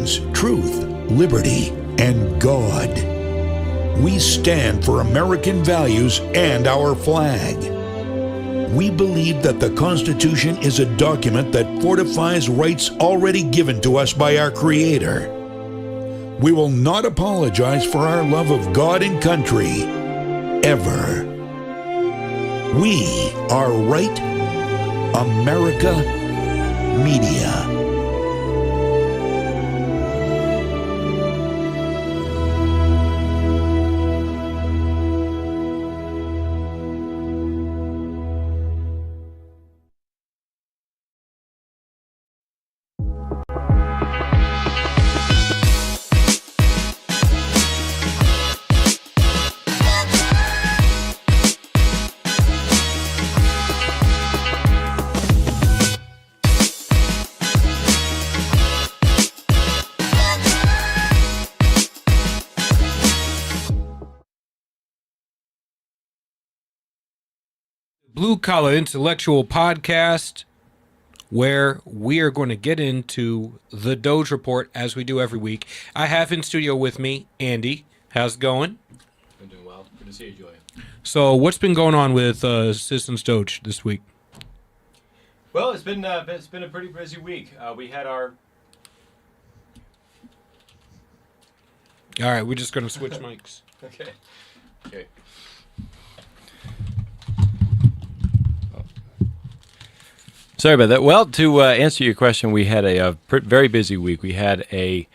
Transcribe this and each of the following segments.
values truth, liberty, and God. We stand for American values and our flag. We believe that the Constitution is a document that fortifies rights already given to us by our Creator. We will not apologize for our love of God and country, ever. We are Right America Media. Blue Collar Intellectual Podcast, where we are going to get into the Doge Report as we do every week. I have in studio with me Andy. How's it going? I'm doing well. Good to see you, Joy. So, what's been going on with Citizens Doge this week? Well, it's been a pretty busy week. We had our All right, we're just going to switch mics. okay. Sorry about that. Well, to answer your question, we had a very busy week. We had a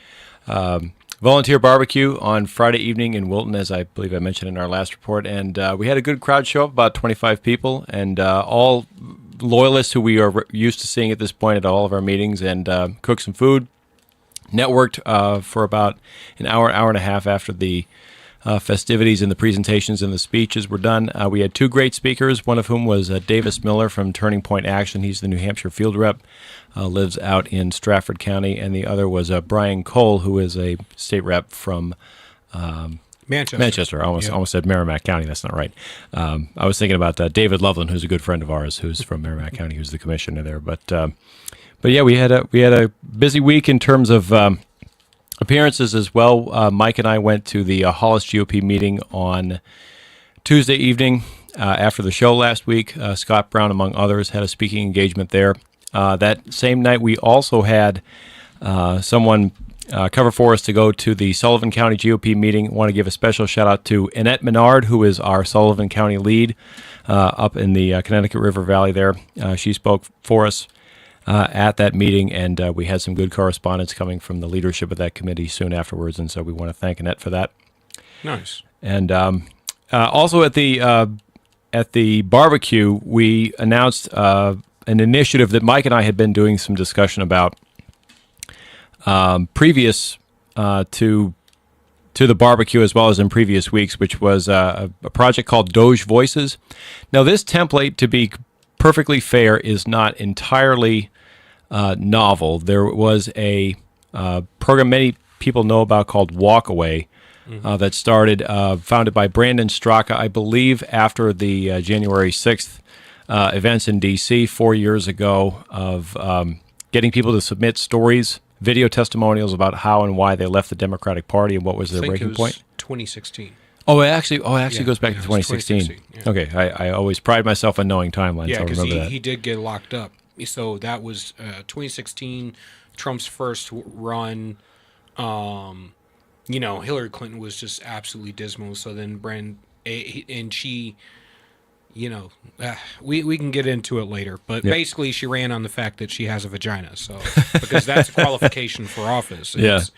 volunteer barbecue on Friday evening in Wilton, as I believe I mentioned in our last report, and we had a good crowd show up, about 25 people, and all loyalists who we are used to seeing at this point at all of our meetings, and cooked some food, networked for about an hour and a half after the festivities and the presentations and the speeches were done. We had two great speakers, one of whom was Davis Miller from Turning Point Action. He's the New Hampshire field rep, lives out in Stratford County, and the other was Brian Cole, who is a state rep from Manchester. I almost said Merrimack County. That's not right. I was thinking about David Loveland, who's a good friend of ours, who's from Merrimack County, who's the commissioner there. But yeah, we had a busy week in terms of appearances as well. Mike and I went to the Hollis GOP meeting on Tuesday evening after the show last week. Scott Brown, among others, had a speaking engagement there. That same night, we also had someone cover for us to go to the Sullivan County GOP meeting. I want to give a special shout out to Annette Menard, who is our Sullivan County lead up in the Connecticut River Valley there. She spoke for us at that meeting, and we had some good correspondence coming from the leadership of that committee soon afterwards, and so we want to thank Annette for that. Nice. And also at the barbecue, we announced an initiative that Mike and I had been doing some discussion about previous to the barbecue, as well as in previous weeks, which was a project called Doge Voices. Now, this template, to be perfectly fair, is not entirely novel. There was a program many people know about called Walkaway that started, founded by Brandon Straka, I believe, after the January 6th events in D.C. 4 years ago, of getting people to submit stories, video testimonials about how and why they left the Democratic Party and what was their breaking point. 2016. Oh, it actually goes back to 2016. Yeah. Okay, I always pride myself on knowing timelines. Yeah, because he he did get locked up. So that was 2016, Trump's first run. Hillary Clinton was just absolutely dismal. So then and she, we can get into it later. But basically, she ran on the fact that she has a vagina. So because that's a qualification for office. It's,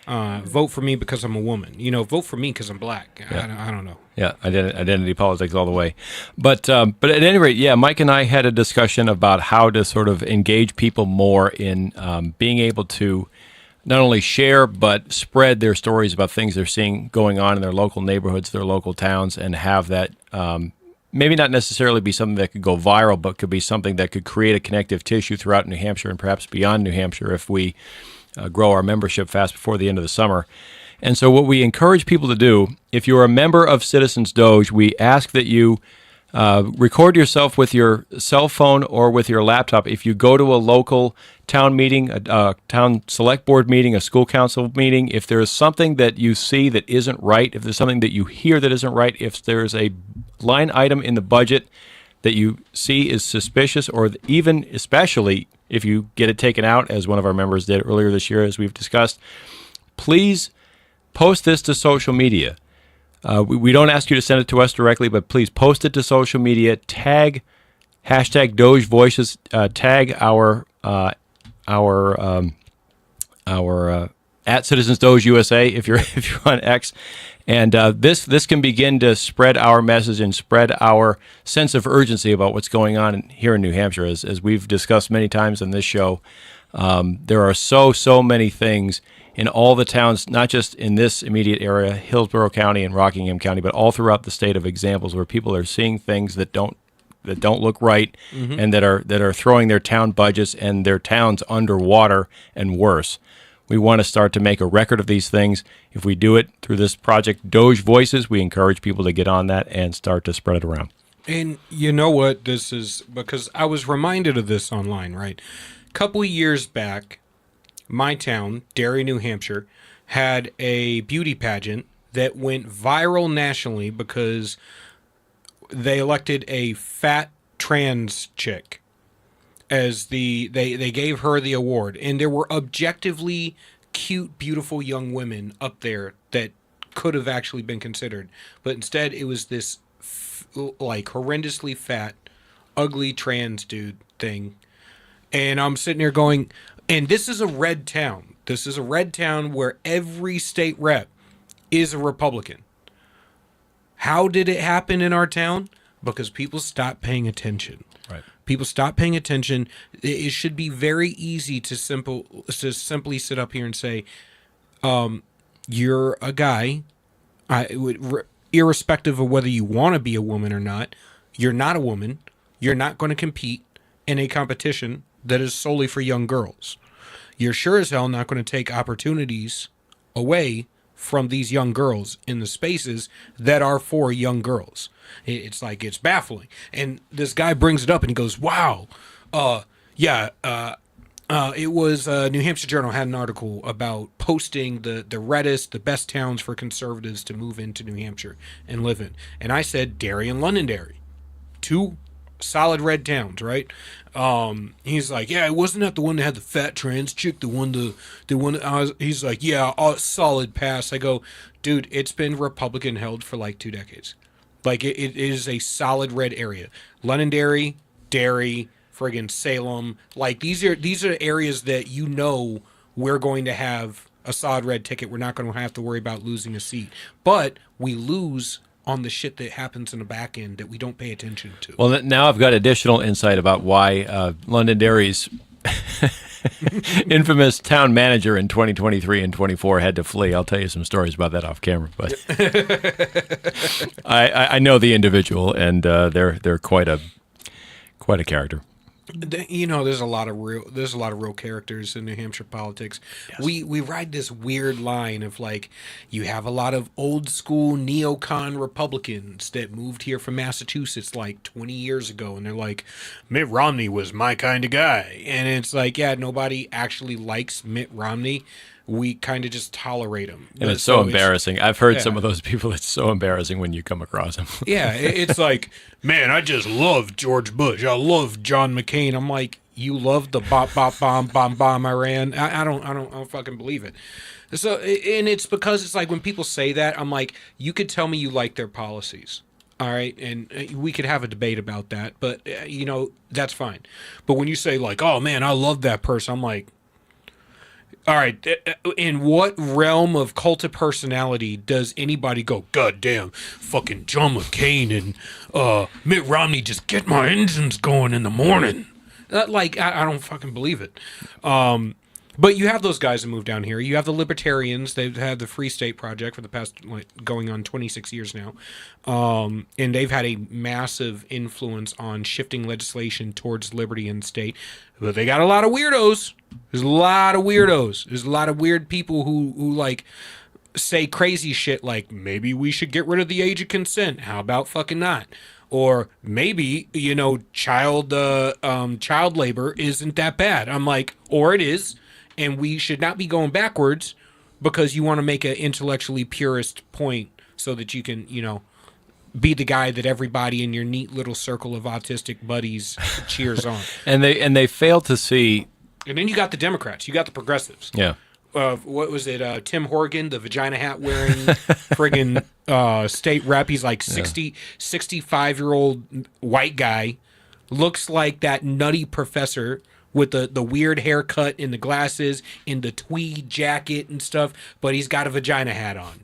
vote for me because I'm a woman. Vote for me because I'm black. I don't know. Yeah, identity politics all the way. But at any rate, Mike and I had a discussion about how to sort of engage people more in being able to not only share but spread their stories about things they're seeing going on in their local neighborhoods, their local towns, and have that maybe not necessarily be something that could go viral, but could be something that could create a connective tissue throughout New Hampshire and perhaps beyond New Hampshire if we grow our membership fast before the end of the summer. And so what we encourage people to do, if you're a member of Citizens Doge, we ask that you record yourself with your cell phone or with your laptop. If you go to a local town meeting, a town select board meeting, a school council meeting, if there is something that you see that isn't right, if there's something that you hear that isn't right, if there's a line item in the budget that you see is suspicious, or even especially if you get it taken out, as one of our members did earlier this year, as we've discussed, please post this to social media. We don't ask you to send it to us directly, but please post it to social media. Tag hashtag Doge Voices. Tag our at Citizens Doge USA if you're on X, and this can begin to spread our message and spread our sense of urgency about what's going on here in New Hampshire. As we've discussed many times on this show, there are so many things in all the towns, not just in this immediate area, Hillsborough County and Rockingham County, but all throughout the state, of examples where people are seeing things that don't look right, and that are throwing their town budgets and their towns underwater and worse. We want to start to make a record of these things. If we do it through this project, Doge Voices, we encourage people to get on that and start to spread it around. And you know what this is, because I was reminded of this online, right? A couple of years back, my town, Derry, New Hampshire, had a beauty pageant that went viral nationally because they elected a fat trans chick as they gave her the award, and there were objectively cute, beautiful young women up there that could have actually been considered, but instead it was this like horrendously fat, ugly trans dude thing. And I'm sitting here going, and this is a red town. This is a red town where every state rep is a Republican. How did it happen in our town? Because people stopped paying attention. Right. People stop paying attention. It should be very easy to simply sit up here and say, you're a guy, irrespective of whether you want to be a woman or not, you're not a woman. You're not going to compete in a competition that is solely for young girls. You're sure as hell not going to take opportunities away from these young girls in the spaces that are for young girls. It's like, it's baffling. And this guy brings it up and he goes, wow, it was New Hampshire Journal had an article about posting the reddest, the best towns for conservatives to move into New Hampshire and live in. And I said Derry and Londonderry, two solid red towns, right? He's like, yeah, wasn't that the one that had the fat trans chick? He's like, yeah, solid pass. I go, dude, it's been Republican held for like 2 decades. Like it is a solid red area. Londonderry, Derry, friggin' Salem. Like these are areas that you know we're going to have a solid red ticket. We're not going to have to worry about losing a seat. But we lose on the shit that happens in the back end that we don't pay attention to. Well, now I've got additional insight about why Londonderry's infamous town manager in 2023 and 24 had to flee. I'll tell you some stories about that off camera, but I know the individual, and they're quite a character. You know, there's a lot of real characters in New Hampshire politics. Yes. We ride this weird line of like, you have a lot of old school neocon Republicans that moved here from Massachusetts like 20 years ago, and they're like, Mitt Romney was my kind of guy, and it's like, yeah, nobody actually likes Mitt Romney. We kind of just tolerate him. And it's so embarrassing. I've heard some of those people. It's so embarrassing when you come across them. Yeah, it's like, man, I just love George Bush. I love John McCain. I'm like, you love the bomb Iran? I don't fucking believe it. So, and it's because it's like when people say that, I'm like, you could tell me you like their policies. All right, and we could have a debate about that, but you know, that's fine. But when you say like, oh man, I love that person, I'm like, all right, in what realm of cult of personality does anybody go, God damn, fucking John McCain and Mitt Romney just get my engines going in the morning? Like, I don't fucking believe it. But you have those guys that move down here. You have the libertarians. They've had the Free State Project for the past, going on 26 years now. And they've had a massive influence on shifting legislation towards liberty in the state. But they got a lot of weirdos. There's a lot of weirdos. There's a lot of weird people who like say crazy shit like, maybe we should get rid of the age of consent. How about fucking not? Or maybe, child labor isn't that bad. I'm like, or it is, and we should not be going backwards because you want to make an intellectually purist point so that you can, be the guy that everybody in your neat little circle of autistic buddies cheers on. And they fail to see. And then you got the Democrats, you got the progressives. Yeah. What was it? Tim Horgan, the vagina hat wearing friggin' state rep. He's like 65-year-old white guy. Looks like that nutty professor with the weird haircut and the glasses and the tweed jacket and stuff. But he's got a vagina hat on.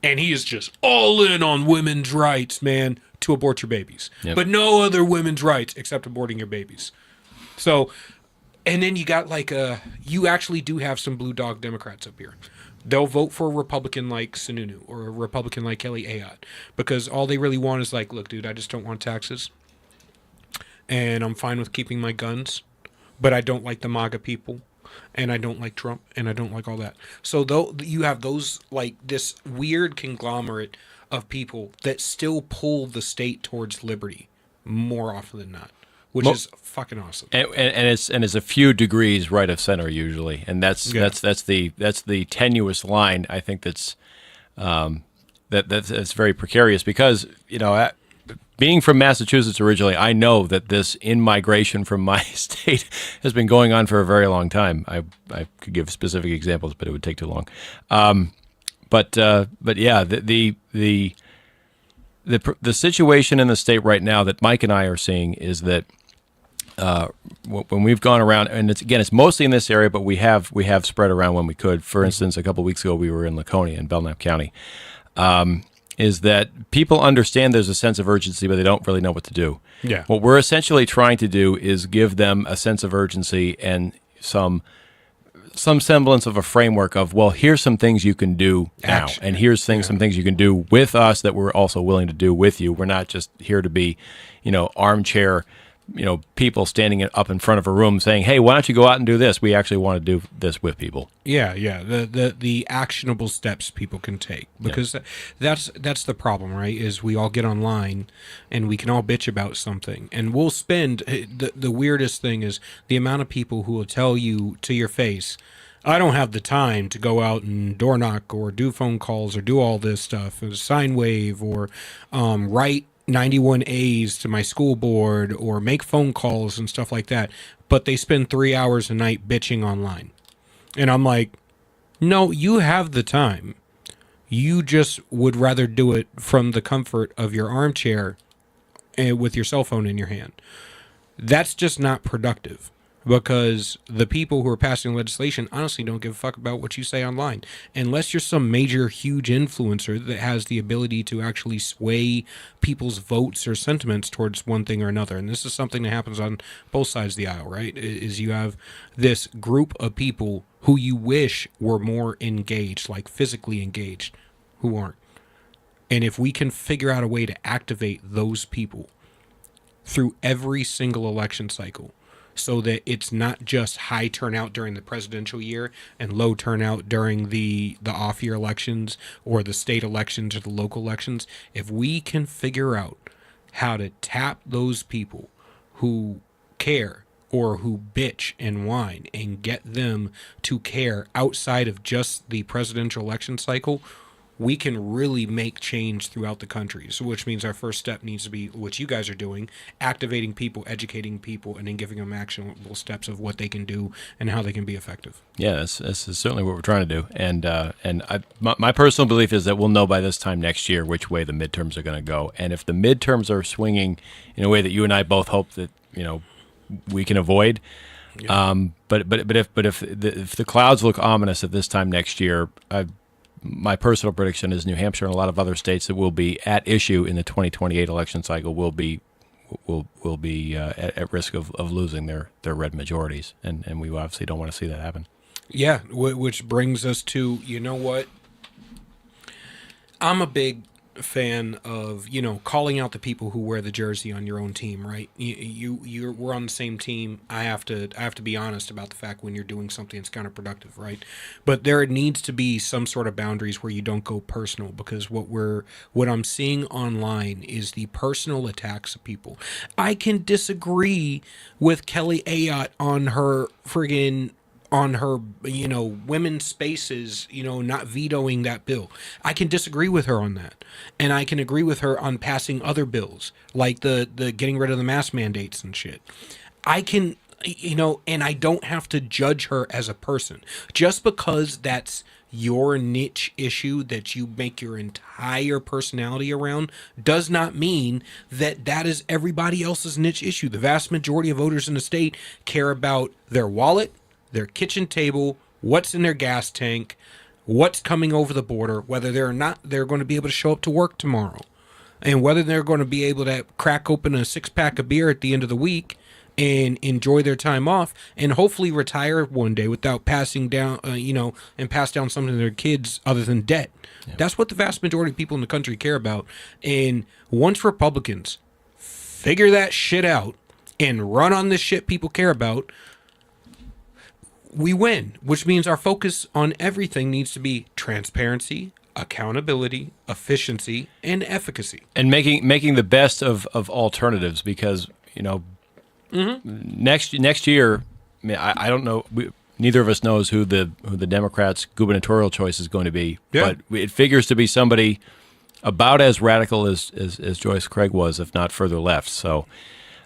And he is just all in on women's rights, man, to abort your babies. Yep. But no other women's rights except aborting your babies. So... And then you got you actually do have some blue dog Democrats up here. They'll vote for a Republican like Sununu or a Republican like Kelly Ayotte because all they really want is look, dude, I just don't want taxes. And I'm fine with keeping my guns, but I don't like the MAGA people, and I don't like Trump, and I don't like all that. So though you have those this weird conglomerate of people that still pull the state towards liberty more often than not. Which is fucking awesome, and it's a few degrees right of center usually, and that's the tenuous line. I think that's very precarious because being from Massachusetts originally, I know that this in-migration from my state has been going on for a very long time. I could give specific examples, but it would take too long. But yeah, the situation in the state right now that Mike and I are seeing is that. When we've gone around, and it's mostly in this area, but we have spread around when we could. For instance, a couple of weeks ago, we were in Laconia in Belknap County. Is that people understand there's a sense of urgency, but they don't really know what to do. Yeah. What we're essentially trying to do is give them a sense of urgency and some semblance of a framework of, well, here's some things you can do now, and here's some things you can do with us that we're also willing to do with you. We're not just here to be, armchair. People standing up in front of a room saying, "Hey, why don't you go out and do this?" We actually want to do this with people. Yeah. The actionable steps people can take because that's the problem, right? Is we all get online and we can all bitch about something, and we'll spend the weirdest thing is the amount of people who will tell you to your face, "I don't have the time to go out and door knock or do phone calls or do all this stuff, or sine wave or write 91 A's to my school board or make phone calls and stuff like that," but they spend 3 hours a night bitching online. And I'm like, no, you have the time. You just would rather do it from the comfort of your armchair and with your cell phone in your hand. That's just not productive. Because the people who are passing legislation honestly don't give a fuck about what you say online. Unless you're some major, huge influencer that has the ability to actually sway people's votes or sentiments towards one thing or another. And this is something that happens on both sides of the aisle, right? Is you have this group of people who you wish were more engaged, like physically engaged, who aren't. And if we can figure out a way to activate those people through every single election cycle, so that it's not just high turnout during the presidential year and low turnout during the off-year elections or the state elections or the local elections. If we can figure out how to tap those people who care or who bitch and whine and get them to care outside of just the presidential election cycle, we can really make change throughout the country. So which means our first step needs to be what you guys are doing, activating people, educating people, and then giving them actionable steps of what they can do and how they can be effective. Yeah, this is certainly what we're trying to do. And my personal belief is that we'll know by this time next year which way the midterms are going to go. And if the midterms are swinging in a way that you and I both hope that, we can avoid, but if the clouds look ominous at this time next year, my personal prediction is New Hampshire and a lot of other states that will be at issue in the 2028 election cycle will be at risk of losing their red majorities, and we obviously don't want to see that happen. Yeah, which brings us to, you know what? I'm a big fan of, calling out the people who wear the jersey on your own team, right? We're on the same team. I have to be honest about the fact when you're doing something that's counterproductive, right? But there needs to be some sort of boundaries where you don't go personal, because what I'm seeing online is the personal attacks of people. I can disagree with Kelly Ayotte on her women's spaces, not vetoing that bill. I can disagree with her on that. And I can agree with her on passing other bills, like the getting rid of the mask mandates and shit. I can, and I don't have to judge her as a person. Just because that's your niche issue that you make your entire personality around does not mean that that is everybody else's niche issue. The vast majority of voters in the state care about their wallet, their kitchen table, what's in their gas tank, what's coming over the border, whether they're going to be able to show up to work tomorrow, and whether they're going to be able to crack open a 6-pack of beer at the end of the week and enjoy their time off, and hopefully retire one day without passing down, and pass down something to their kids other than debt. Yeah. That's what the vast majority of people in the country care about. And once Republicans figure that shit out and run on the shit people care about, we win, which means our focus on everything needs to be transparency, accountability, efficiency, and efficacy. And making the best of alternatives, because, next year, I don't know, neither of us knows who the Democrats' gubernatorial choice is going to be, but it figures to be somebody about as radical as Joyce Craig was, if not further left. So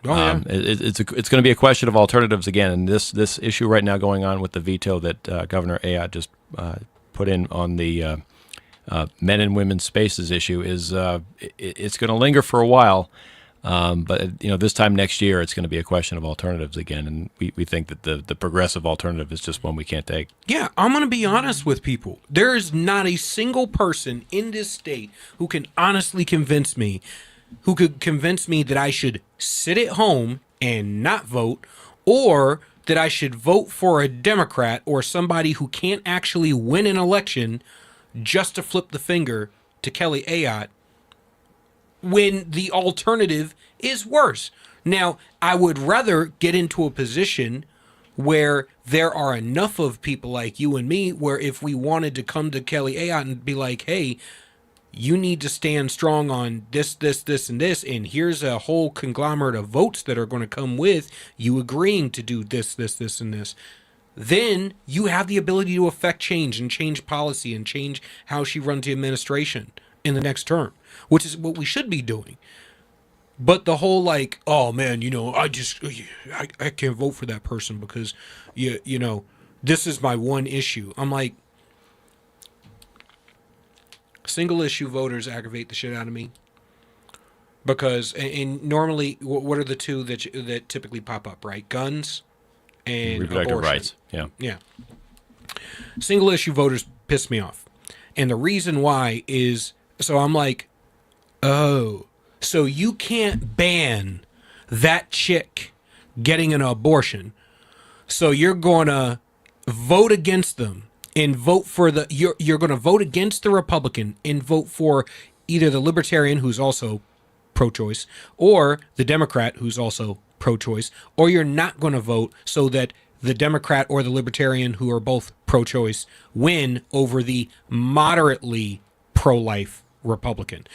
it's going to be a question of alternatives again. And this issue right now going on with the veto that Governor Ayotte just put in on the men and women's spaces issue is it's going to linger for a while. But this time next year, it's going to be a question of alternatives again, and we think that the progressive alternative is just one we can't take. Yeah, I'm going to be honest with people. There is not a single person in this state who can honestly convince me, who could convince me that I should sit at home and not vote, or that I should vote for a Democrat or somebody who can't actually win an election just to flip the finger to Kelly Ayotte, when the alternative is worse. Now, I would rather get into a position where there are enough of people like you and me, where if we wanted to come to Kelly Ayotte and be like, hey, you need to stand strong on this, and this, and here's a whole conglomerate of votes that are going to come with you agreeing to do this, and this, then you have the ability to affect change and change policy and change how she runs the administration in the next term, which is what we should be doing. But the whole oh man, I can't vote for that person because this is my one issue. I'm like, single issue voters aggravate the shit out of me, because and normally what are the two that typically pop up, right? Guns and reproductive abortion. rights. Yeah. Single issue voters piss me off, and the reason why is, so I'm like, oh, so you can't ban that chick getting an abortion, so you're gonna vote against them and vote for you're gonna vote against the Republican and vote for either the Libertarian, who's also pro-choice, or the Democrat, who's also pro-choice, or you're not gonna vote so that the Democrat or the Libertarian, who are both pro-choice, win over the moderately pro-life Republican.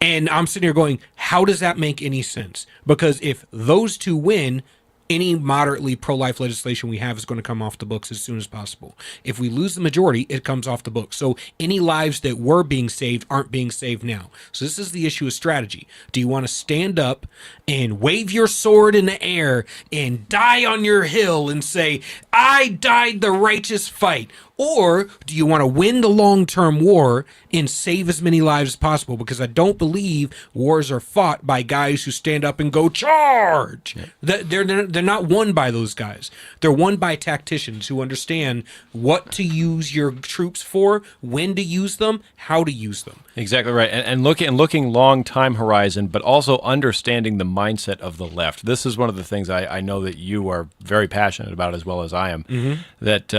And I'm sitting here going, how does that make any sense? Because if those two win, any moderately pro-life legislation we have is going to come off the books as soon as possible. If we lose the majority, it comes off the books. So any lives that were being saved aren't being saved now. So this is the issue of strategy. Do you want to stand up and wave your sword in the air and die on your hill and say, I died the righteous fight? Or do you want to win the long-term war and save as many lives as possible? Because I don't believe wars are fought by guys who stand up and go, charge! Yeah. They're not won by those guys. They're won by tacticians who understand what to use your troops for, when to use them, how to use them. Exactly right. And looking long time horizon, but also understanding the mindset of the left. This is one of the things I know that you are very passionate about, as well as I am, that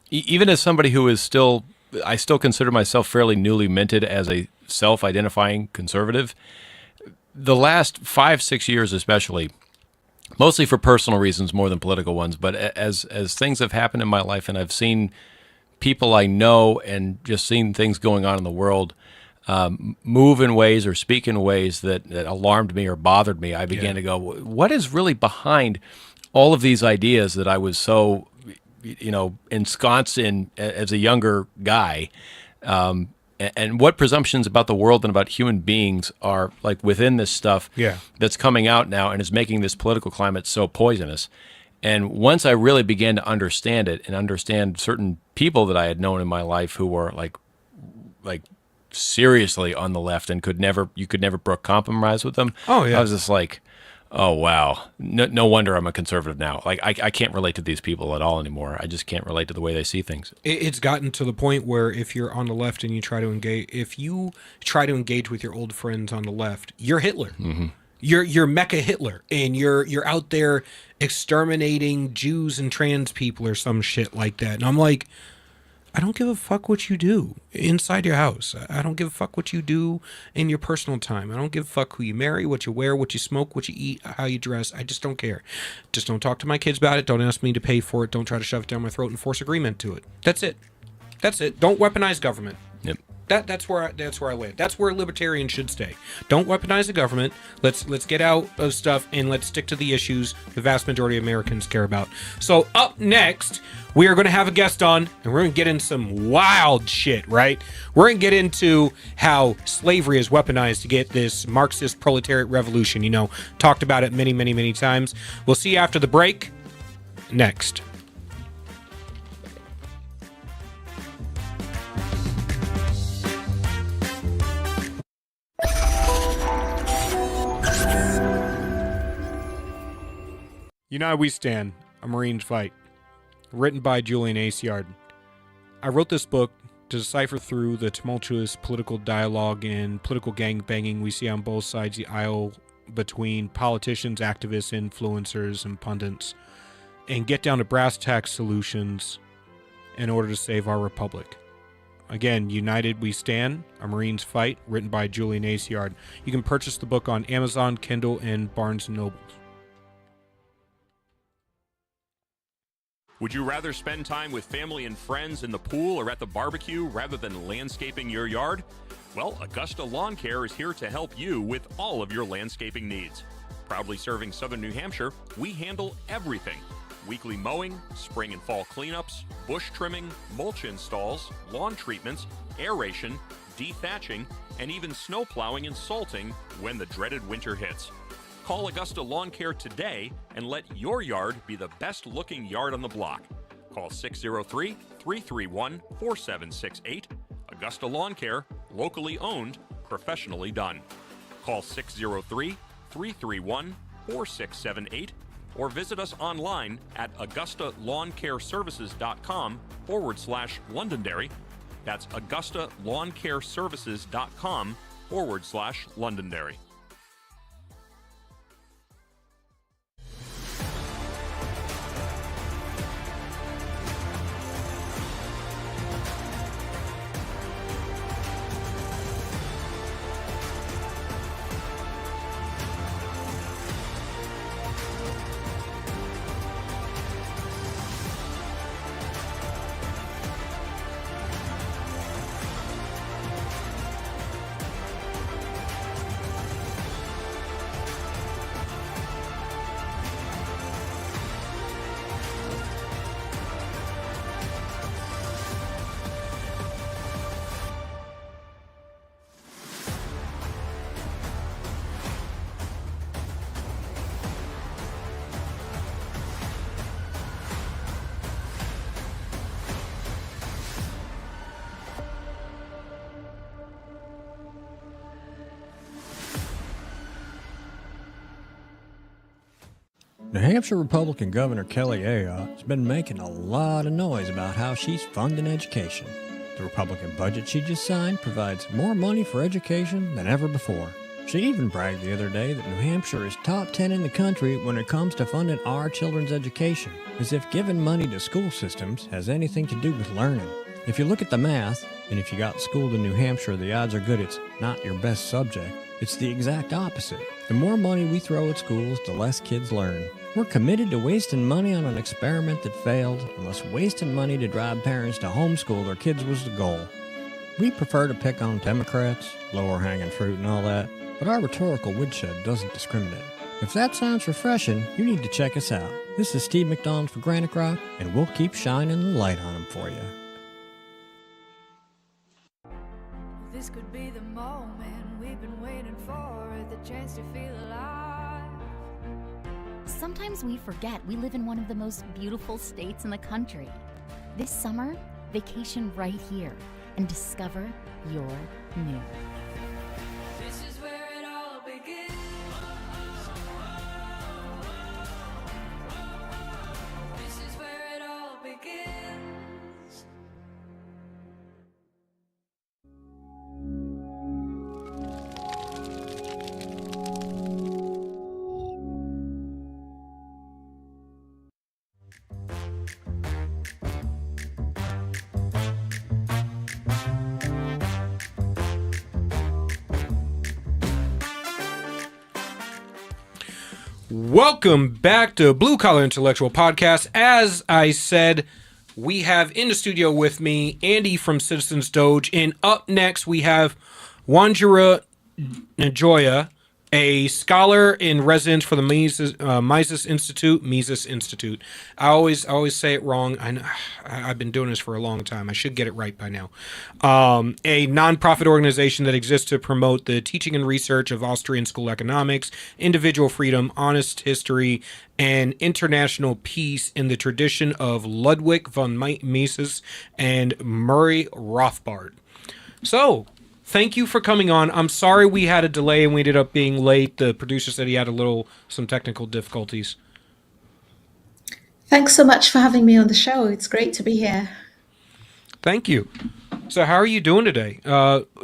even as somebody who is I still consider myself fairly newly minted as a self-identifying conservative. The last 5-6 years especially, mostly for personal reasons more than political ones, but as things have happened in my life and I've seen people I know and just seen things going on in the world move in ways or speak in ways that alarmed me or bothered me, I began to go, what is really behind all of these ideas that I was so, ensconced in as a younger guy? And what presumptions about the world and about human beings are like within this stuff that's coming out now and is making this political climate so poisonous. And once I really began to understand it and understand certain people that I had known in my life who were like seriously on the left and you could never brook compromise with them. Oh yeah. I was just like, oh wow, no wonder I'm a conservative now. Like I can't relate to these people at all anymore. I just can't relate to the way they see things. It's gotten to the point where if you're on the left and you try to engage with your old friends on the left, you're Hitler. Mm-hmm. You're Mecha Hitler, and you're out there exterminating Jews and trans people or some shit like that. And I'm like, I don't give a fuck what you do inside your house. I don't give a fuck what you do in your personal time. I don't give a fuck who you marry, what you wear, what you smoke, what you eat, how you dress. I just don't care. Just don't talk to my kids about it. Don't ask me to pay for it. Don't try to shove it down my throat and force agreement to it. That's it. Don't weaponize government. Yep. That's where I live. That's where libertarians should stay. Don't weaponize the government. Let's get out of stuff and let's stick to the issues the vast majority of Americans care about. So up next, we are going to have a guest on, and we're going to get into some wild shit, right? We're going to get into how slavery is weaponized to get this Marxist proletariat revolution. Talked about it many, many, many times. We'll see you after the break. Next. United We Stand, A Marine's Fight. Written by Julian Aciard. I wrote this book to decipher through the tumultuous political dialogue and political gangbanging we see on both sides of the aisle between politicians, activists, influencers, and pundits, and get down to brass tacks solutions in order to save our republic. Again, United We Stand, A Marine's Fight, written by Julian Aciard. You can purchase the book on Amazon, Kindle, and Barnes & Noble. Would you rather spend time with family and friends in the pool or at the barbecue rather than landscaping your yard? Well, Augusta Lawn Care is here to help you with all of your landscaping needs. Proudly serving southern New Hampshire, we handle everything. Weekly mowing, spring and fall cleanups, bush trimming, mulch installs, lawn treatments, aeration, dethatching, and even snow plowing and salting when the dreaded winter hits. Call Augusta Lawn Care today and let your yard be the best looking yard on the block. Call 603-331-4768. Augusta Lawn Care, locally owned, professionally done. Call 603-331-4678 or visit us online at AugustaLawnCareServices.com/Londonderry. That's AugustaLawnCareServices.com/Londonderry. New Hampshire Republican Governor Kelly Ayotte has been making a lot of noise about how she's funding education. The Republican budget she just signed provides more money for education than ever before. She even bragged the other day that New Hampshire is top 10 in the country when it comes to funding our children's education, as if giving money to school systems has anything to do with learning. If you look at the math, and if you got schooled in New Hampshire, the odds are good it's not your best subject. It's the exact opposite. The more money we throw at schools, the less kids learn. We're committed to wasting money on an experiment that failed, unless wasting money to drive parents to homeschool their kids was the goal. We prefer to pick on Democrats, lower hanging fruit and all that, but our rhetorical woodshed doesn't discriminate. If that sounds refreshing, you need to check us out. This is Steve McDonald for Granite Rock, and we'll keep shining the light on them for you. This could be the moment we've been waiting for, the chance to feel alive. Sometimes we forget we live in one of the most beautiful states in the country. This summer, vacation right here and discover your new. This is where it all begins. This is where it all begins. Welcome back to Blue Collar Intellectual Podcast. As I said, we have in the studio with me Andy from Citizens Doge, and up next we have Wanjira Njoya, a scholar in residence for the Mises Institute. I always say it wrong. I know, I've been doing this for a long time. I should get it right by now. A nonprofit organization that exists to promote the teaching and research of Austrian school economics, individual freedom, honest history, and international peace in the tradition of Ludwig von Mises and Murray Rothbard. So, thank you for coming on. I'm sorry we had a delay and we ended up being late. The producer said he had some technical difficulties. Thanks so much for having me on the show. It's great to be here. Thank you. So how are you doing today?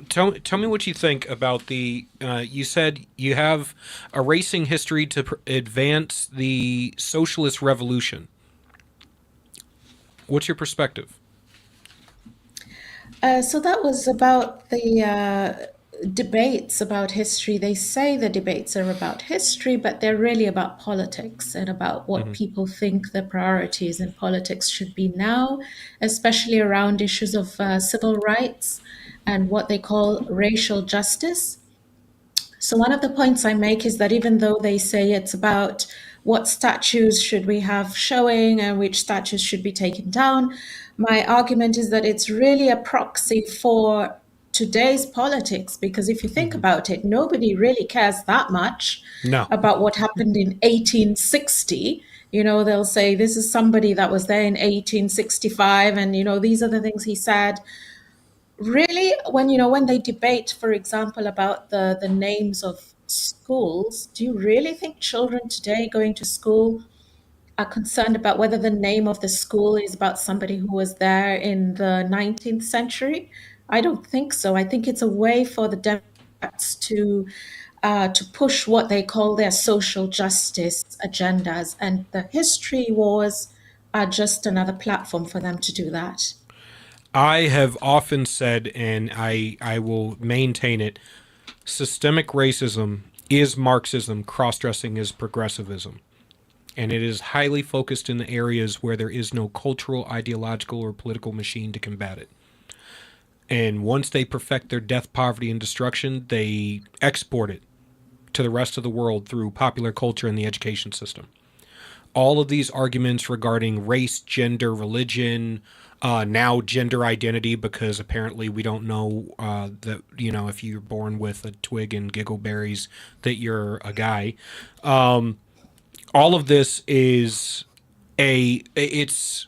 Tell me what you think about the, you said you have erasing history to advance the socialist revolution. What's your perspective? So that was about the debates about history. They say the debates are about history, but they're really about politics and about what people think the priorities in politics should be now, especially around issues of civil rights and what they call racial justice. So one of the points I make is that even though they say it's about what statues should we have showing and which statues should be taken down, my argument is that it's really a proxy for today's politics, because if you think about it, nobody really cares that much about what happened in 1860. You know, they'll say this is somebody that was there in 1865 and, you know, these are the things he said. Really, when they debate, for example, about the names of schools, do you really think children today going to school are concerned about whether the name of the school is about somebody who was there in the 19th century? I don't think so. I think it's a way for the Democrats to push what they call their social justice agendas, and the history wars are just another platform for them to do that. I have often said, and I will maintain it, systemic racism is Marxism, cross-dressing is progressivism. And it is highly focused in the areas where there is no cultural, ideological, or political machine to combat it. And once they perfect their death, poverty, and destruction, they export it to the rest of the world through popular culture and the education system. All of these arguments regarding race, gender, religion, now gender identity, because apparently we don't know that, you know, if you're born with a twig and giggleberries that you're a guy. All of this is it's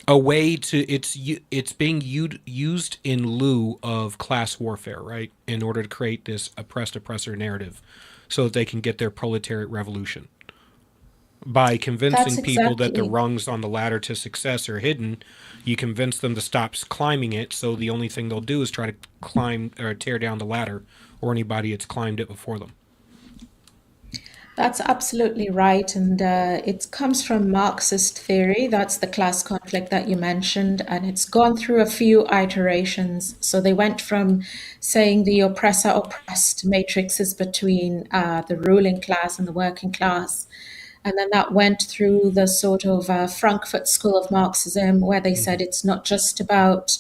a way to, it's being used in lieu of class warfare, right? In order to create this oppressed oppressor narrative so that they can get their proletariat revolution. By convincing people that the rungs on the ladder to success are hidden, you convince them to stop climbing it, so the only thing they'll do is try to climb or tear down the ladder or anybody that's climbed it before them. That's absolutely right. And it comes from Marxist theory. That's the class conflict that you mentioned. And it's gone through a few iterations. So they went from saying the oppressor oppressed matrices between the ruling class and the working class. And then that went through the sort of Frankfurt School of Marxism, where they said it's not just about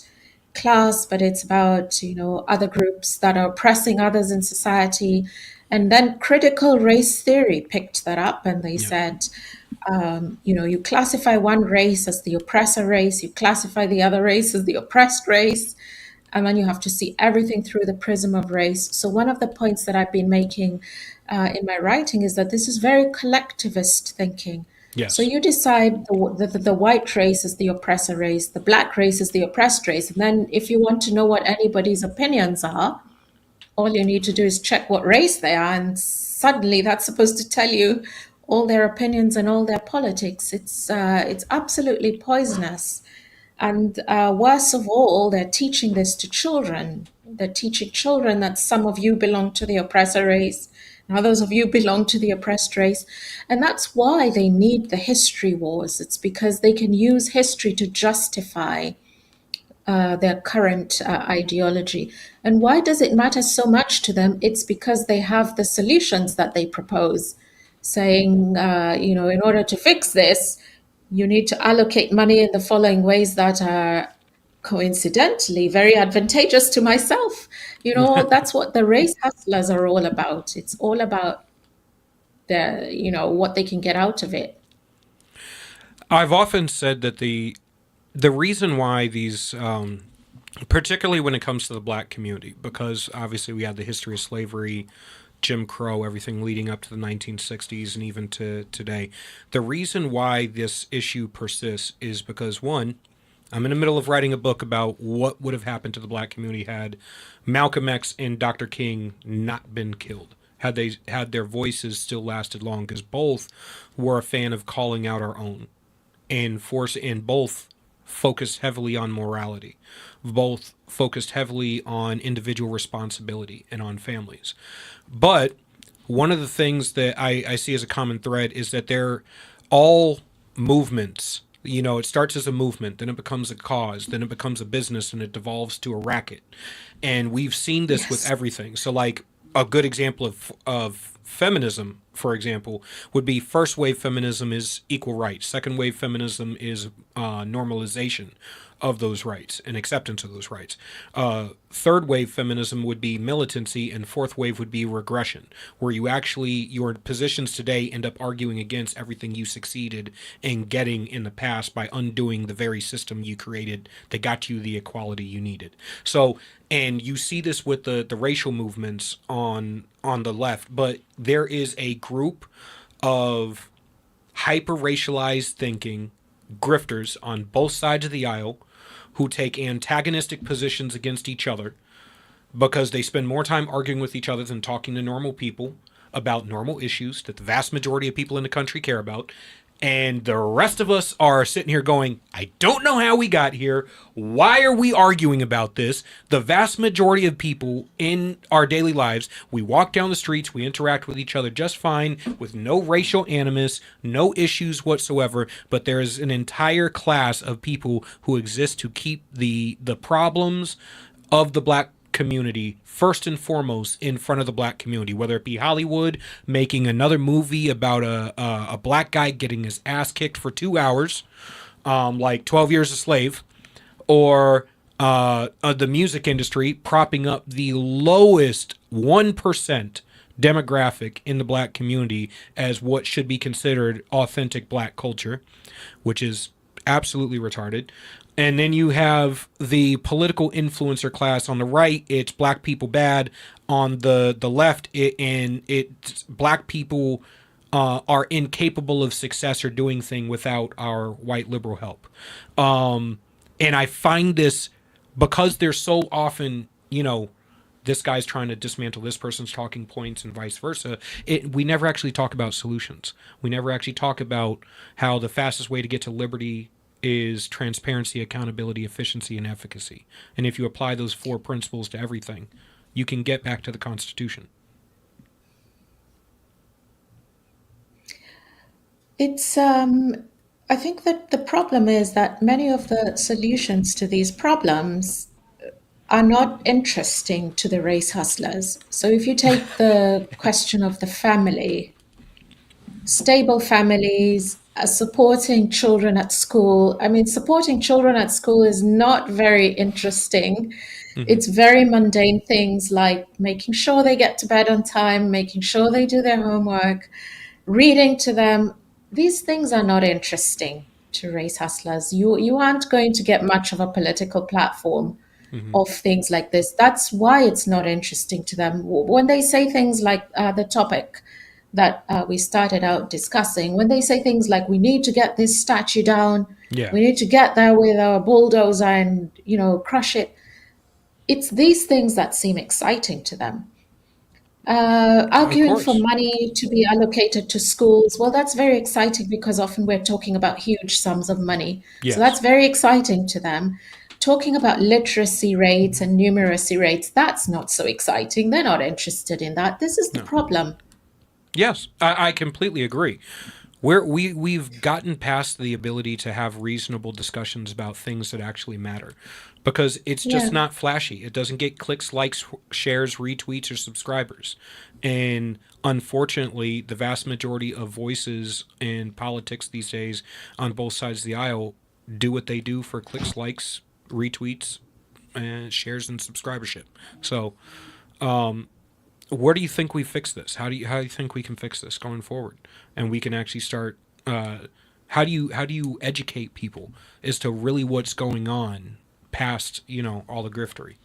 class, but it's about, other groups that are oppressing others in society. And then critical race theory picked that up and they Yeah. said, you classify one race as the oppressor race, you classify the other race as the oppressed race, and then you have to see everything through the prism of race. So one of the points that I've been making in my writing is that this is very collectivist thinking. So Yes. you decide the white race is the oppressor race, the black race is the oppressed race, and then if you want to know what anybody's opinions are, all you need to do is check what race they are, and suddenly that's supposed to tell you all their opinions and all their politics. It's absolutely poisonous. And worst of all, they're teaching this to children. They're teaching children that some of you belong to the oppressor race, and others of you belong to the oppressed race. And that's why they need the history wars. It's because they can use history to justify their current ideology. And why does it matter so much to them? It's because they have the solutions that they propose, saying, in order to fix this, you need to allocate money in the following ways that are coincidentally very advantageous to myself. That's what the race hustlers are all about. It's all about what they can get out of it. I've often said that the reason why these, particularly when it comes to the black community, because obviously we have the history of slavery, Jim Crow, everything leading up to the 1960s and even to today. The reason why this issue persists is because, one, I'm in the middle of writing a book about what would have happened to the black community had Malcolm X and Dr. King not been killed, had their voices still lasted long, because both were a fan of calling out our own and both focused heavily on morality, both focused heavily on individual responsibility and on families. But one of the things that I see as a common thread is that they're all movements. It starts as a movement, then it becomes a cause, then it becomes a business, and it devolves to a racket. And we've seen this with everything. So, like, a good example of feminism, for example, would be first wave feminism is equal rights. Second wave feminism is normalization of those rights and acceptance of those rights. Third wave feminism would be militancy, and fourth wave would be regression, where your positions today end up arguing against everything you succeeded in getting in the past by undoing the very system you created that got you the equality you needed. So, and you see this with the racial movements on the left, but there is a group of hyper-racialized thinking grifters on both sides of the aisle who take antagonistic positions against each other because they spend more time arguing with each other than talking to normal people about normal issues that the vast majority of people in the country care about. And the rest of us are sitting here going, I don't know how we got here. Why are we arguing about this? The vast majority of people in our daily lives, we walk down the streets, we interact with each other just fine, with no racial animus, no issues whatsoever. But there is an entire class of people who exist to keep the problems of the black community first and foremost in front of the black community, whether it be Hollywood making another movie about a black guy getting his ass kicked for 2 hours, like 12 Years a Slave, or the music industry propping up the lowest 1% demographic in the black community as what should be considered authentic black culture, which is absolutely retarded. And then you have the political influencer class on the right. It's black people bad. On the left, it's black people are incapable of success or doing thing without our white liberal help. And I find this because there's so often, this guy's trying to dismantle this person's talking points and vice versa. We never actually talk about solutions. We never actually talk about how the fastest way to get to liberty is transparency, accountability, efficiency, and efficacy. And if you apply those 4 principles to everything, you can get back to the Constitution. It's I think that the problem is that many of the solutions to these problems are not interesting to the race hustlers. So if you take the question of the family, stable families, supporting children at school. I mean, supporting children at school is not very interesting. Hmm. It's very mundane things like making sure they get to bed on time, making sure they do their homework, reading to them. These things are not interesting to race hustlers. You aren't going to get much of a political platform Hmm. of things like this. That's why it's not interesting to them. When they say things like the topic that we started out discussing, when they say things like, we need to get this statue down, Yeah, we need to get there with a bulldozer and, crush it. It's these things that seem exciting to them. of Arguing for course. money to be allocated to schools, well, that's very exciting because often we're talking about huge sums of money. So Yes. that's very exciting to them. Talking about literacy rates and numeracy rates, that's not so exciting. They're not interested in that. This is the No. problem. Yes, I completely agree. We've gotten past the ability to have reasonable discussions about things that actually matter, because it's just Yeah. not flashy. It doesn't get clicks, likes, shares, retweets, or subscribers. And unfortunately, the vast majority of voices in politics these days on both sides of the aisle do what they do for clicks, likes, retweets, and shares and subscribership. So, where do you think we fix this? How do you think we can fix this going forward? And we can actually start. How do you educate people as to really what's going on past all the griftery?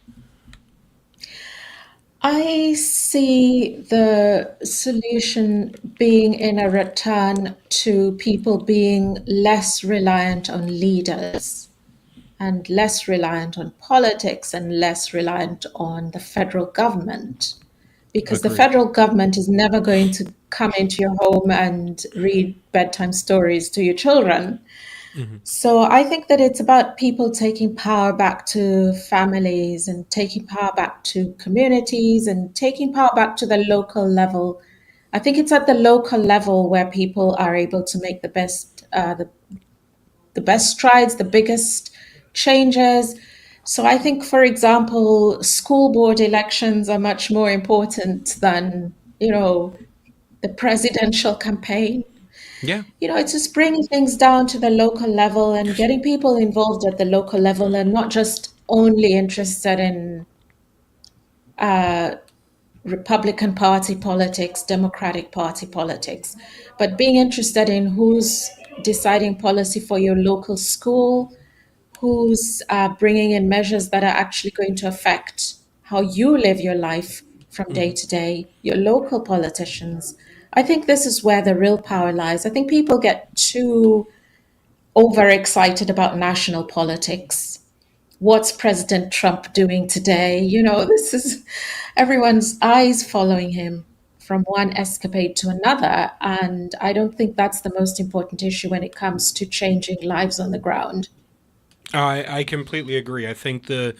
I see the solution being in a return to people being less reliant on leaders and less reliant on politics and less reliant on the federal government. Because the Agreed. federal government is never going to come into your home and read bedtime stories to your children. Hmm. So I think that it's about people taking power back to families and taking power back to communities and taking power back to the local level. I think it's at the local level where people are able to make the best strides, the biggest changes. So I think, for example, school board elections are much more important than, the presidential campaign. Yeah. It's just bringing things down to the local level and getting people involved at the local level and not just only interested in Republican Party politics, Democratic Party politics, but being interested in who's deciding policy for your local school, who's bringing in measures that are actually going to affect how you live your life from day Hmm. to day, your local politicians. I think this is where the real power lies. I think people get too overexcited about national politics. What's President Trump doing today? This is everyone's eyes following him from one escapade to another. And I don't think that's the most important issue when it comes to changing lives on the ground. I completely agree. I think the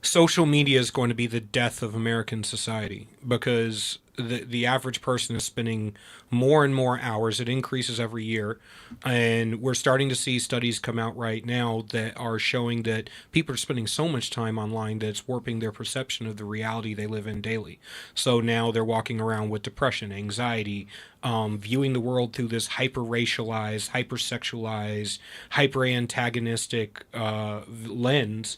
social media is going to be the death of American society, because the average person is spending more and more hours. It increases every year, and we're starting to see studies come out right now that are showing that people are spending so much time online that it's warping their perception of the reality they live in daily. So now they're walking around with depression, anxiety, viewing the world through this hyper racialized, hyper sexualized, hyper antagonistic lens,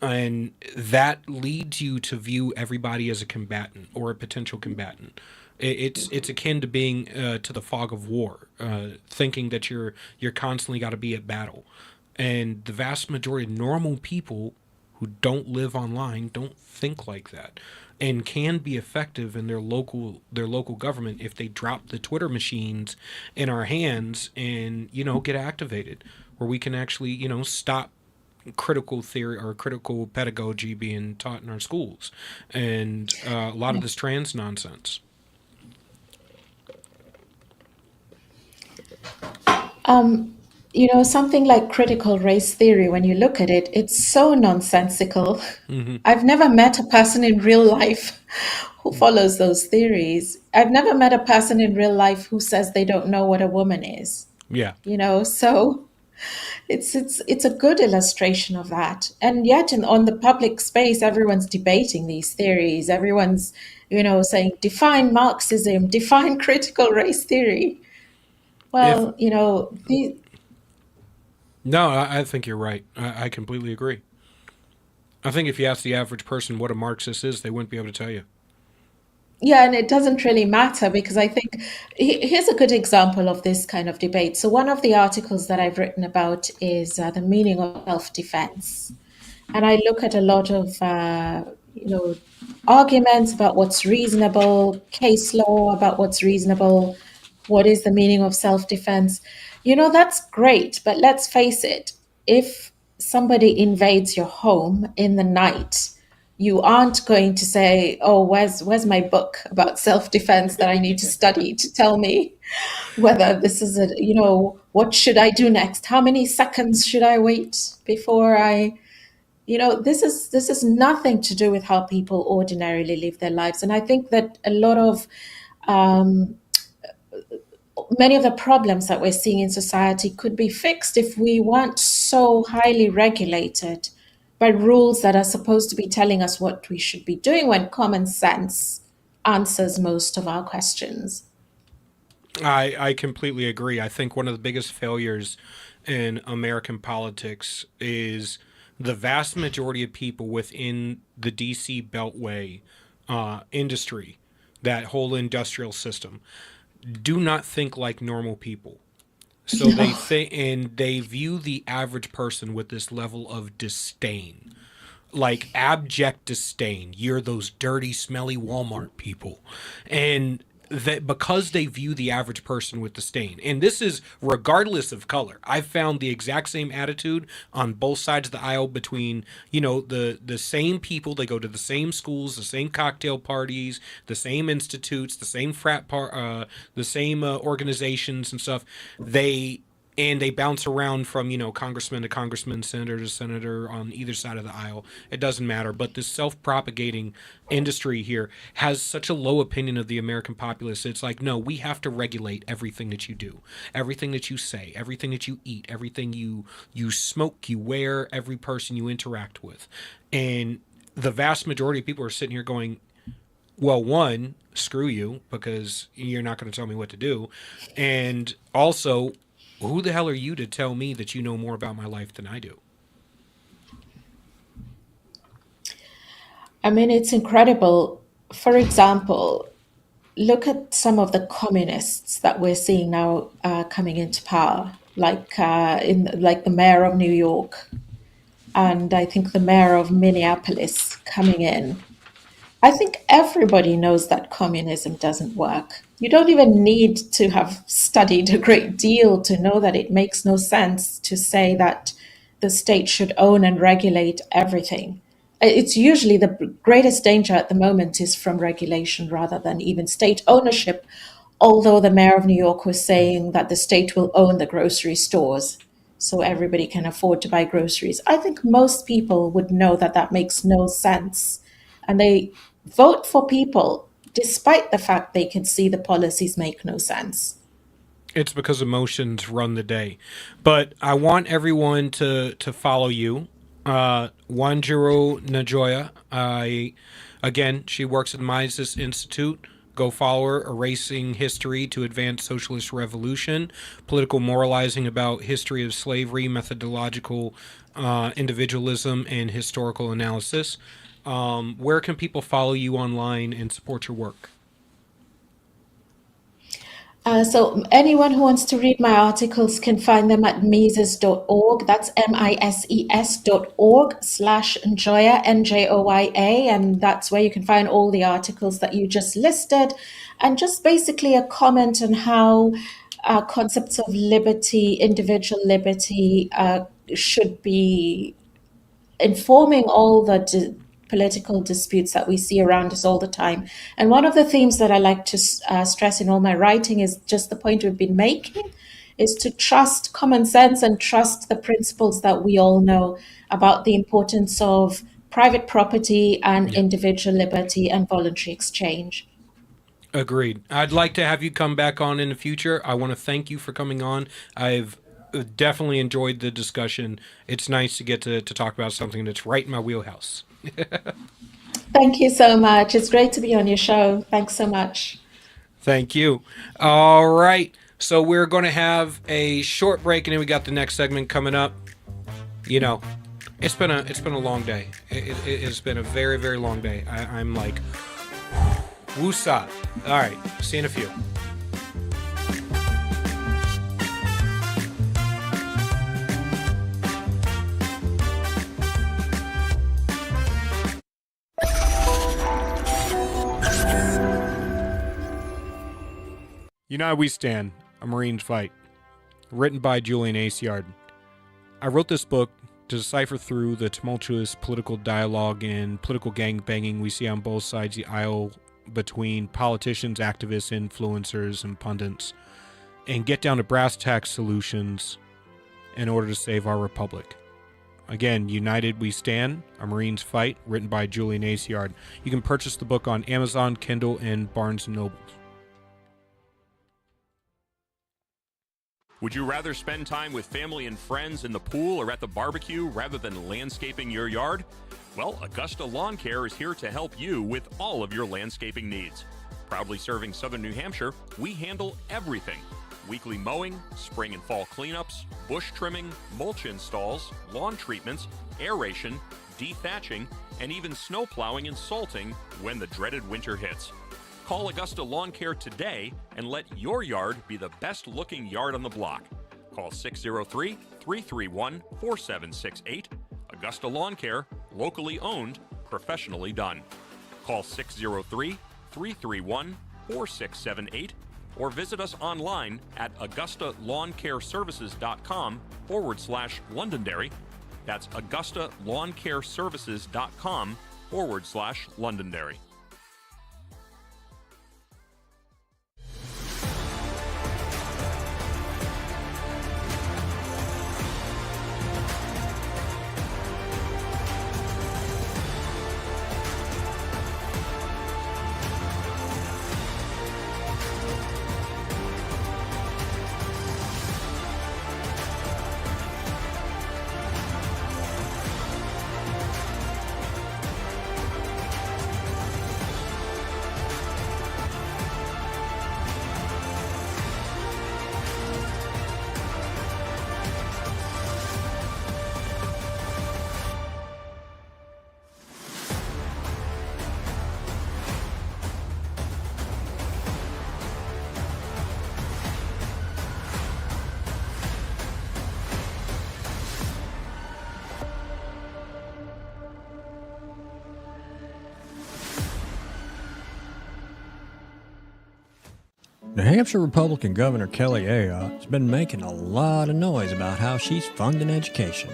and that leads you to view everybody as a combatant or a potential combatant. It's akin to being to the fog of war, thinking that you're constantly got to be at battle, and the vast majority of normal people who don't live online don't think like that, and can be effective in their local government if they drop the Twitter machines in our hands and get activated, where we can actually stop critical theory or critical pedagogy being taught in our schools, and a lot of this trans nonsense. Something like critical race theory, when you look at it, it's so nonsensical. Hmm. I've never met a person in real life who follows those theories. I've never met a person in real life who says they don't know what a woman is. Yeah. So it's a good illustration of that. And yet, on the public space, everyone's debating these theories. Everyone's, saying define Marxism, define critical race theory. If Well, no, I think you're right. I completely agree. I think if you ask the average person what a Marxist is, they wouldn't be able to tell you. yeah, and it doesn't really matter because I think here's a good example of this kind of debate. So one of the articles that I've written about is the meaning of self-defense. And I look at a lot of arguments about what's reasonable, case law about what's reasonable, what is the meaning of self-defense. That's great, but let's face it, if somebody invades your home in the night, you aren't going to say, oh, where's my book about self-defense that I need to study to tell me whether this is what should I do next? How many seconds should I wait before this is nothing to do with how people ordinarily live their lives. And I think that a lot of many of the problems that we're seeing in society could be fixed if we weren't so highly regulated by rules that are supposed to be telling us what we should be doing when common sense answers most of our questions. I completely agree. I think one of the biggest failures in American politics is the vast majority of people within the DC Beltway industry, that whole industrial system, do not think like normal people. So they think, and they view the average person with this level of disdain, like abject disdain. You're those dirty, smelly Walmart people. And that because they view the average person with disdain, and this is regardless of color. I've found the exact same attitude on both sides of the aisle between, the same people. They go to the same schools, the same cocktail parties, the same institutes, the same the same organizations and stuff. They bounce around from, congressman to congressman, senator to senator on either side of the aisle. It doesn't matter. But this self-propagating industry here has such a low opinion of the American populace. It's like, no, we have to regulate everything that you do, everything that you say, everything that you eat, everything you smoke, you wear, every person you interact with. And the vast majority of people are sitting here going, well, one, screw you, because you're not going to tell me what to do. And also, who the hell are you to tell me that you know more about my life than I do? I mean, it's incredible. For example, look at some of the communists that we're seeing now coming into power, like the mayor of New York, and I think the mayor of Minneapolis coming in. I think everybody knows that communism doesn't work. You don't even need to have studied a great deal to know that it makes no sense to say that the state should own and regulate everything. It's usually the greatest danger at the moment is from regulation rather than even state ownership, although the mayor of New York was saying that the state will own the grocery stores so everybody can afford to buy groceries. I think most people would know that that makes no sense. And they vote for people despite the fact they can see the policies make no sense. It's because emotions run the day. But I want everyone to follow you. Wanjiro Najoya. Again, she works at the Mises Institute. Go follow her. Erasing History to Advance Socialist Revolution. Political Moralizing about History of Slavery, Methodological Individualism, and Historical Analysis. Where can people follow you online and support your work? So anyone who wants to read my articles can find them at mises.org. That's mises.org/Njoya, Njoya. And that's where you can find all the articles that you just listed. And just basically a comment on how concepts of liberty, individual liberty, should be informing all the political disputes that we see around us all the time. And one of the themes that I like to stress in all my writing is just the point we've been making, is to trust common sense and trust the principles that we all know about the importance of private property and individual liberty and voluntary exchange. Agreed. I'd like to have you come back on in the future. I want to thank you for coming on. I've definitely enjoyed the discussion. It's nice to get to talk about something that's right in my wheelhouse. Thank you so much. It's great to be on your show. Thanks so much. Thank you. All right. So we're going to have a short break, and then we got the next segment coming up. You know, it's been a long day. It's been a very, very long day. I'm like, woosah. All right. See you in a few. United We Stand, A Marine's Fight. Written by Julian Aciard. I wrote this book to decipher through the tumultuous political dialogue and political gangbanging we see on both sides of the aisle between politicians, activists, influencers, and pundits, and get down to brass tacks solutions in order to save our republic. Again, United We Stand, A Marine's Fight, written by Julian Aciard. You can purchase the book on Amazon, Kindle, and Barnes & Noble. Would you rather spend time with family and friends in the pool or at the barbecue rather than landscaping your yard? Well, Augusta Lawn Care is here to help you with all of your landscaping needs. Proudly serving Southern New Hampshire, we handle everything. Weekly mowing, spring and fall cleanups, bush trimming, mulch installs, lawn treatments, aeration, dethatching, and even snow plowing and salting when the dreaded winter hits. Call Augusta Lawn Care today and let your yard be the best looking yard on the block. Call 603-331-4768. Augusta Lawn Care, locally owned, professionally done. Call 603-331-4678 or visit us online at AugustaLawnCareServices.com/Londonderry. That's AugustaLawnCareServices.com/Londonderry. New Hampshire Republican Governor Kelly Ayotte has been making a lot of noise about how she's funding education.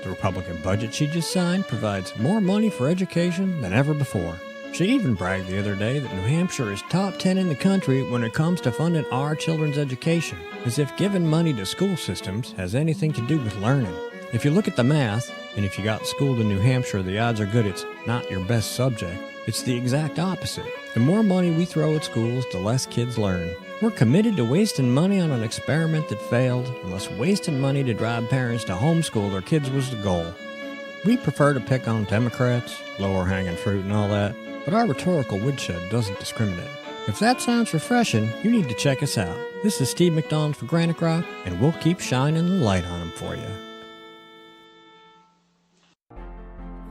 The Republican budget she just signed provides more money for education than ever before. She even bragged the other day that New Hampshire is top 10 in the country when it comes to funding our children's education, as if giving money to school systems has anything to do with learning. If you look at the math, and if you got schooled in New Hampshire, the odds are good it's not your best subject. It's the exact opposite. The more money we throw at schools, the less kids learn. We're committed to wasting money on an experiment that failed, unless wasting money to drive parents to homeschool their kids was the goal. We prefer to pick on Democrats, lower hanging fruit and all that, but our rhetorical woodshed doesn't discriminate. If that sounds refreshing, you need to check us out. This is Steve McDonald for Granite Rock, and we'll keep shining the light on them for you.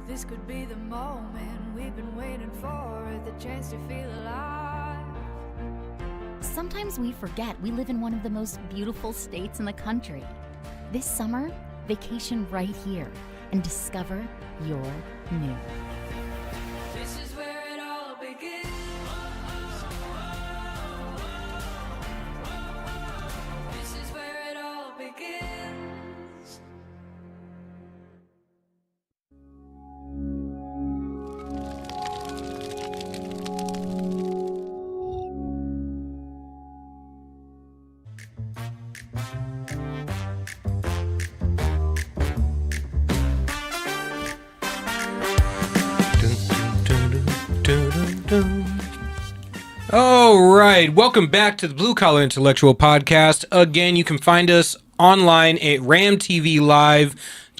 This could be the moment we've been waiting for, the chance to feel alive. Sometimes we forget we live in one of the most beautiful states in the country. This summer, vacation right here and discover your new. This is where it all begins. This is where it all begins. All right. Welcome back to the Blue Collar Intellectual Podcast. Again, you can find us online at RAMTV.LIVE.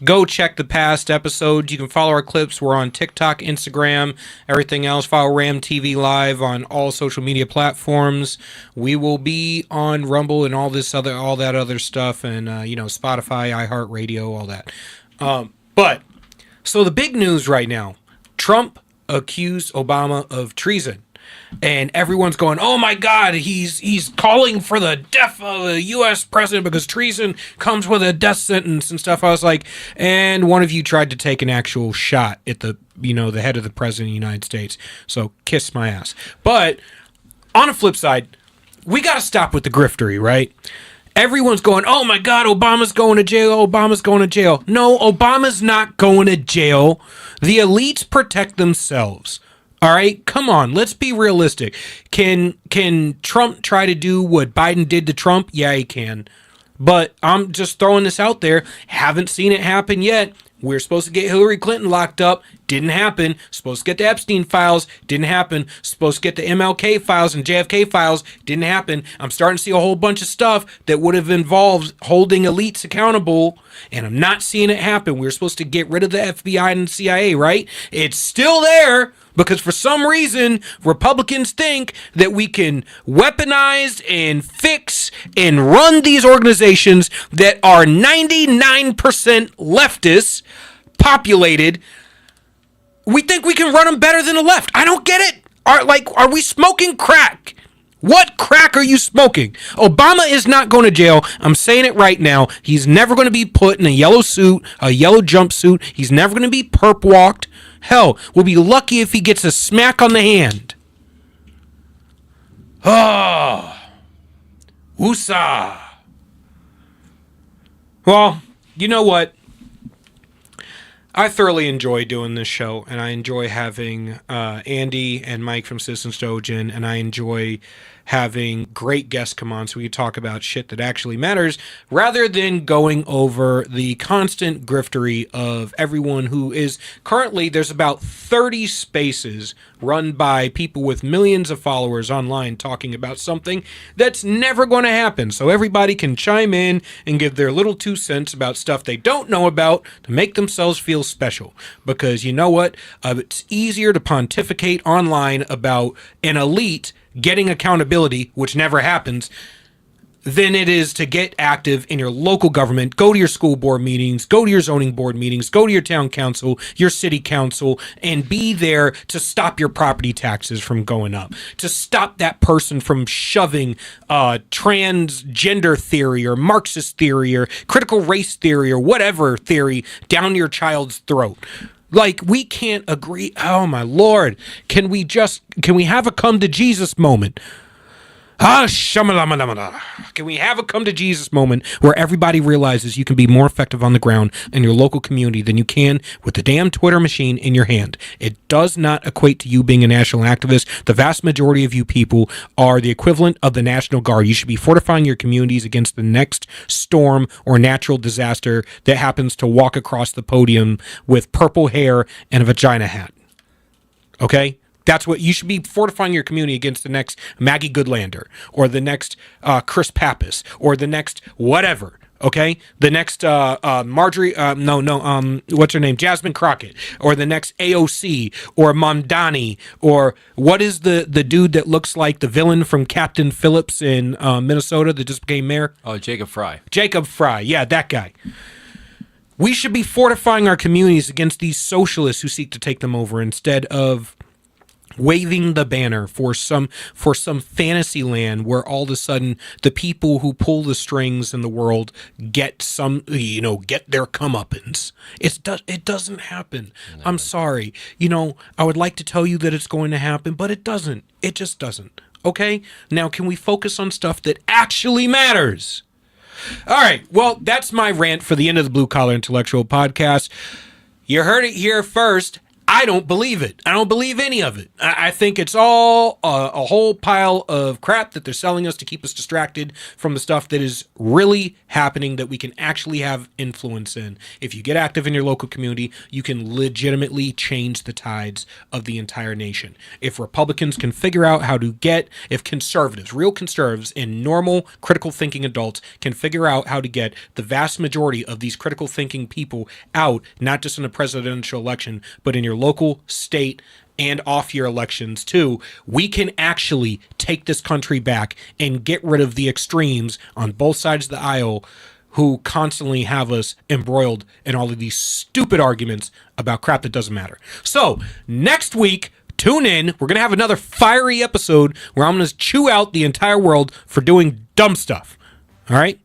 Go check the past episodes. You can follow our clips. We're on TikTok, Instagram, everything else. Follow RAMTV.LIVE on all social media platforms. We will be on Rumble and all that other stuff, and Spotify, iHeartRadio, all that. But so the big news right now: Trump accused Obama of treason. And everyone's going, oh my God, he's calling for the death of a U.S. president because treason comes with a death sentence and stuff. I was like, and one of you tried to take an actual shot at the head of the president of the United States. So kiss my ass. But on the flip side, we got to stop with the griftery, right? Everyone's going, oh my God, Obama's going to jail. Obama's going to jail. No, Obama's not going to jail. The elites protect themselves. All right, come on, let's be realistic. Can Trump try to do what Biden did to Trump? Yeah, he can. But I'm just throwing this out there. Haven't seen it happen yet. We're supposed to get Hillary Clinton locked up. Didn't happen. Supposed to get the Epstein files. Didn't happen. Supposed to get the MLK files and JFK files. Didn't happen. I'm starting to see a whole bunch of stuff that would have involved holding elites accountable, and I'm not seeing it happen. We were supposed to get rid of the FBI and CIA, right? It's still there. Because for some reason, Republicans think that we can weaponize and fix and run these organizations that are 99% leftists, populated. We think we can run them better than the left. I don't get it. Are we smoking crack? What crack are you smoking? Obama is not going to jail. I'm saying it right now. He's never going to be put in a yellow suit, a yellow jumpsuit. He's never going to be perp walked. Hell, we'll be lucky if he gets a smack on the hand. Oh, woosah. Well, you know what? I thoroughly enjoy doing this show, and I enjoy having Andy and Mike from Citizens Dogen, and I enjoy having great guests come on so we can talk about shit that actually matters rather than going over the constant griftery of everyone who is currently, there's about 30 spaces run by people with millions of followers online talking about something that's never going to happen. So everybody can chime in and give their little 2 cents about stuff they don't know about to make themselves feel special. Because you know what? It's easier to pontificate online about an elite getting accountability, which never happens, than it is to get active in your local government. Go to your school board meetings, go to your zoning board meetings, go to your town council, your city council, and be there to stop your property taxes from going up, to stop that person from shoving transgender theory or Marxist theory or critical race theory or whatever theory down your child's throat. Like, we can't agree. Oh, my Lord. Can we have a come to Jesus moment? Can we have a come to Jesus moment where everybody realizes you can be more effective on the ground in your local community than you can with the damn Twitter machine in your hand? It does not equate to you being a national activist. The vast majority of you people are the equivalent of the National Guard. You should be fortifying your communities against the next storm or natural disaster that happens to walk across the podium with purple hair and a vagina hat. Okay? That's what you should be fortifying your community against, the next Maggie Goodlander or the next Chris Pappas or the next whatever. Okay, the next Marjorie, what's her name, Jasmine Crockett, or the next AOC or Mamdani, or what is the dude that looks like the villain from Captain Phillips in Minnesota that just became mayor? Oh, Jacob Fry. Jacob Fry, yeah, that guy. We should be fortifying our communities against these socialists who seek to take them over instead of waving the banner for some fantasy land where all of a sudden the people who pull the strings in the world get their comeuppance. It doesn't happen. No. I'm sorry. I would like to tell you that it's going to happen, but it doesn't. It just doesn't. Okay? Now, can we focus on stuff that actually matters? All right. Well, that's my rant for the end of the Blue Collar Intellectual Podcast. You heard it here first. I don't believe it. I don't believe any of it. I think it's all a whole pile of crap that they're selling us to keep us distracted from the stuff that is really happening that we can actually have influence in. If you get active in your local community, you can legitimately change the tides of the entire nation. If Republicans can figure out how to if conservatives, real conservatives and normal critical thinking adults can figure out how to get the vast majority of these critical thinking people out, not just in a presidential election, but in your local, state, and off-year elections too, we can actually take this country back and get rid of the extremes on both sides of the aisle who constantly have us embroiled in all of these stupid arguments about crap that doesn't matter. So, next week, tune in. We're going to have another fiery episode where I'm going to chew out the entire world for doing dumb stuff. All right?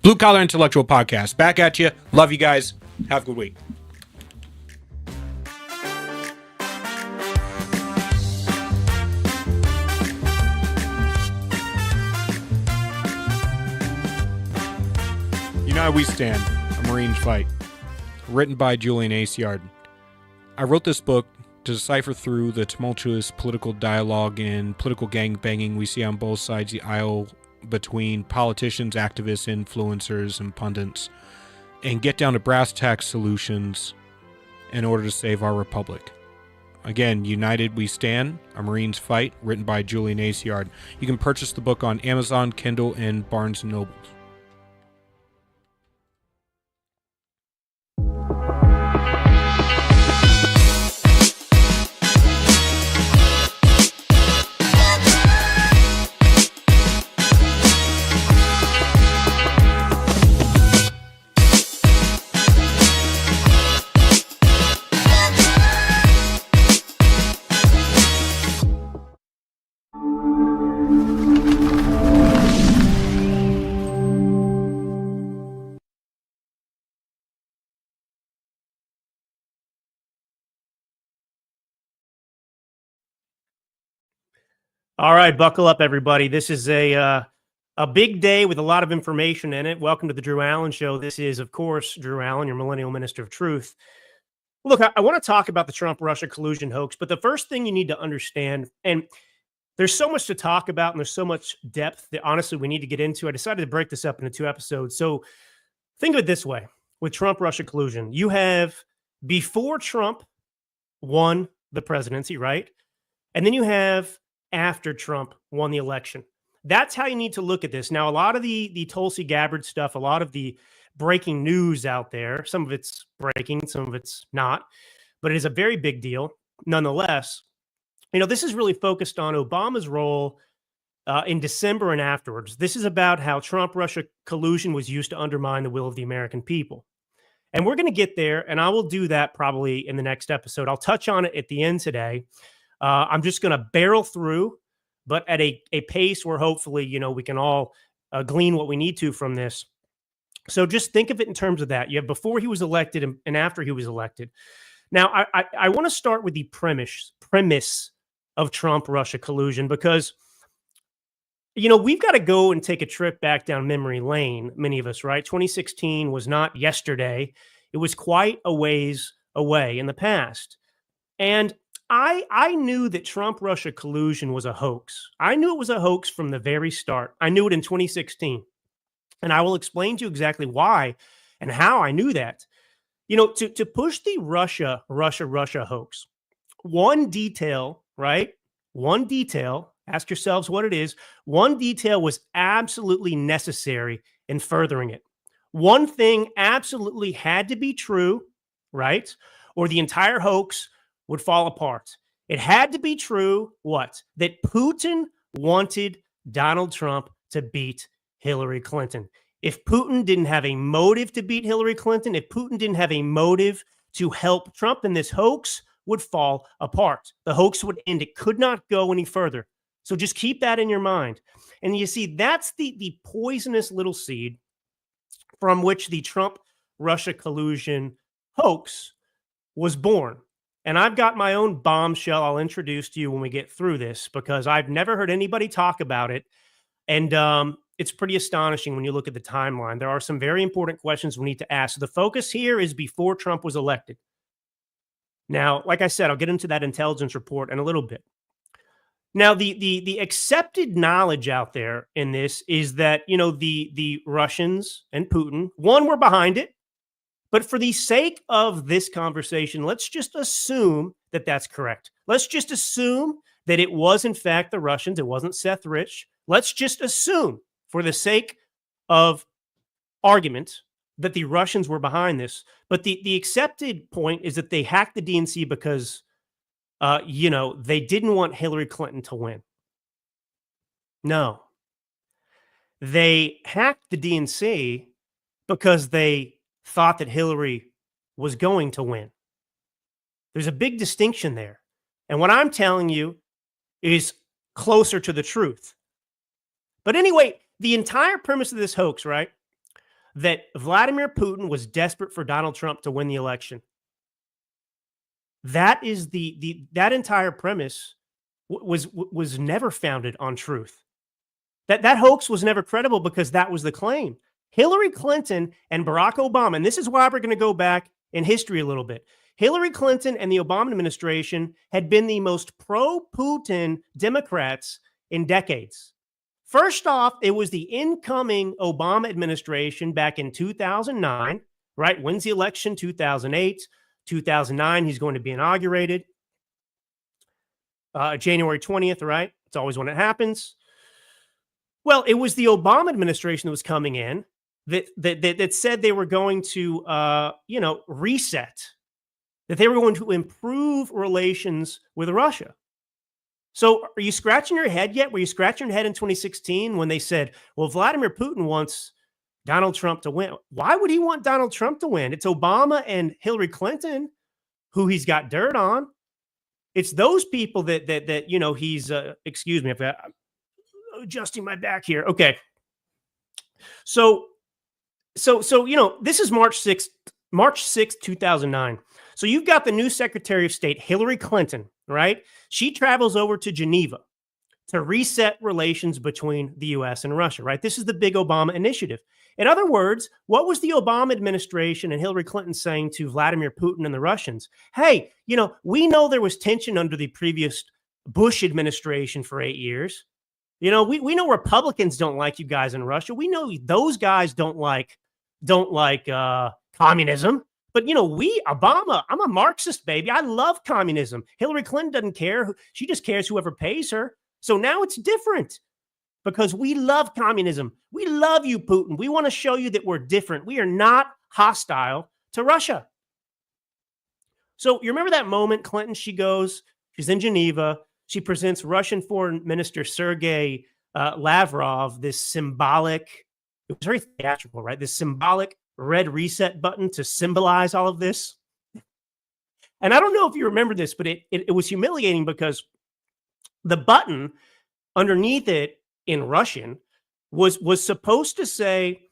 Blue Collar Intellectual Podcast. Back at you. Love you guys. Have a good week. United We Stand, A Marine's Fight. Written by Julian Aciard. I wrote this book to decipher through the tumultuous political dialogue and political gangbanging we see on both sides of the aisle between politicians, activists, influencers, and pundits, and get down to brass tacks solutions in order to save our republic. Again, United We Stand, A Marine's Fight, written by Julian Aciard. You can purchase the book on Amazon, Kindle, and Barnes & Noble. All right, buckle up, everybody. This is a big day with a lot of information in it. Welcome to the Drew Allen Show. This is, of course, Drew Allen, your millennial minister of truth. Look, I want to talk about the Trump-Russia collusion hoax, but the first thing you need to understand, and there's so much to talk about and there's so much depth that honestly we need to get into. I decided to break this up into 2 episodes. So think of it this way with Trump-Russia collusion. You have before Trump won the presidency, right? And then you have after Trump won the election. That's how you need to look at this. Now, a lot of the Tulsi Gabbard stuff, a lot of the breaking news out there, some of it's breaking, some of it's not, but it is a very big deal. Nonetheless, this is really focused on Obama's role in December and afterwards. This is about how Trump-Russia collusion was used to undermine the will of the American people. And we're going to get there, and I will do that probably in the next episode. I'll touch on it at the end today. I'm just going to barrel through, but at a pace where hopefully, we can all glean what we need to from this. So just think of it in terms of that. You have before he was elected and after he was elected. Now, I want to start with the premise of Trump-Russia collusion because, we've got to go and take a trip back down memory lane, many of us, right? 2016 was not yesterday. It was quite a ways away in the past. And I knew that Trump-Russia collusion was a hoax. I knew it was a hoax from the very start. I knew it in 2016. And I will explain to you exactly why and how I knew that. To push the Russia hoax, one detail, right? One detail, ask yourselves what it is. One detail was absolutely necessary in furthering it. One thing absolutely had to be true, right? Or the entire hoax would fall apart. It had to be true, what? That Putin wanted Donald Trump to beat Hillary Clinton. If Putin didn't have a motive to beat Hillary Clinton, if Putin didn't have a motive to help Trump, then this hoax would fall apart. The hoax would end. It could not go any further. So just keep that in your mind. And you see, that's the poisonous little seed from which the Trump-Russia collusion hoax was born. And I've got my own bombshell I'll introduce to you when we get through this because I've never heard anybody talk about it. And it's pretty astonishing when you look at the timeline. There are some very important questions we need to ask. So the focus here is before Trump was elected. Now, like I said, I'll get into that intelligence report in a little bit. Now, the accepted knowledge out there in this is that, the Russians and Putin, one, were behind it. But for the sake of this conversation, let's just assume that that's correct. Let's just assume that it was, in fact, the Russians. It wasn't Seth Rich. Let's just assume, for the sake of argument, that the Russians were behind this. But the accepted point is that they hacked the DNC because, they didn't want Hillary Clinton to win. No. They hacked the DNC because they thought that Hillary was going to win. There's a big distinction there. And what I'm telling you is closer to the truth. But anyway, the entire premise of this hoax, right? That Vladimir Putin was desperate for Donald Trump to win the election. That is that entire premise was never founded on truth. That hoax was never credible because that was the claim. Hillary Clinton and Barack Obama, and this is why we're going to go back in history a little bit. Hillary Clinton and the Obama administration had been the most pro-Putin Democrats in decades. First off, it was the incoming Obama administration back in 2009, right? Wins the election, 2008, 2009, he's going to be inaugurated. January 20th, right? It's always when it happens. Well, it was the Obama administration that was coming in that said they were going to, reset, that they were going to improve relations with Russia. So are you scratching your head yet? Were you scratching your head in 2016 when they said, well, Vladimir Putin wants Donald Trump to win? Why would he want Donald Trump to win? It's Obama and Hillary Clinton who he's got dirt on. It's those people that he's, excuse me, I'm adjusting my back here. Okay. So, this is March 6th, 2009. So you've got the new Secretary of State, Hillary Clinton, right? She travels over to Geneva to reset relations between the U.S. and Russia, right? This is the big Obama initiative. In other words, what was the Obama administration and Hillary Clinton saying to Vladimir Putin and the Russians? Hey, we know there was tension under the previous Bush administration for 8 years. We know Republicans don't like you guys in Russia. We know those guys don't like communism. But, Obama, I'm a Marxist, baby. I love communism. Hillary Clinton doesn't care. She just cares whoever pays her. So now it's different because we love communism. We love you, Putin. We want to show you that we're different. We are not hostile to Russia. So you remember that moment, Clinton, she's in Geneva. She presents Russian Foreign Minister Sergei Lavrov this symbolic, it was very theatrical, right? This symbolic red reset button to symbolize all of this. And I don't know if you remember this, but it was humiliating because the button underneath it in Russian was supposed to say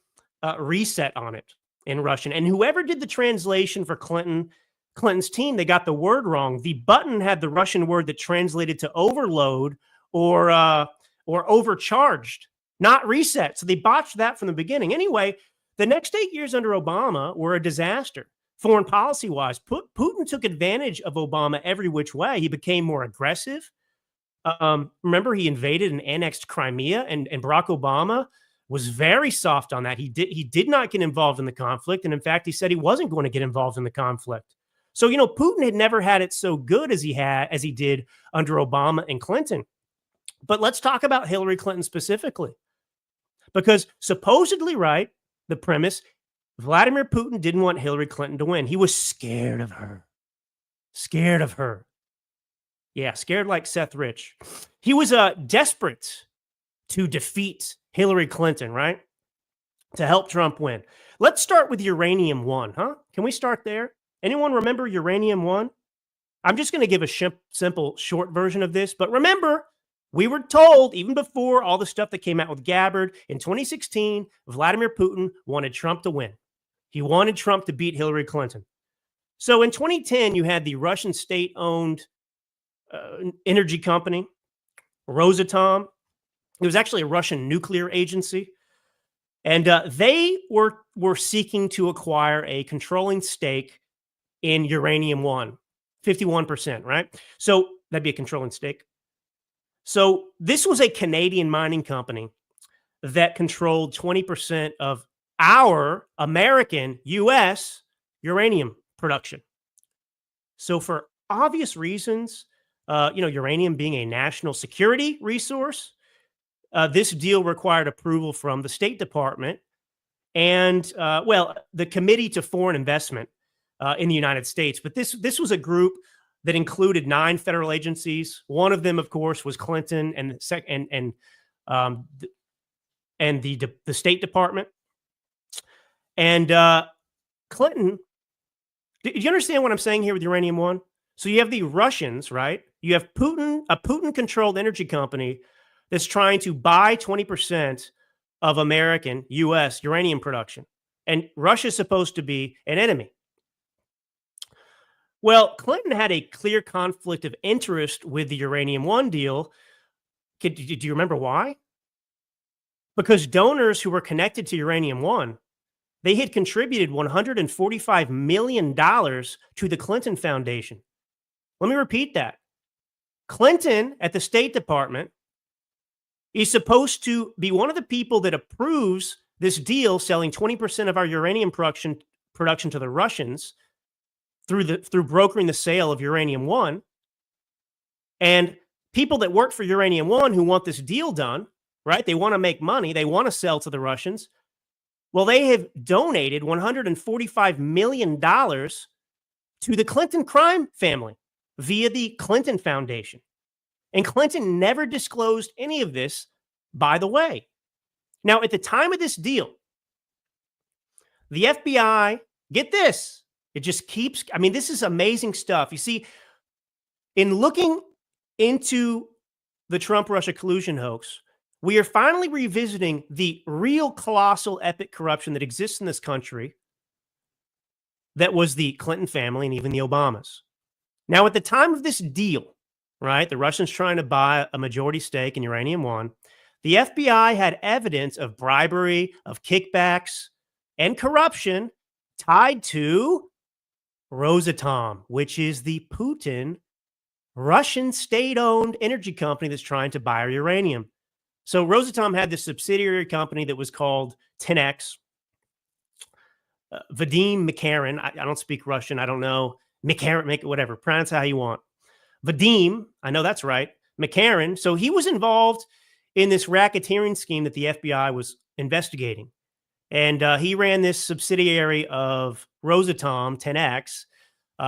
reset on it in Russian. And whoever did the translation for Clinton's team, they got the word wrong. The button had the Russian word that translated to overload or overcharged, not reset. So they botched that from the beginning. Anyway, the next 8 years under Obama were a disaster. Foreign policy-wise, Putin took advantage of Obama every which way. He became more aggressive. Remember, he invaded and annexed Crimea, and Barack Obama was very soft on that. He did not get involved in the conflict, and in fact, he said he wasn't going to get involved in the conflict. So, Putin had never had it so good as he did under Obama and Clinton. But let's talk about Hillary Clinton specifically, because supposedly, right, the premise, Vladimir Putin didn't want Hillary Clinton to win. He was scared of her. Scared of her. Yeah, scared like Seth Rich. He was desperate to defeat Hillary Clinton, right? To help Trump win. Let's start with Uranium One, huh? Can we start there? Anyone remember Uranium One? I'm just going to give a simple, short version of this. But remember, we were told, even before all the stuff that came out with Gabbard, in 2016, Vladimir Putin wanted Trump to win. He wanted Trump to beat Hillary Clinton. So in 2010, you had the Russian state-owned energy company, Rosatom. It was actually a Russian nuclear agency. And they were seeking to acquire a controlling stake in Uranium One, 51%, right? So that'd be a controlling stake. So this was a Canadian mining company that controlled 20% of our American U.S. uranium production. So for obvious reasons, uranium being a national security resource, this deal required approval from the State Department and, the Committee to Foreign Investment in the United States. But this was a group that included 9 federal agencies. One of them, of course, was Clinton and the State Department. And Clinton, do you understand what I'm saying here with Uranium One? So you have the Russians, right? You have Putin, a Putin-controlled energy company that's trying to buy 20% of American, U.S. uranium production. And Russia's supposed to be an enemy. Well, Clinton had a clear conflict of interest with the Uranium One deal. Do you remember why? Because donors who were connected to Uranium One, they had contributed $145 million to the Clinton Foundation. Let me repeat that. Clinton at the State Department is supposed to be one of the people that approves this deal, selling 20% of our uranium production to the Russians through brokering the sale of Uranium One. And people that work for Uranium One who want this deal done, right? They want to make money. They want to sell to the Russians. Well, they have donated $145 million to the Clinton crime family via the Clinton Foundation. And Clinton never disclosed any of this, by the way. Now, at the time of this deal, the FBI, get this, it just keeps, this is amazing stuff. You see, in looking into the Trump-Russia collusion hoax, we are finally revisiting the real colossal epic corruption that exists in this country that was the Clinton family and even the Obamas. Now, at the time of this deal, right, the Russians trying to buy a majority stake in Uranium One, the FBI had evidence of bribery, of kickbacks, and corruption tied to Rosatom, which is the Putin Russian state-owned energy company that's trying to buy our uranium. So Rosatom had this subsidiary company that was called 10X. Vadim Makarin, I don't speak Russian, I don't know. Makarin, make it whatever, pronounce it how you want. Vadim, I know that's right. Makarin, so he was involved in this racketeering scheme that the FBI was investigating. And he ran this subsidiary of Rosatom, 10X,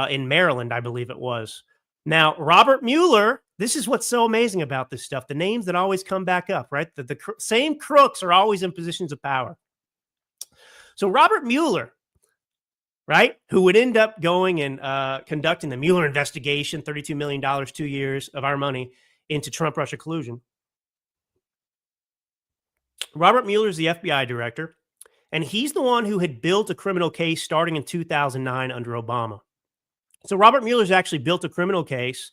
in Maryland, I believe it was. Now, Robert Mueller, this is what's so amazing about this stuff. The names that always come back up, right? The same crooks are always in positions of power. So Robert Mueller, right, who would end up going and conducting the Mueller investigation, $32 million, 2 years of our money into Trump-Russia collusion. Robert Mueller is the FBI director, and he's the one who had built a criminal case starting in 2009 under Obama. So Robert Mueller's actually built a criminal case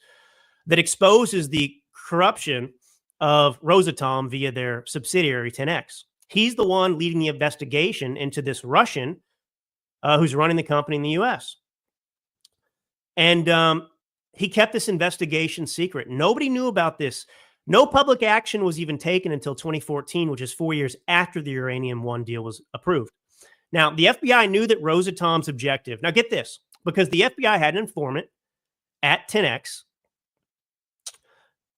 that exposes the corruption of Rosatom via their subsidiary 10X. He's the one leading the investigation into this Russian who's running the company in the U.S. And he kept this investigation secret. Nobody knew about this. No public action was even taken until 2014, which is 4 years after the Uranium One deal was approved. Now, the FBI knew that Rosatom's objective, now get this, because the FBI had an informant at 10X,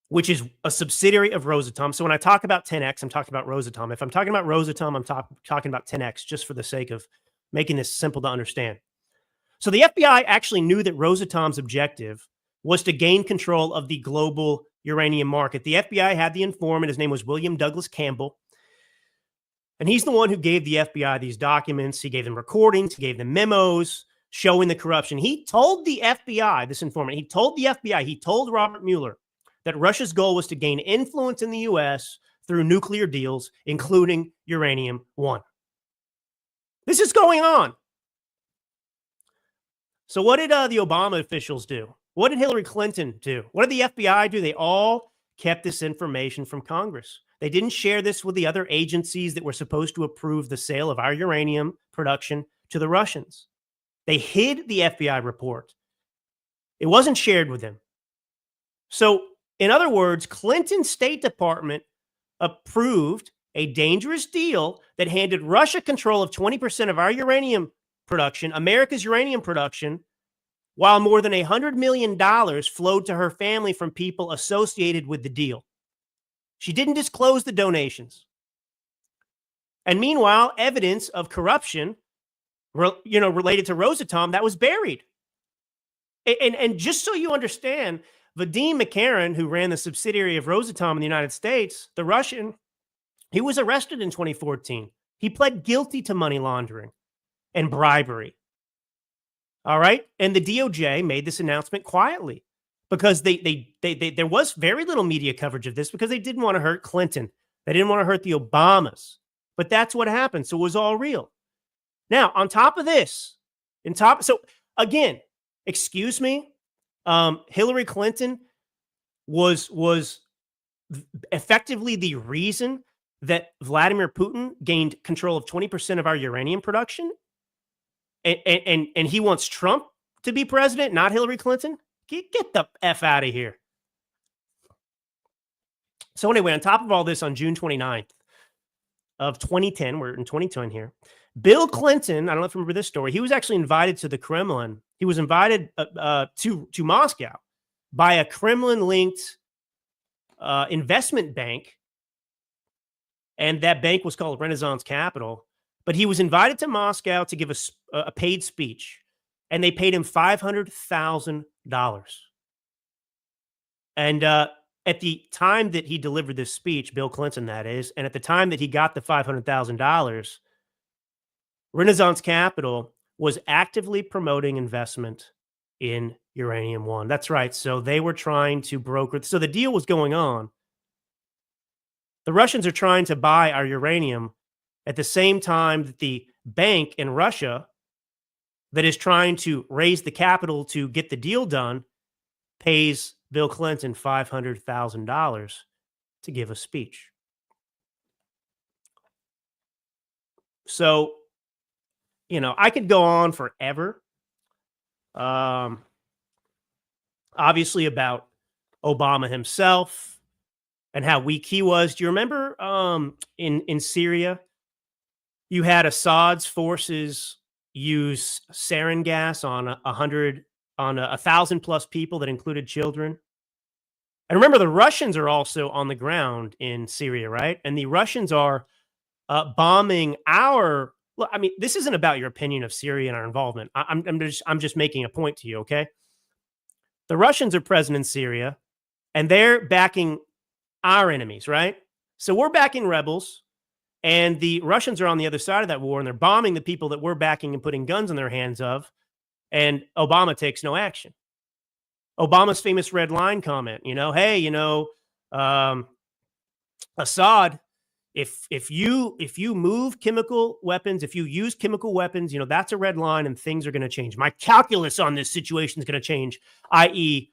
which is a subsidiary of Rosatom. So when I talk about 10X, I'm talking about Rosatom. If I'm talking about Rosatom, I'm talking about 10X, just for the sake of making this simple to understand. So the FBI actually knew that Rosatom's objective was to gain control of the global uranium market. The FBI had the informant. His name was William Douglas Campbell. And he's the one who gave the FBI these documents. He gave them recordings. He gave them memos showing the corruption. He told the FBI, this informant, he told Robert Mueller that Russia's goal was to gain influence in the U.S. through nuclear deals, including Uranium One. This is going on. So what did the Obama officials do? What did Hillary Clinton do? What did the FBI do? They all kept this information from Congress. They didn't share this with the other agencies that were supposed to approve the sale of our uranium production to the Russians. They hid the FBI report. It wasn't shared with him. So, in other words, Clinton's State Department approved a dangerous deal that handed Russia control of 20% of our uranium production, America's uranium production, while more than $100 million flowed to her family from people associated with the deal. She didn't disclose the donations. And meanwhile, evidence of corruption, related to Rosatom, that was buried. And just so you understand, Vadim Makarin, who ran the subsidiary of Rosatom in the United States, the Russian, he was arrested in 2014. He pled guilty to money laundering and bribery. All right. And the DOJ made this announcement quietly because there was very little media coverage of this because they didn't want to hurt Clinton. They didn't want to hurt the Obamas. But that's what happened. So it was all real. Now, on top of this, so again, excuse me, Hillary Clinton was effectively the reason that Vladimir Putin gained control of 20% of our uranium production. And he wants Trump to be president, not Hillary Clinton. Get the F out of here. So anyway, on top of all this, on June 29th of 2010, we're in 2010 here, Bill Clinton, I don't know if you remember this story, he was actually invited to the Kremlin. He was invited to Moscow by a Kremlin-linked investment bank, and that bank was called Renaissance Capital. But he was invited to Moscow to give a paid speech, and they paid him $500,000. And at the time that he delivered this speech, Bill Clinton, that is, and at the time that he got the $500,000, Renaissance Capital was actively promoting investment in Uranium One. That's right. So they were trying to broker. So the deal was going on. The Russians are trying to buy our uranium at the same time that the bank in Russia that is trying to raise the capital to get the deal done pays Bill Clinton $500,000 to give a speech. So, I could go on forever. Obviously about Obama himself and how weak he was. Do you remember in Syria, you had Assad's forces use sarin gas on 1,000 plus people that included children? And remember, the Russians are also on the ground in Syria, right? And the Russians are bombing our. Look, I mean, this isn't about your opinion of Syria and our involvement. I'm just making a point to you, okay? The Russians are present in Syria, and they're backing our enemies, right? So we're backing rebels, and the Russians are on the other side of that war, and they're bombing the people that we're backing and putting guns in their hands of, and Obama takes no action. Obama's famous red line comment, hey, Assad, if you move chemical weapons, if you use chemical weapons, that's a red line and things are going to change. My calculus on this situation is going to change, i.e.,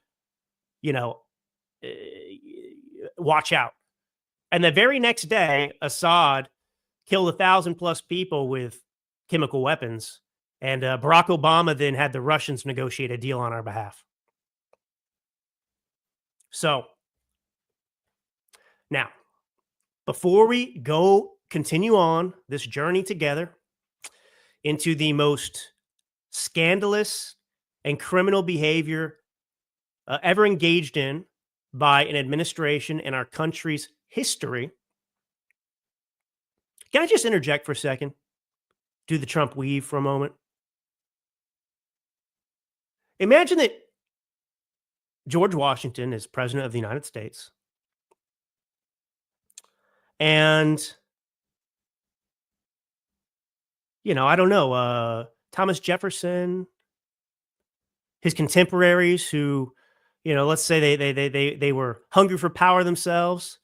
watch out. And the very next day, Assad killed 1,000 plus people with chemical weapons. And Barack Obama then had the Russians negotiate a deal on our behalf. So now, before we continue on this journey together into the most scandalous and criminal behavior ever engaged in by an administration in our country's history, can I just interject for a second? Do the Trump weave for a moment. Imagine that George Washington is president of the United States. And, I don't know, Thomas Jefferson, his contemporaries who, let's say they were hungry for power themselves.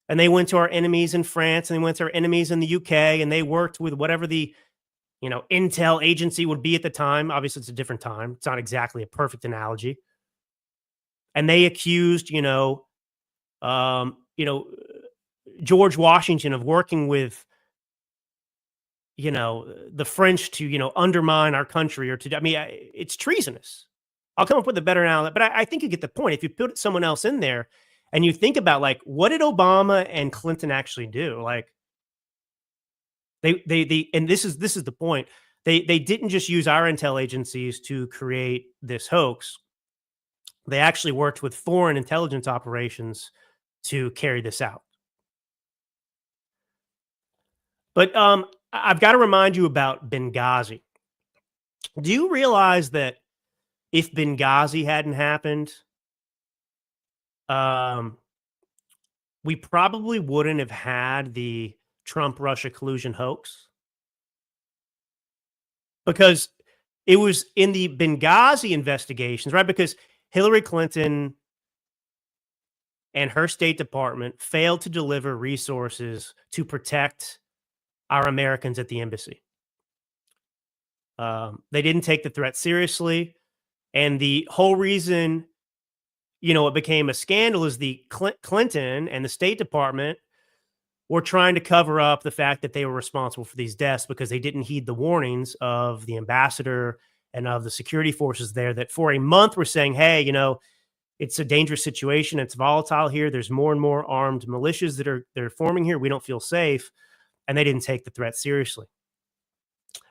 And they went to our enemies in France, and they went to our enemies in the UK, and they worked with whatever the, intel agency would be at the time. Obviously, it's a different time. It's not exactly a perfect analogy. And they accused, George Washington of working with, the French to, undermine our country or to, it's treasonous. I'll come up with a better analogy, but I think you get the point. If you put someone else in there and you think about like, what did Obama and Clinton actually do? Like they and this is the point. They didn't just use our intel agencies to create this hoax. They actually worked with foreign intelligence operations to carry this out. But I've got to remind you about Benghazi. Do you realize that if Benghazi hadn't happened, we probably wouldn't have had the Trump-Russia collusion hoax? Because it was in the Benghazi investigations, right? Because Hillary Clinton and her State Department failed to deliver resources to protect our Americans at the embassy. They didn't take the threat seriously. And the whole reason, it became a scandal is the Clinton and the State Department were trying to cover up the fact that they were responsible for these deaths because they didn't heed the warnings of the ambassador and of the security forces there that for a month were saying, hey, it's a dangerous situation. It's volatile here. There's more and more armed militias that are forming here. We don't feel safe. And they didn't take the threat seriously.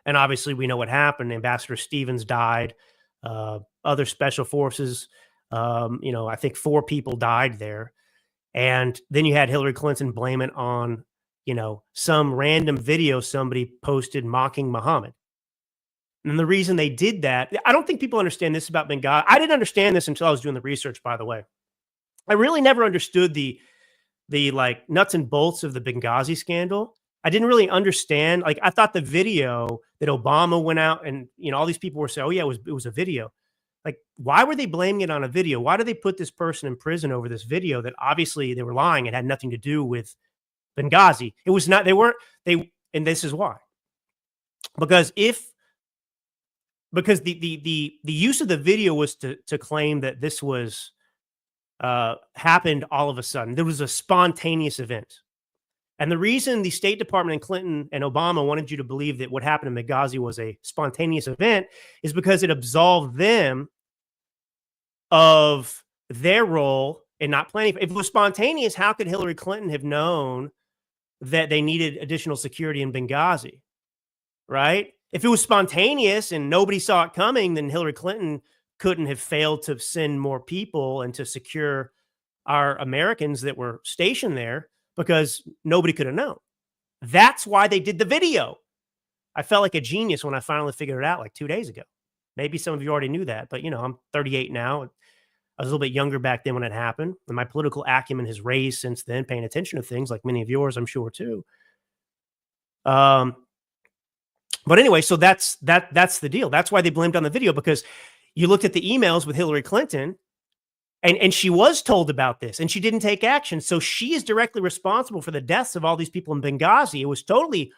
And obviously we know what happened. Ambassador Stevens died. Other special forces, I think 4 people died there. And then you had Hillary Clinton blame it on, some random video somebody posted mocking Muhammad. And the reason they did that, I don't think people understand this about Benghazi. I didn't understand this until I was doing the research, by the way. I really never understood the like nuts and bolts of the Benghazi scandal. I didn't really understand. Like, I thought the video that Obama went out and, all these people were saying, oh yeah, it was a video. Like, why were they blaming it on a video? Why did they put this person in prison over this video that obviously they were lying? It had nothing to do with Benghazi. It was not, and this is why. Because the use of the video was to claim that this was happened all of a sudden. There was a spontaneous event. And the reason the State Department and Clinton and Obama wanted you to believe that what happened in Benghazi was a spontaneous event is because it absolved them of their role in not planning. If it was spontaneous, how could Hillary Clinton have known that they needed additional security in Benghazi, right? If it was spontaneous and nobody saw it coming, then Hillary Clinton couldn't have failed to send more people and to secure our Americans that were stationed there because nobody could have known. That's why they did the video. I felt like a genius when I finally figured it out like 2 days ago. Maybe some of you already knew that, but I'm 38 now. I was a little bit younger back then when it happened. And my political acumen has raised since then, paying attention to things like many of yours, I'm sure too. But anyway, so that's the deal. That's why they blamed on the video, because you looked at the emails with Hillary Clinton and she was told about this and she didn't take action. So she is directly responsible for the deaths of all these people in Benghazi. It was totally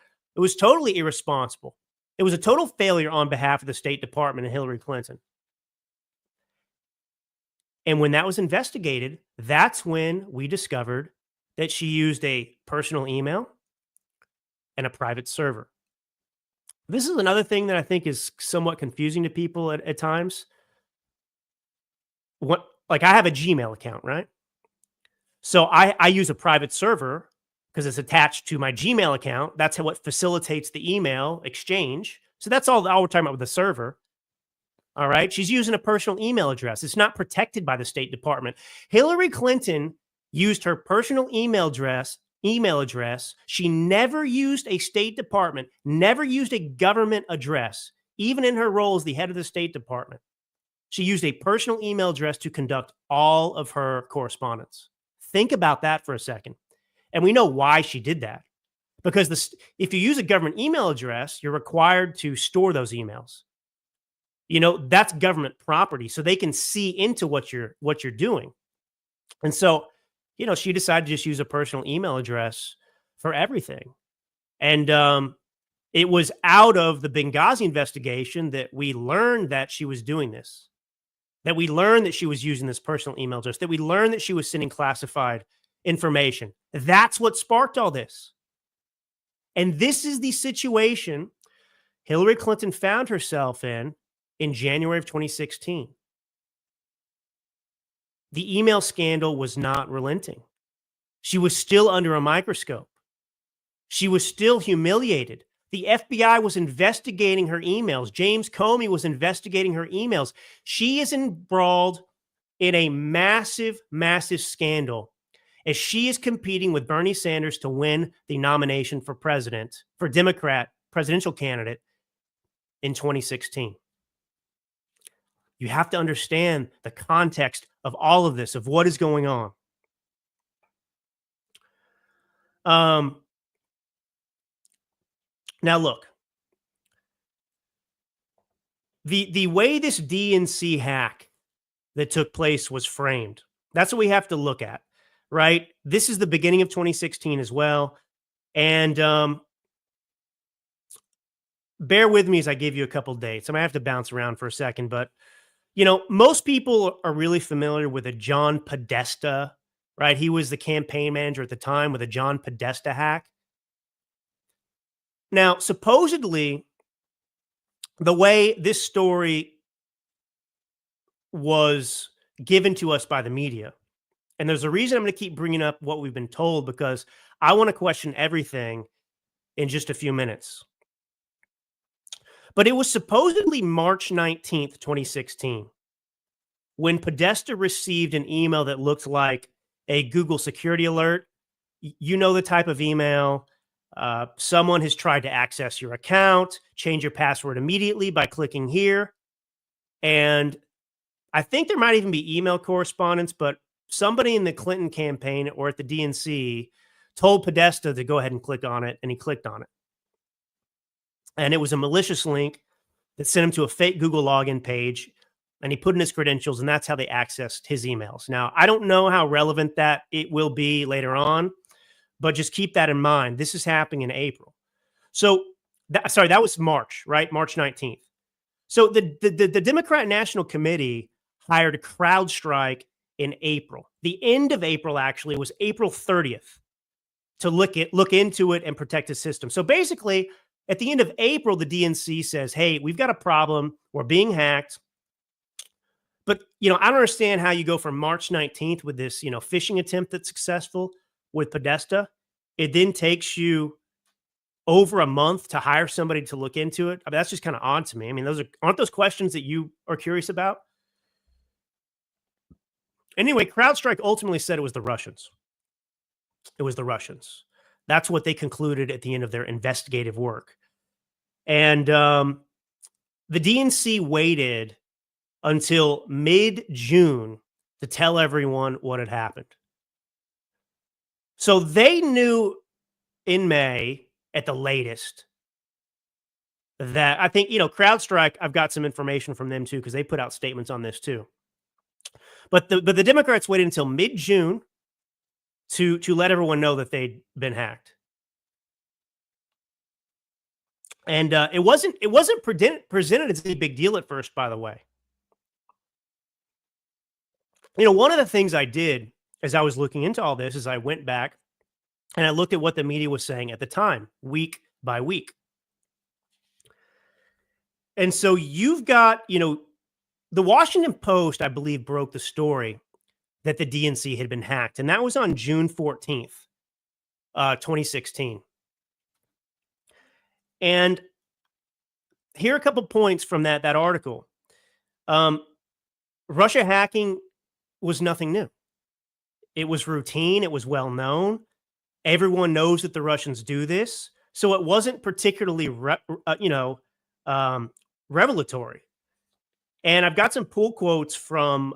irresponsible. It was a total failure on behalf of the State Department and Hillary Clinton. And when that was investigated, that's when we discovered that she used a personal email and a private server. This is another thing that I think is somewhat confusing to people at times. Like, I have a Gmail account, right? So I use a private server because it's attached to my Gmail account. That's what facilitates the email exchange. So that's all we're talking about with the server. All right. She's using a personal email address. It's not protected by the State Department. Hillary Clinton used her personal email address. She never used a State Department, never used a government address, even in her role as the head of the State Department. She used a personal email address to conduct all of her correspondence. Think about that for a second. And we know why she did that. Because if you use a government email address, you're required to store those emails. That's government property, so they can see into what you're doing. And so, she decided to just use a personal email address for everything. And it was out of the Benghazi investigation that we learned that she was doing this, that we learned that she was using this personal email address, that we learned that she was sending classified information. That's what sparked all this. And this is the situation Hillary Clinton found herself in January of 2016. the email scandal was not relenting. She was still under a microscope. She was still humiliated. The FBI was investigating her emails. James Comey was investigating her emails. She is embroiled in a massive, massive scandal as she is competing with Bernie Sanders to win the nomination for president, for Democrat presidential candidate in 2016. You have to understand the context of all of this, of what is going on. Now look, the way this DNC hack that took place was framed, that's what we have to look at, right? This is the beginning of 2016 as well. And bear with me as I give you a couple dates. I might have to bounce around for a second, but you know, most people are really familiar with a John Podesta, right? He was the campaign manager at the time with a John Podesta hack. Now, supposedly, the way this story was given to us by the media, and there's a reason I'm going to keep bringing up what we've been told, because I want to question everything in just a few minutes. But it was supposedly March 19th, 2016, when Podesta received an email that looked like a Google security alert. You know the type of email. Someone has tried to access your account, change your password immediately by clicking here. And I think there might even be email correspondence, but somebody in the Clinton campaign or at the DNC told Podesta to go ahead and click on it, and he clicked on it. And it was a malicious link that sent him to a fake Google login page, and he put in his credentials, and that's how they accessed his emails. Now, I don't know how relevant that it will be later on, but just keep that in mind. This is happening in April. So, that was March, right? March 19th. So the Democrat National Committee hired CrowdStrike in April. The end of April, actually, was April 30th to look into it and protect the system. So basically, at the end of April, the DNC says, hey, we've got a problem. We're being hacked. But, you know, I don't understand how you go from March 19th with this, you know, phishing attempt that's successful with Podesta. It then takes you over a month to hire somebody to look into it. I mean, that's just kind of odd to me. I mean, aren't those questions that you are curious about? Anyway, CrowdStrike ultimately said it was the Russians. It was the Russians. That's what they concluded at the end of their investigative work. And the DNC waited until mid-June to tell everyone what had happened. So they knew in May at the latest that, I think, you know, CrowdStrike, I've got some information from them too, because they put out statements on this too. But the Democrats waited until mid-June to let everyone know that they'd been hacked. And it wasn't presented as a big deal at first, by the way. You know, one of the things I did as I was looking into all this is I went back and I looked at what the media was saying at the time, week by week. And so you've got, you know, the Washington Post, I believe, broke the story that the DNC had been hacked. And that was on June 14th, 2016. And here are a couple points from that article. Russia hacking was nothing new. It was routine. It was well known. Everyone knows that the Russians do this. So it wasn't particularly, revelatory. And I've got some pull quotes from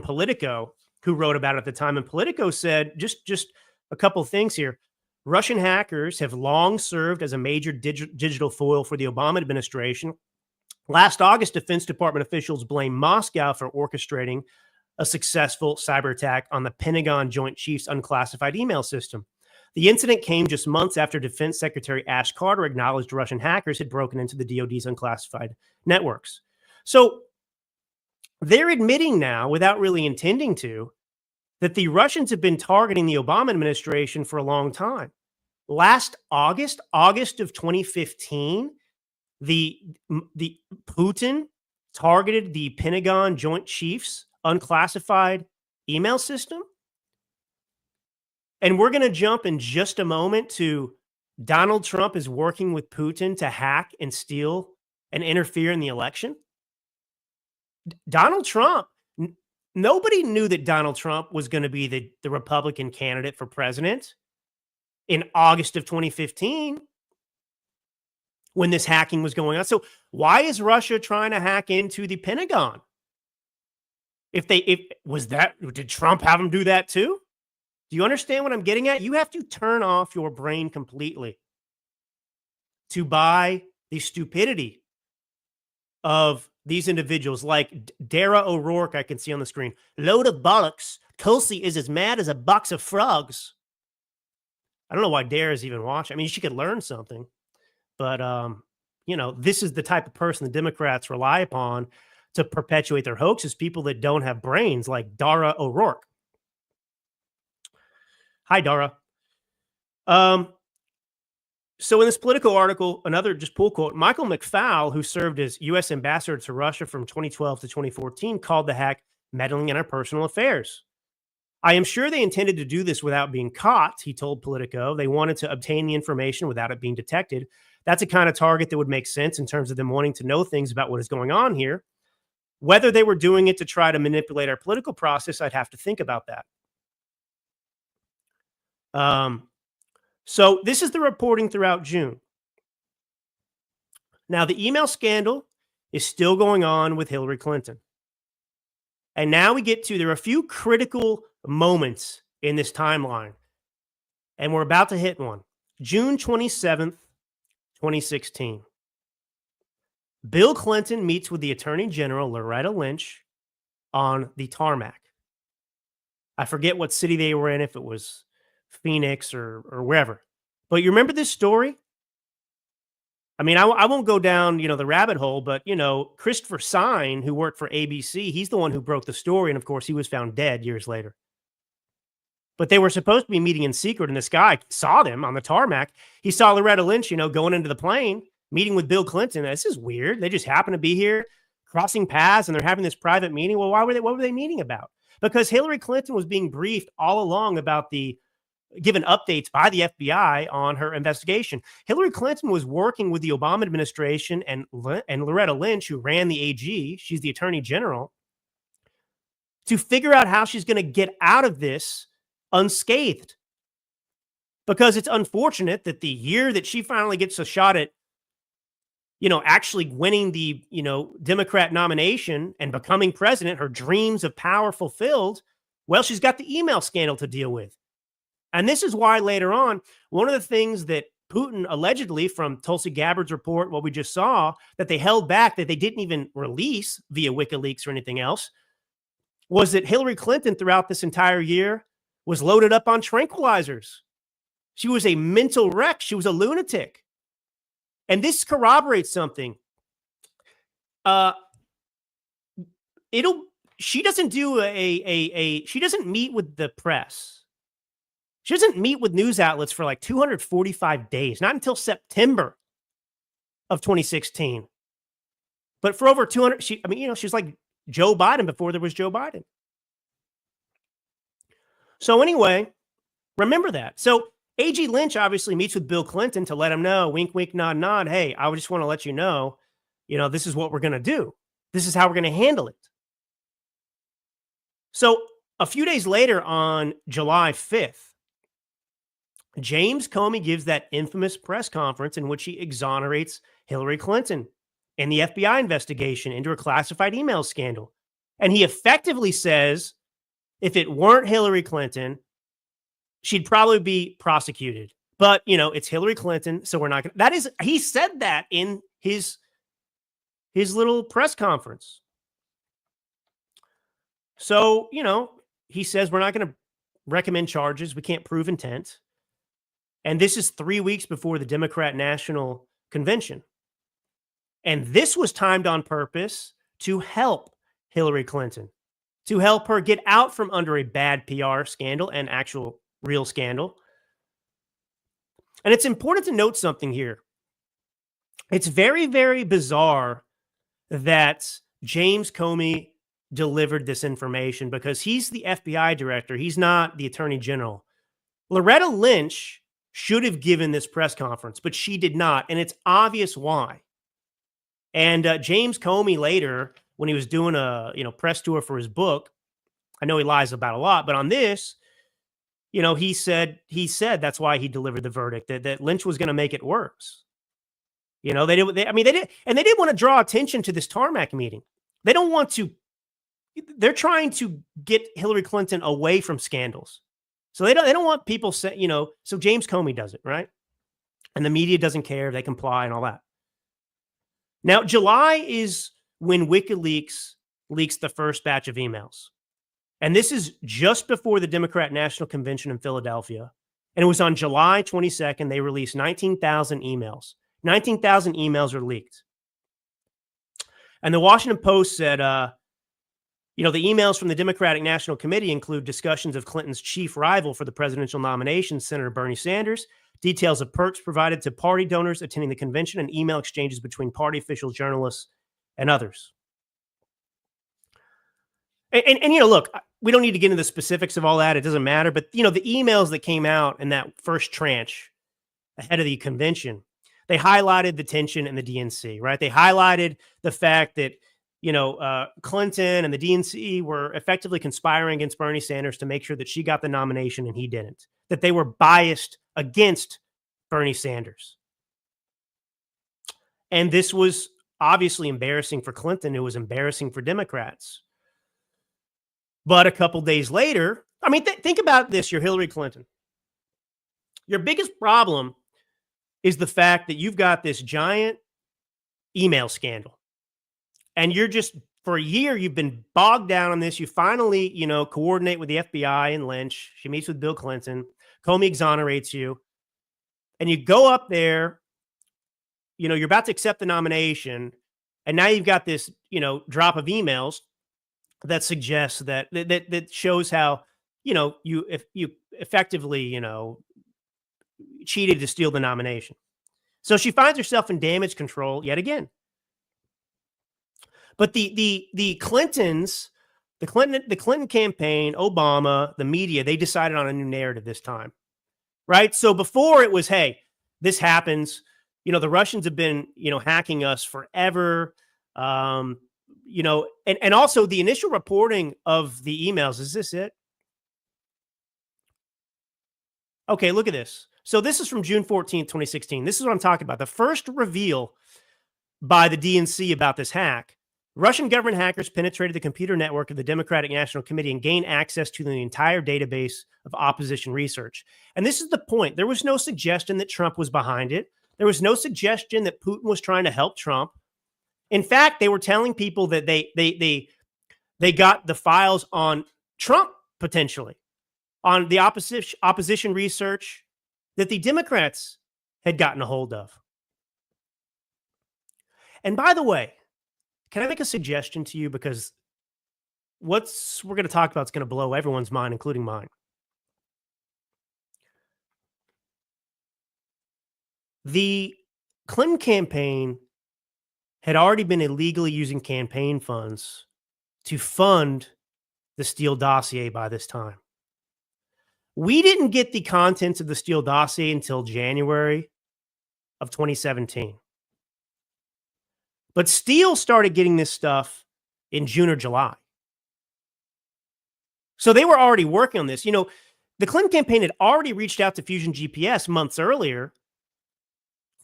Politico, who wrote about it at the time. And Politico said, just a couple of things here. Russian hackers have long served as a major digital foil for the Obama administration. Last August, Defense Department officials blamed Moscow for orchestrating a successful cyber attack on the Pentagon Joint Chiefs unclassified email system. The incident came just months after Defense Secretary Ash Carter acknowledged Russian hackers had broken into the DoD's unclassified networks. So they're admitting now, without really intending to, that the Russians have been targeting the Obama administration for a long time. Last August of 2015, the Putin targeted the Pentagon Joint Chiefs unclassified email system. And we're going to jump in just a moment to Donald Trump is working with Putin to hack and steal and interfere in the election. Donald Trump, nobody knew that Donald Trump was going to be the Republican candidate for president in August of 2015 when this hacking was going on. So why is Russia trying to hack into the Pentagon? Did Trump have him do that too? Do you understand what I'm getting at? You have to turn off your brain completely to buy the stupidity of these individuals like Dara O'Rourke, I can see on the screen. Load of bollocks. Tulsi is as mad as a box of frogs. I don't know why Dara's even watching. I mean, she could learn something. But, this is the type of person the Democrats rely upon to perpetuate their hoaxes, people that don't have brains like Dara O'Rourke. Hi, Dara. So in this Politico article, another just pull quote, Michael McFaul, who served as U.S. ambassador to Russia from 2012 to 2014, called the hack meddling in our personal affairs. I am sure they intended to do this without being caught, he told Politico. They wanted to obtain the information without it being detected. That's a kind of target that would make sense in terms of them wanting to know things about what is going on here. Whether they were doing it to try to manipulate our political process, I'd have to think about that. So this is the reporting throughout June. Now, the email scandal is still going on with Hillary Clinton. And now we get to, there are a few critical moments in this timeline. And we're about to hit one. June 27th, 2016. Bill Clinton meets with the Attorney General, Loretta Lynch, on the tarmac. I forget what city they were in, if it was Phoenix or wherever. But you remember this story? I mean, I won't go down, the rabbit hole, but, Christopher Sine, who worked for ABC, he's the one who broke the story. And of course, he was found dead years later. But they were supposed to be meeting in secret. And this guy saw them on the tarmac. He saw Loretta Lynch, going into the plane, meeting with Bill Clinton. This is weird. They just happen to be here crossing paths and they're having this private meeting. Well, what were they meeting about? Because Hillary Clinton was being briefed all along about given updates by the FBI on her investigation. Hillary Clinton was working with the Obama administration and Loretta Lynch, who ran the AG, she's the Attorney General, to figure out how she's going to get out of this unscathed. Because it's unfortunate that the year that she finally gets a shot at, actually winning the, Democrat nomination and becoming president, her dreams of power fulfilled, well, she's got the email scandal to deal with. And this is why later on, one of the things that Putin allegedly, from Tulsi Gabbard's report, what we just saw, that they held back, that they didn't even release via WikiLeaks or anything else, was that Hillary Clinton throughout this entire year was loaded up on tranquilizers. She was a mental wreck. She was a lunatic. And this corroborates something. She doesn't do she doesn't meet with the press. She doesn't meet with news outlets for like 245 days, not until September of 2016. But for over 200, she's like Joe Biden before there was Joe Biden. So anyway, remember that. So AG Lynch obviously meets with Bill Clinton to let him know, wink, wink, nod, nod. Hey, I just want to let you know, this is what we're going to do. This is how we're going to handle it. So a few days later on July 5th, James Comey gives that infamous press conference in which he exonerates Hillary Clinton in the FBI investigation into a classified email scandal. And he effectively says, if it weren't Hillary Clinton, she'd probably be prosecuted. But, it's Hillary Clinton, so we're not going to. He said that in his little press conference. So, he says we're not going to recommend charges. We can't prove intent. And this is 3 weeks before the Democrat National Convention. And this was timed on purpose to help Hillary Clinton, to help her get out from under a bad PR scandal and actual real scandal. And it's important to note something here. It's very, very bizarre that James Comey delivered this information because he's the FBI director. He's not the attorney general. Loretta Lynch should have given this press conference, but she did not. And it's obvious why. And James Comey later, when he was doing a press tour for his book, I know he lies about a lot, but on this, he said that's why he delivered the verdict, that Lynch was going to make it worse. They didn't want to draw attention to this tarmac meeting. They don't want to. They're trying to get Hillary Clinton away from scandals. So they don't want people say, so James Comey does it, right? And the media doesn't care. They comply and all that. Now, July is when WikiLeaks leaks the first batch of emails. And this is just before the Democrat National Convention in Philadelphia. And it was on July 22nd, they released 19,000 emails. 19,000 emails are leaked. And the Washington Post said, the emails from the Democratic National Committee include discussions of Clinton's chief rival for the presidential nomination, Senator Bernie Sanders, details of perks provided to party donors attending the convention, and email exchanges between party officials, journalists, and others. And look, we don't need to get into the specifics of all that. It doesn't matter. But, the emails that came out in that first tranche ahead of the convention, they highlighted the tension in the DNC, right? They highlighted the fact that, Clinton and the DNC were effectively conspiring against Bernie Sanders to make sure that she got the nomination and he didn't, that they were biased against Bernie Sanders. And this was obviously embarrassing for Clinton. It was embarrassing for Democrats. But a couple days later, think about this. You're Hillary Clinton. Your biggest problem is the fact that you've got this giant email scandal. And you're just, for a year, you've been bogged down on this. You finally, coordinate with the FBI and Lynch. She meets with Bill Clinton. Comey exonerates you. And you go up there, you're about to accept the nomination. And now you've got this, drop of emails that suggests that shows how, you effectively, cheated to steal the nomination. So she finds herself in damage control yet again. But the Clintons, the Clinton campaign, Obama, the media, they decided on a new narrative this time, right? So before it was, hey, this happens. The Russians have been, hacking us forever. And also the initial reporting of the emails. Is this it? Okay, look at this. So this is from June 14th, 2016. This is what I'm talking about. The first reveal by the DNC about this hack. Russian government hackers penetrated the computer network of the Democratic National Committee and gained access to the entire database of opposition research. And this is the point. There was no suggestion that Trump was behind it. There was no suggestion that Putin was trying to help Trump. In fact, they were telling people that they got the files on Trump, potentially, on the opposition research that the Democrats had gotten a hold of. And by the way, can I make a suggestion to you? Because what we're going to talk about is going to blow everyone's mind, including mine. The Clinton campaign had already been illegally using campaign funds to fund the Steele dossier by this time. We didn't get the contents of the Steele dossier until January of 2017. But Steele started getting this stuff in June or July. So they were already working on this. The Clinton campaign had already reached out to Fusion GPS months earlier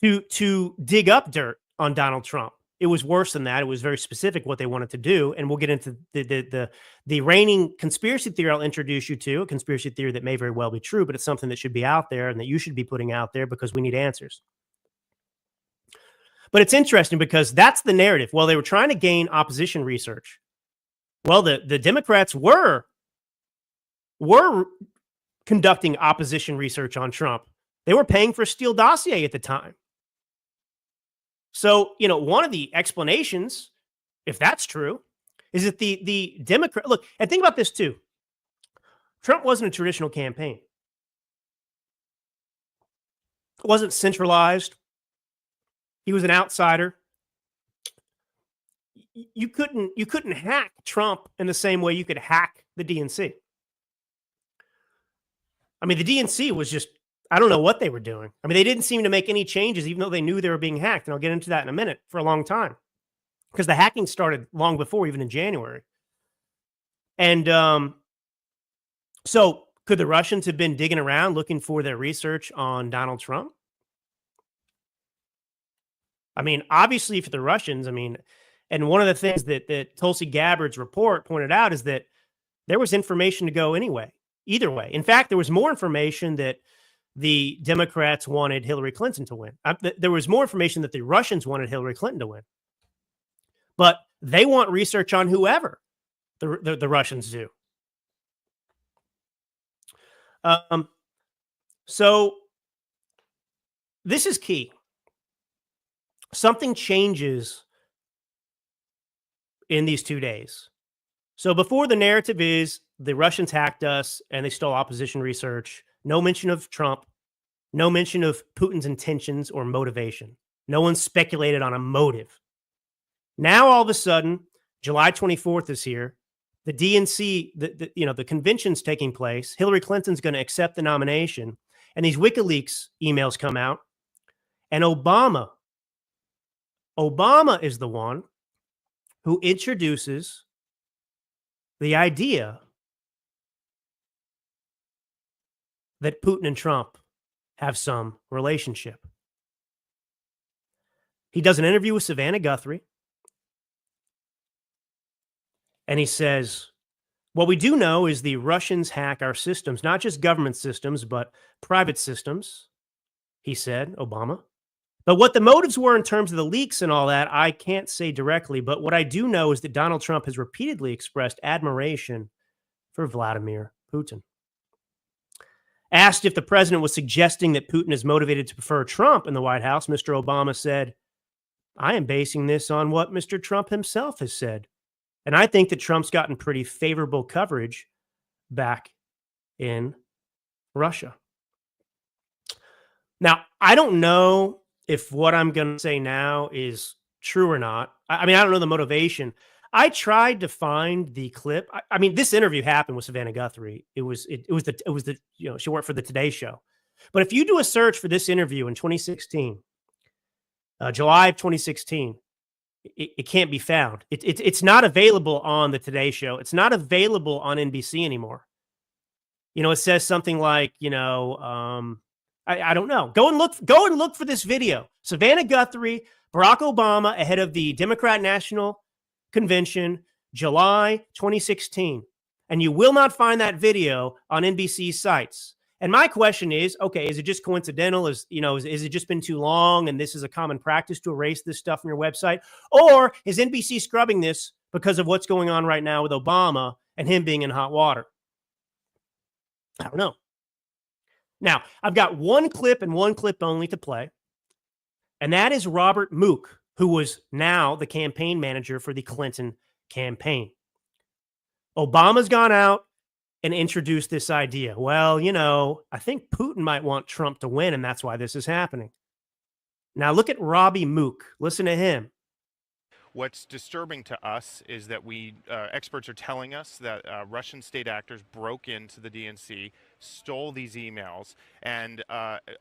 to dig up dirt on Donald Trump. It was worse than that. It was very specific what they wanted to do. And we'll get into the reigning conspiracy theory I'll introduce you to, a conspiracy theory that may very well be true, but it's something that should be out there and that you should be putting out there because we need answers. But it's interesting because that's the narrative. Well, they were trying to gain opposition research. Well, the Democrats were conducting opposition research on Trump. They were paying for a Steele dossier at the time. So, one of the explanations, if that's true, is that the Democrat, look, and think about this too. Trump wasn't a traditional campaign. It wasn't centralized. He was an outsider. you couldn't hack Trump in the same way you could hack the DNC. I mean, the DNC was just, I don't know what they were doing. I mean, they didn't seem to make any changes, even though they knew they were being hacked. And I'll get into that in a minute, for a long time, because the hacking started long before, even in January. And so could the Russians have been digging around looking for their research on Donald Trump? I mean, obviously for the Russians, I mean, and one of the things that Tulsi Gabbard's report pointed out is that there was information to go anyway, either way. In fact, there was more information that the Democrats wanted Hillary Clinton to win. There was more information that the Russians wanted Hillary Clinton to win. But they want research on whoever the Russians do. So this is key. Something changes in these 2 days. So before, the narrative is the Russians hacked us and they stole opposition research. No mention of Trump. No mention of Putin's intentions or motivation. No one speculated on a motive. Now, all of a sudden, July 24th is here. The DNC, the convention's taking place. Hillary Clinton's going to accept the nomination. And these WikiLeaks emails come out. And Obama is the one who introduces the idea that Putin and Trump have some relationship. He does an interview with Savannah Guthrie. And he says, what we do know is the Russians hack our systems, not just government systems, but private systems, he said, Obama. But what the motives were in terms of the leaks and all that, I can't say directly. But what I do know is that Donald Trump has repeatedly expressed admiration for Vladimir Putin. Asked if the president was suggesting that Putin is motivated to prefer Trump in the White House, Mr. Obama said, I am basing this on what Mr. Trump himself has said. And I think that Trump's gotten pretty favorable coverage back in Russia. Now, I don't know if what I'm going to say now is true or not. I mean, I don't know the motivation. I tried to find the clip. I mean, this interview happened with Savannah Guthrie. It was the she worked for the Today Show. But if you do a search for this interview in 2016, July of 2016, it can't be found. It's not available on the Today Show. It's not available on NBC anymore. It says something like, I don't know. Go and look for this video. Savannah Guthrie, Barack Obama ahead of the Democrat National Convention, July 2016. And you will not find that video on NBC sites. And my question is, okay, is it just coincidental? Is it just been too long and this is a common practice to erase this stuff from your website? Or is NBC scrubbing this because of what's going on right now with Obama and him being in hot water? I don't know. Now, I've got one clip and one clip only to play. And that is Robert Mook, who was now the campaign manager for the Clinton campaign. Obama's gone out and introduced this idea. Well, I think Putin might want Trump to win, and that's why this is happening. Now look at Robbie Mook. Listen to him. What's disturbing to us is that experts are telling us that Russian state actors broke into the DNC, stole these emails, and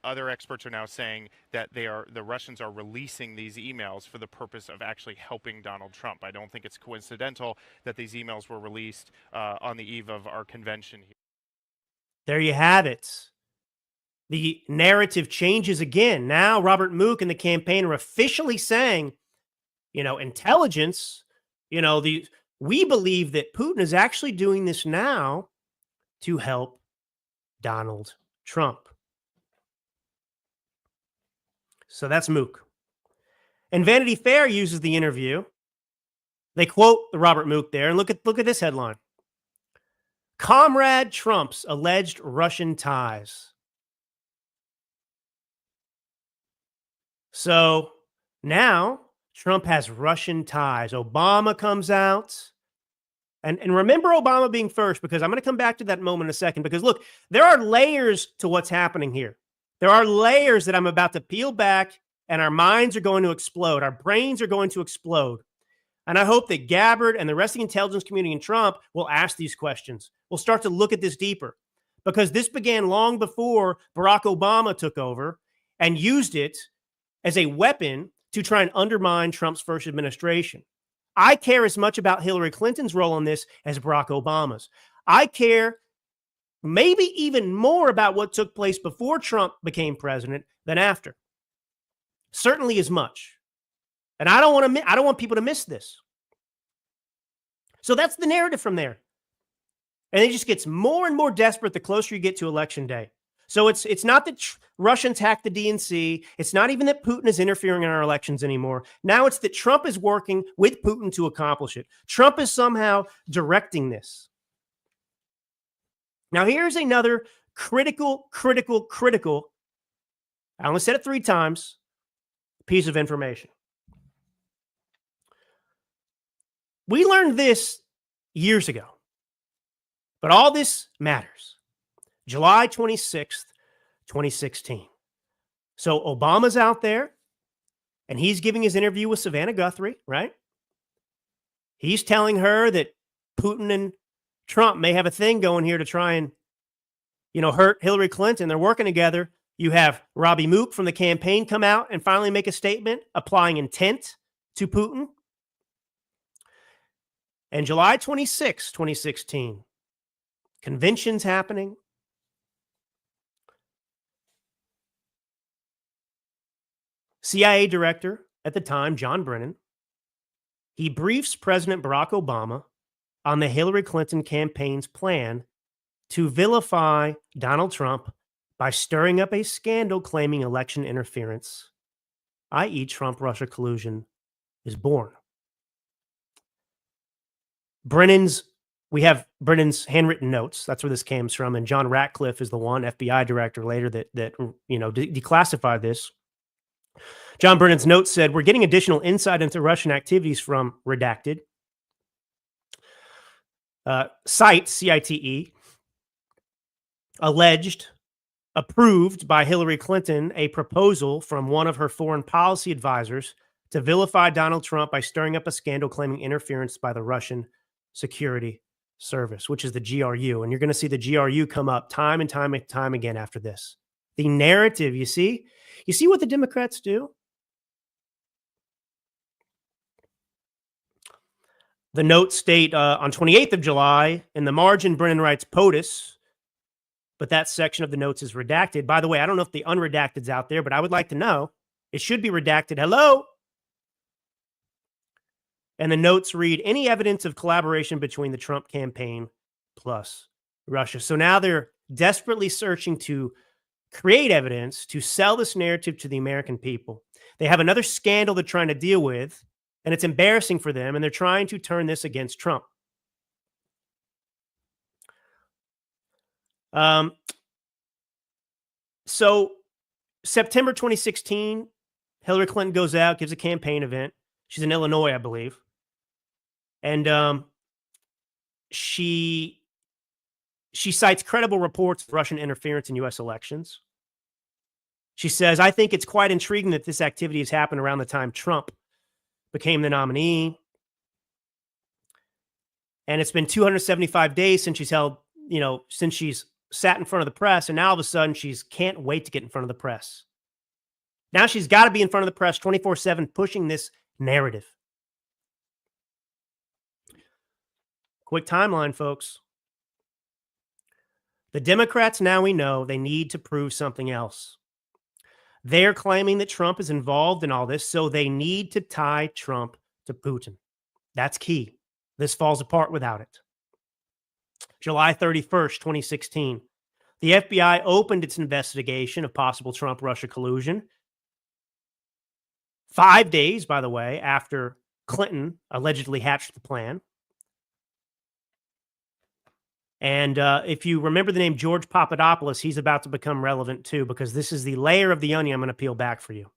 other experts are now saying that the Russians are releasing these emails for the purpose of actually helping Donald Trump. I don't think it's coincidental that these emails were released on the eve of our convention here. There you have it. The narrative changes again. Now Robert Mook and the campaign are officially saying, intelligence, we believe that Putin is actually doing this now to help Donald Trump. So that's Mook. And Vanity Fair uses the interview. They quote the Robert Mook there, and look at this headline. Comrade Trump's alleged Russian ties. So now Trump has Russian ties. Obama comes out. And remember Obama being first, because I'm going to come back to that moment in a second. Because look, there are layers to what's happening here. There are layers that I'm about to peel back, and our minds are going to explode. Our brains are going to explode. And I hope that Gabbard and the rest of the intelligence community and Trump will ask these questions. We'll start to look at this deeper, because this began long before Barack Obama took over and used it as a weapon to try and undermine Trump's first administration. I care as much about Hillary Clinton's role in this as Barack Obama's. I care maybe even more about what took place before Trump became president than after. Certainly as much. And I don't want people to miss this. So that's the narrative from there. And it just gets more and more desperate the closer you get to election day. So it's not that Russians hacked the DNC. It's not even that Putin is interfering in our elections anymore. Now it's that Trump is working with Putin to accomplish it. Trump is somehow directing this. Now here's another critical, I only said it 3 times, piece of information. We learned this years ago, but all this matters. July 26th, 2016. So Obama's out there and he's giving his interview with Savannah Guthrie, right? He's telling her that Putin and Trump may have a thing going here to try and, hurt Hillary Clinton. They're working together. You have Robbie Mook from the campaign come out and finally make a statement applying intent to Putin. And July 26, 2016, conventions happening. CIA director at the time, John Brennan, he briefs President Barack Obama on the Hillary Clinton campaign's plan to vilify Donald Trump by stirring up a scandal claiming election interference, i.e. Trump-Russia collusion, is born. We have Brennan's handwritten notes. That's where this comes from. And John Ratcliffe is the one FBI director later that declassified this. John Brennan's notes said, we're getting additional insight into Russian activities from redacted. CITE, C-I-T-E, alleged, approved by Hillary Clinton, a proposal from one of her foreign policy advisors to vilify Donald Trump by stirring up a scandal claiming interference by the Russian Security Service, which is the GRU. And you're going to see the GRU come up time and time again after this. The narrative, you see what the Democrats do? The notes state on 28th of July, in the margin, Brennan writes POTUS, but that section of the notes is redacted. By the way, I don't know if the unredacted's out there, but I would like to know. It should be redacted. Hello? And the notes read, any evidence of collaboration between the Trump campaign plus Russia. So now they're desperately searching to create evidence to sell this narrative to the American people. They have another scandal they're trying to deal with, and it's embarrassing for them, and they're trying to turn this against Trump. So September 2016, Hillary Clinton goes out, gives a campaign event. She's in Illinois, I believe. And she cites credible reports of Russian interference in U.S. elections. She says, I think it's quite intriguing that this activity has happened around the time Trump became the nominee. And it's been 275 days since since she's sat in front of the press. And now all of a sudden she can't wait to get in front of the press. Now she's got to be in front of the press 24/7 pushing this narrative. Quick timeline, folks. The Democrats, now we know, they need to prove something else. They're claiming that Trump is involved in all this, so they need to tie Trump to Putin. That's key. This falls apart without it. July 31st, 2016. The FBI opened its investigation of possible Trump-Russia collusion. 5 days, by the way, after Clinton allegedly hatched the plan. And if you remember the name George Papadopoulos, he's about to become relevant too, because this is the layer of the onion I'm going to peel back for you.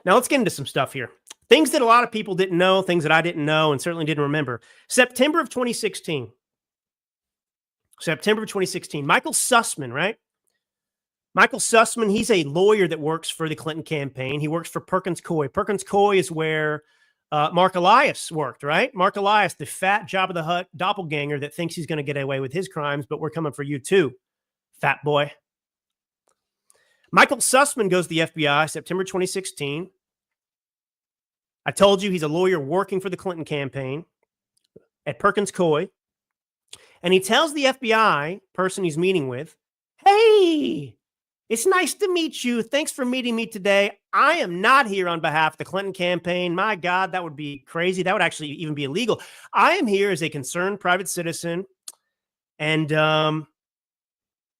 Now let's get into some stuff here. Things that a lot of people didn't know, things that I didn't know and certainly didn't remember. September of 2016. Michael Sussman, right? Michael Sussman, he's a lawyer that works for the Clinton campaign. He works for Perkins Coie. Perkins Coie is where Mark Elias worked, right? Mark Elias, the fat Jabba the Hutt doppelganger that thinks he's going to get away with his crimes, but we're coming for you too, fat boy. Michael Sussman goes to the FBI September 2016. I told you he's a lawyer working for the Clinton campaign at Perkins Coie. And he tells the FBI person he's meeting with, hey, it's nice to meet you. Thanks for meeting me today. I am not here on behalf of the Clinton campaign. My God, that would be crazy. That would actually even be illegal. I am here as a concerned private citizen. And,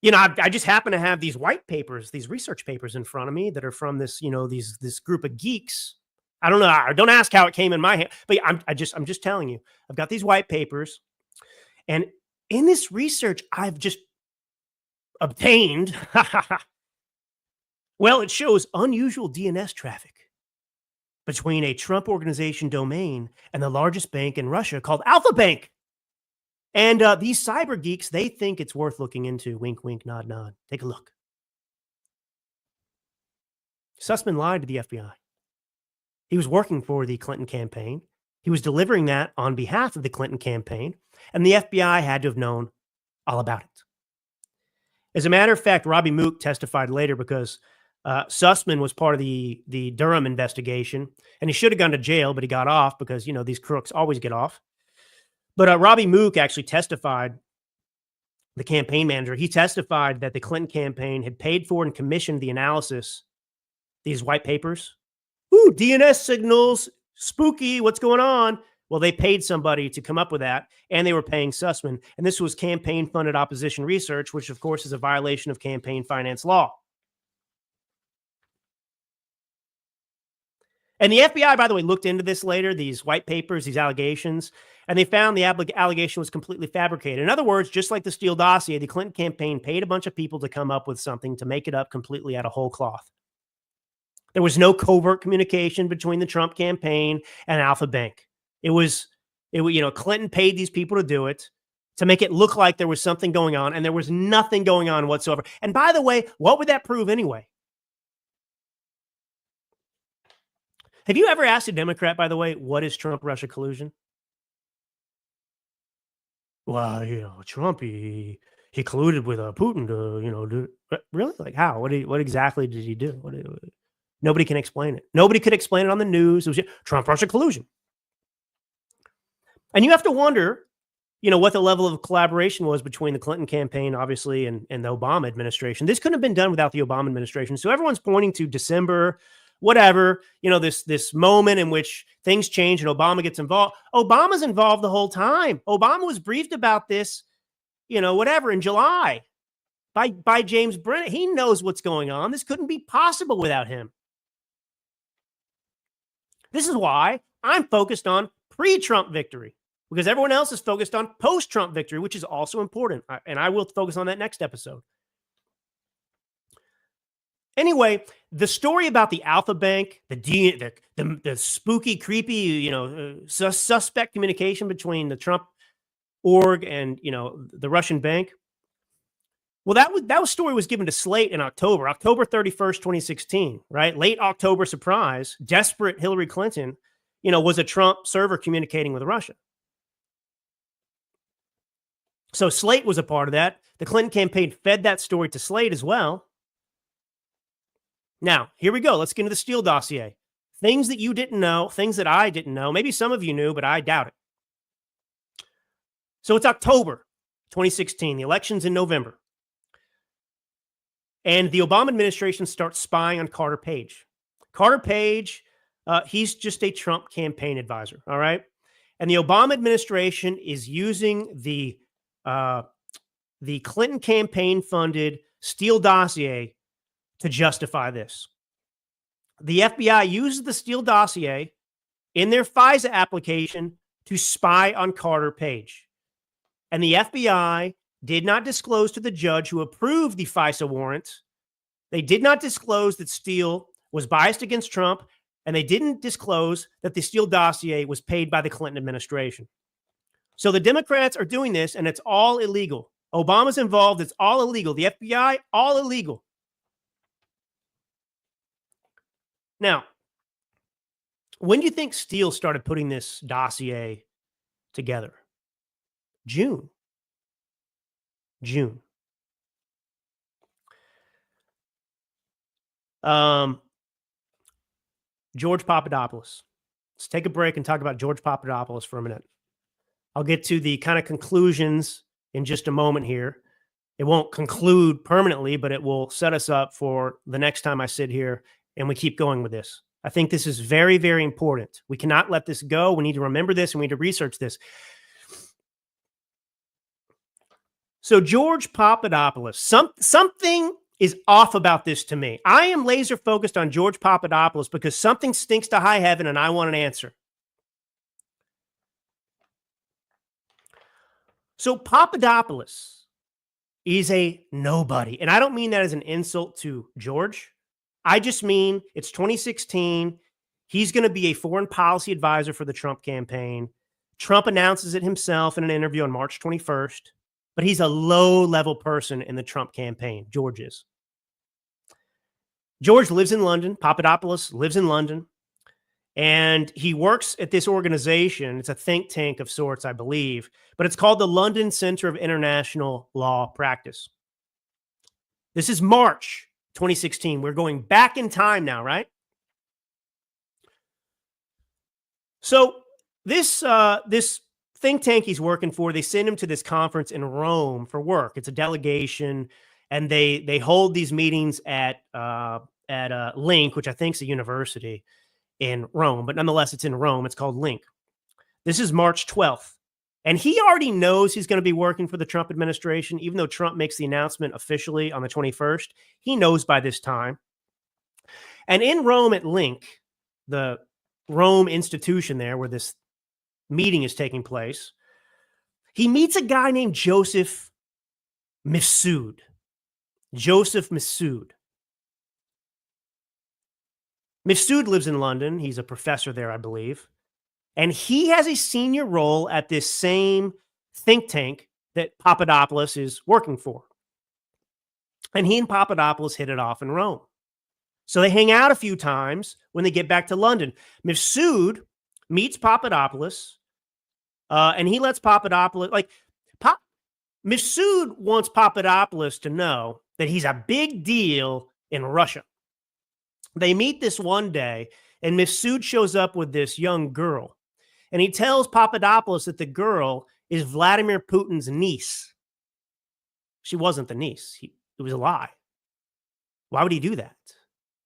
you know, I just happen to have these white papers, these research papers in front of me that are from this, you know, this group of geeks. I don't know. Don't ask how it came in my hand, but I'm just telling you, I've got these white papers, and in this research I've just obtained, well, it shows unusual DNS traffic between a Trump organization domain and the largest bank in Russia called Alpha Bank. And these cyber geeks, they think it's worth looking into. Wink, wink, nod, nod. Take a look. Sussman lied to the FBI. He was working for the Clinton campaign. He was delivering that on behalf of the Clinton campaign, and the FBI had to have known all about it. As a matter of fact, Robbie Mook testified later because Sussman was part of the Durham investigation, and he should have gone to jail, but he got off because, you know, these crooks always get off. But Robbie Mook actually testified, the campaign manager, he testified that the Clinton campaign had paid for and commissioned the analysis, these white papers. Ooh, DNS signals, spooky, what's going on? Well, they paid somebody to come up with that, and they were paying Sussman. And this was campaign-funded opposition research, which, of course, is a violation of campaign finance law. And the FBI, by the way, looked into this later, these white papers, these allegations, and they found the allegation was completely fabricated. In other words, just like the Steele dossier, the Clinton campaign paid a bunch of people to come up with something to make it up completely out of whole cloth. There was no covert communication between the Trump campaign and Alpha Bank. It was, you know, Clinton paid these people to do it, to make it look like there was something going on, and there was nothing going on whatsoever. And by the way, what would that prove anyway? Have you ever asked a Democrat, by the way, what is Trump-Russia collusion? Well, you know, Trump, he colluded with Putin to, you know, do, really? Like how? What exactly did he do? Nobody can explain it. Nobody could explain it on the news. It was Trump-Russia collusion. And you have to wonder, you know, what the level of collaboration was between the Clinton campaign, obviously, and the Obama administration. This couldn't have been done without the Obama administration. So everyone's pointing to December, whatever, you know, this moment in which things change and Obama gets involved. Obama's involved the whole time. Obama was briefed about this, you know, whatever, in July by James Brennan. He knows what's going on. This couldn't be possible without him. This is why I'm focused on pre-Trump victory, because everyone else is focused on post-Trump victory, which is also important. And I will focus on that next episode. Anyway, the story about the Alpha Bank, the spooky, creepy, you know, suspect communication between the Trump org and, you know, the Russian bank. Well, that story was given to Slate in October 31st, 2016, right? Late October surprise, desperate Hillary Clinton, you know, was a Trump server communicating with Russia. So Slate was a part of that. The Clinton campaign fed that story to Slate as well. Now, here we go. Let's get into the Steele dossier. Things that you didn't know, things that I didn't know. Maybe some of you knew, but I doubt it. So it's October 2016. The election's in November. And the Obama administration starts spying on Carter Page. Carter Page, he's just a Trump campaign advisor, all right? And the Obama administration is using the Clinton campaign-funded Steele dossier to justify this. The FBI uses the Steele dossier in their FISA application to spy on Carter Page. And the FBI did not disclose to the judge who approved the FISA warrant. They did not disclose that Steele was biased against Trump, and they didn't disclose that the Steele dossier was paid by the Clinton administration. So the Democrats are doing this, and it's all illegal. Obama's involved. It's all illegal. The FBI, all illegal. Now, When do you think Steele started putting this dossier together? June. George Papadopoulos. Let's take a break and talk about George Papadopoulos for a minute. I'll get to the kind of conclusions in just a moment here. It won't conclude permanently, but it will set us up for the next time I sit here and we keep going with this. I think this is very, very important. We cannot let this go. We need to remember this and we need to research this. So George Papadopoulos, something is off about this to me. I am laser focused on George Papadopoulos because something stinks to high heaven and I want an answer. So Papadopoulos is a nobody. And I don't mean that as an insult to George. I just mean it's 2016. He's going to be a foreign policy advisor for the Trump campaign. Trump announces it himself in an interview on March 21st. But he's a low-level person in the Trump campaign. George is. George lives in London. Papadopoulos lives in London. And he works at this organization. It's a think tank of sorts, I believe. But it's called the London Center of International Law Practice. This is March 2016. We're going back in time now, right? So this think tank he's working for, they send him to this conference in Rome for work. It's a delegation, and they hold these meetings at Link, which I think is a university in Rome, but nonetheless, it's in Rome. It's called Link. This is March 12th, and he already knows he's going to be working for the Trump administration, even though Trump makes the announcement officially on the 21st. He knows by this time. And in Rome at Link, the Rome institution there where this meeting is taking place, he meets a guy named Joseph Mifsud. Joseph Mifsud. Mifsud lives in London. He's a professor there, I believe. And he has a senior role at this same think tank that Papadopoulos is working for. And he and Papadopoulos hit it off in Rome. So they hang out a few times when they get back to London. Mifsud meets Papadopoulos, and he lets Papadopoulos, Mifsud wants Papadopoulos to know that he's a big deal in Russia. They meet this one day, and Mifsud shows up with this young girl, and he tells Papadopoulos that the girl is Vladimir Putin's niece. She wasn't the niece. It was a lie. Why would he do that?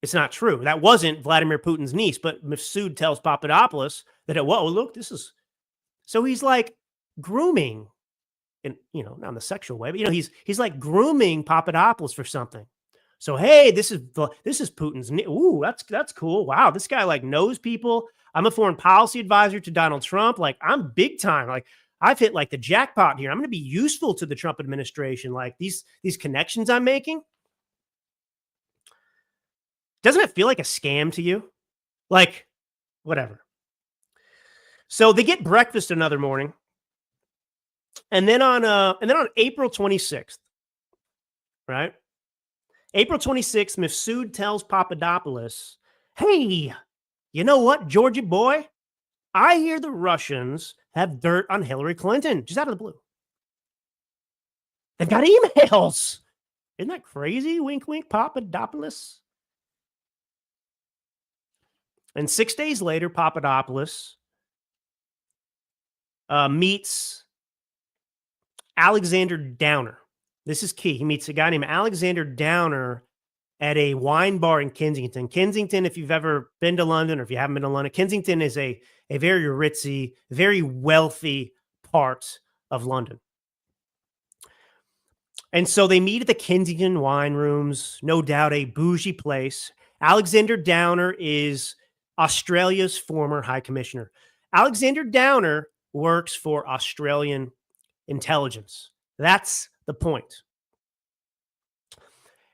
It's not true. That wasn't Vladimir Putin's niece, but Mifsud tells Papadopoulos that look, this is. So he's like grooming, and not in the sexual way, but he's like grooming Papadopoulos for something. So hey, this is Putin's. Ooh, that's cool. Wow, this guy knows people. I'm a foreign policy advisor to Donald Trump. I'm big time. I've hit the jackpot here. I'm going to be useful to the Trump administration. These connections I'm making. Doesn't it feel like a scam to you? Whatever. So they get breakfast another morning, and then on April 26th, right? April 26th, Mifsud tells Papadopoulos, "Hey, you know what, Georgie boy? I hear the Russians have dirt on Hillary Clinton." Just out of the blue. They've got emails. Isn't that crazy? Wink, wink, Papadopoulos. And 6 days later, Papadopoulos meets Alexander Downer. This is key. He meets a guy named Alexander Downer at a wine bar in Kensington. Kensington, if you've ever been to London or if you haven't been to London, Kensington is a very ritzy, very wealthy part of London. And so they meet at the Kensington wine rooms, no doubt a bougie place. Alexander Downer is Australia's former High Commissioner. Alexander Downer works for Australian intelligence. That's the point.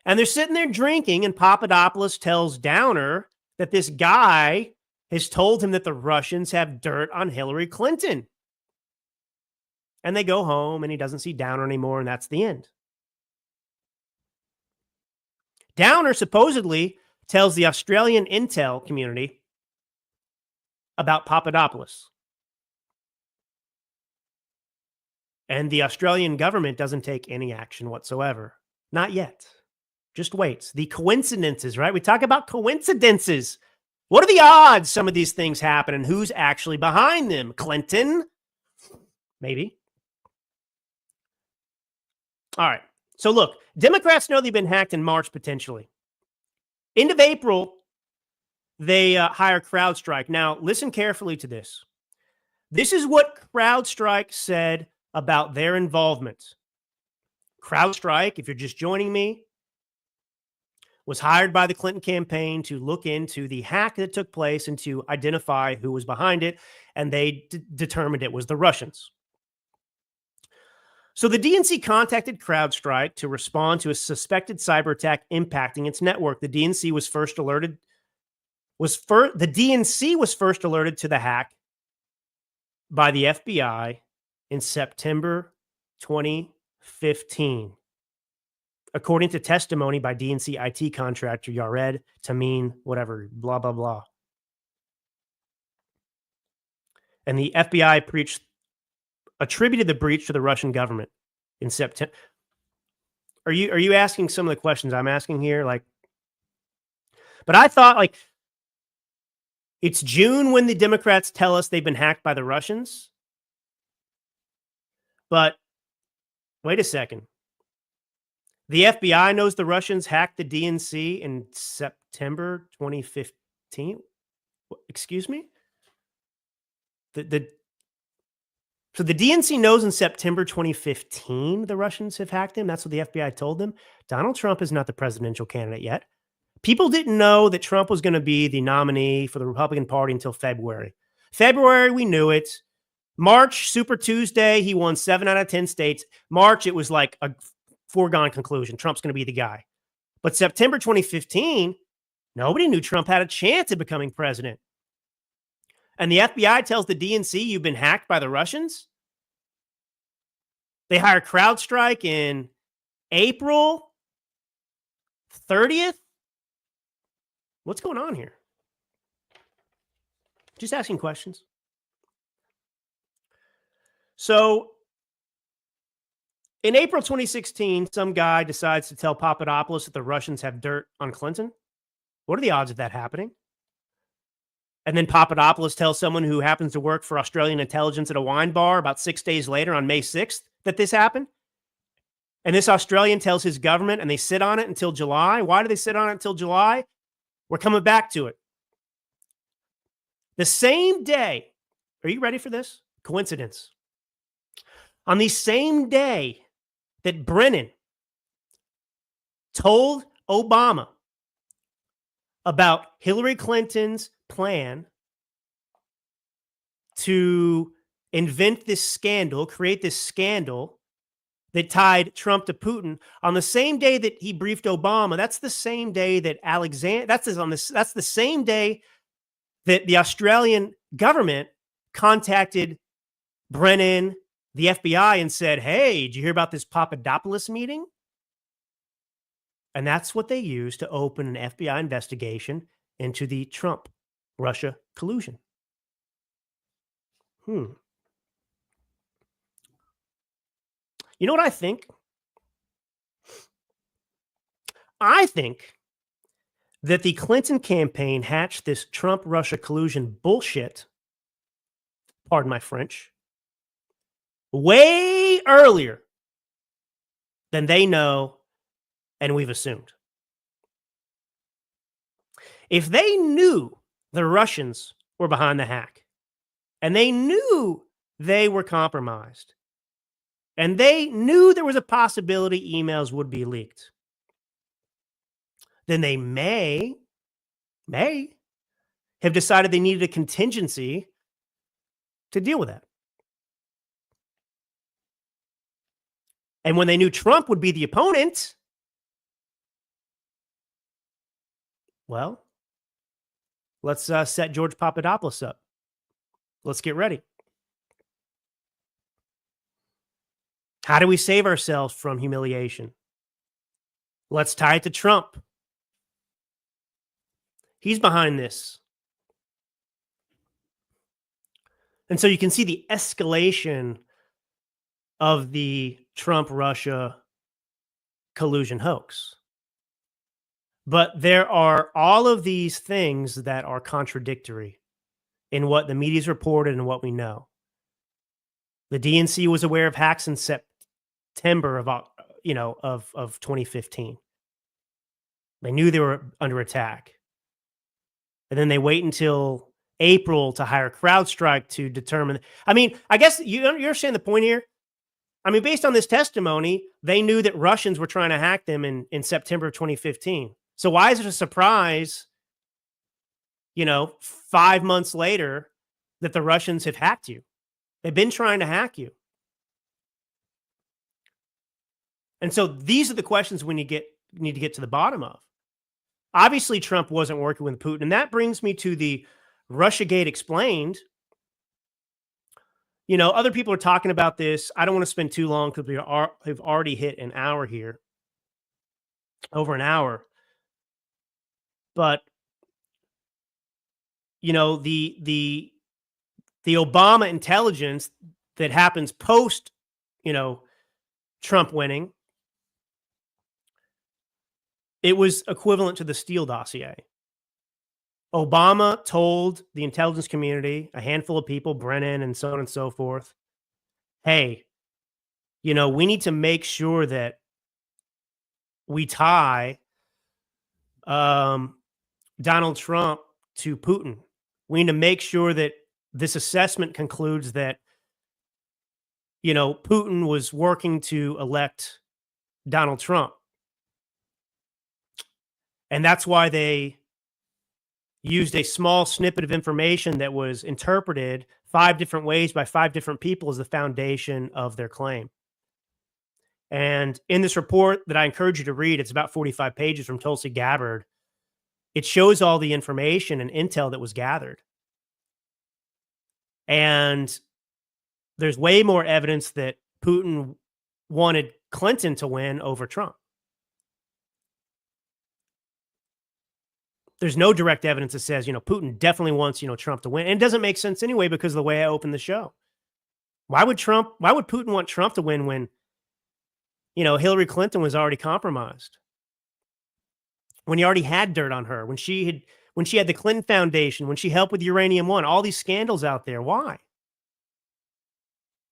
And they're sitting there drinking, and Papadopoulos tells Downer that this guy has told him that the Russians have dirt on Hillary Clinton. And they go home, and he doesn't see Downer anymore, and that's the end. Downer supposedly tells the Australian intel community about Papadopoulos. And the Australian government doesn't take any action whatsoever. Not yet. Just wait. The coincidences, right? We talk about coincidences. What are the odds some of these things happen and who's actually behind them? Clinton? Maybe. All right. So look, Democrats know they've been hacked in March potentially. End of April, they hire CrowdStrike. Now, listen carefully to this. This is what CrowdStrike said about their involvement. CrowdStrike, if you're just joining me, was hired by the Clinton campaign to look into the hack that took place and to identify who was behind it, and they determined it was the Russians. So the DNC contacted CrowdStrike to respond to a suspected cyber attack impacting its network. The DNC was first alerted to the hack by the FBI in September 2015, according to testimony by DNC IT contractor Yared Tamim, whatever, blah, blah, blah. And the FBI attributed the breach to the Russian government in September. Are you asking some of the questions I'm asking here? But I thought it's June when the Democrats tell us they've been hacked by the Russians. But wait a second. The FBI knows the Russians hacked the DNC in September 2015. Excuse me? So the DNC knows in September 2015 the Russians have hacked him. That's what the FBI told them. Donald Trump is not the presidential candidate yet. People didn't know that Trump was going to be the nominee for the Republican Party until February. February, we knew it. March, Super Tuesday, he won 7 out of 10 states. March, it was like a foregone conclusion. Trump's going to be the guy. But September 2015, nobody knew Trump had a chance at becoming president. And the FBI tells the DNC, you've been hacked by the Russians. They hire CrowdStrike in April 30th. What's going on here? Just asking questions. So in April 2016, some guy decides to tell Papadopoulos that the Russians have dirt on Clinton. What are the odds of that happening? And then Papadopoulos tells someone who happens to work for Australian intelligence at a wine bar about 6 days later on May 6th that this happened. And this Australian tells his government and they sit on it until July. Why do they sit on it until July? We're coming back to it. The same day, are you ready for this? Coincidence. On the same day that Brennan told Obama about Hillary Clinton's plan to invent this scandal, create this scandal that tied Trump to Putin, on the same day that he briefed Obama, that's the same day that that's the same day that the Australian government contacted Brennan, the FBI, and said, hey, did you hear about this Papadopoulos meeting? And that's what they used to open an FBI investigation into the Trump-Russia collusion. You know what I think? I think that the Clinton campaign hatched this Trump-Russia collusion bullshit, pardon my French, way earlier than they know and we've assumed. If they knew the Russians were behind the hack, and they knew they were compromised, and they knew there was a possibility emails would be leaked, then they may have decided they needed a contingency to deal with that. And when they knew Trump would be the opponent, well, let's set George Papadopoulos up. Let's get ready. How do we save ourselves from humiliation? Let's tie it to Trump. He's behind this. And so you can see the escalation of the Trump-Russia collusion hoax. But there are all of these things that are contradictory in what the media's reported and what we know. The DNC was aware of hacks in September of 2015. They knew they were under attack. And then they wait until April to hire CrowdStrike to determine. I mean, I guess you understand the point here. I mean, based on this testimony, they knew that Russians were trying to hack them in September of 2015. So why is it a surprise, 5 months later that the Russians have hacked you? They've been trying to hack you. And so these are the questions we need to get to the bottom of. Obviously, Trump wasn't working with Putin. And that brings me to the Russiagate Explained. Other people are talking about this. I don't want to spend too long because we've already hit an hour here. Over an hour. But, the Obama intelligence that happens post, Trump winning, it was equivalent to the Steele dossier. Obama told the intelligence community, a handful of people, Brennan and so on and so forth, hey, we need to make sure that we tie Donald Trump to Putin. We need to make sure that this assessment concludes that, Putin was working to elect Donald Trump. And that's why they used a small snippet of information that was interpreted 5 different ways by 5 different people as the foundation of their claim. And in this report that I encourage you to read, it's about 45 pages from Tulsi Gabbard. It shows all the information and intel that was gathered. And there's way more evidence that Putin wanted Clinton to win over Trump. There's no direct evidence that says, Putin definitely wants, Trump to win. And it doesn't make sense anyway because of the way I opened the show. Why would Putin want Trump to win when, Hillary Clinton was already compromised? When he already had dirt on her, when she had the Clinton Foundation, when she helped with Uranium One, all these scandals out there. Why?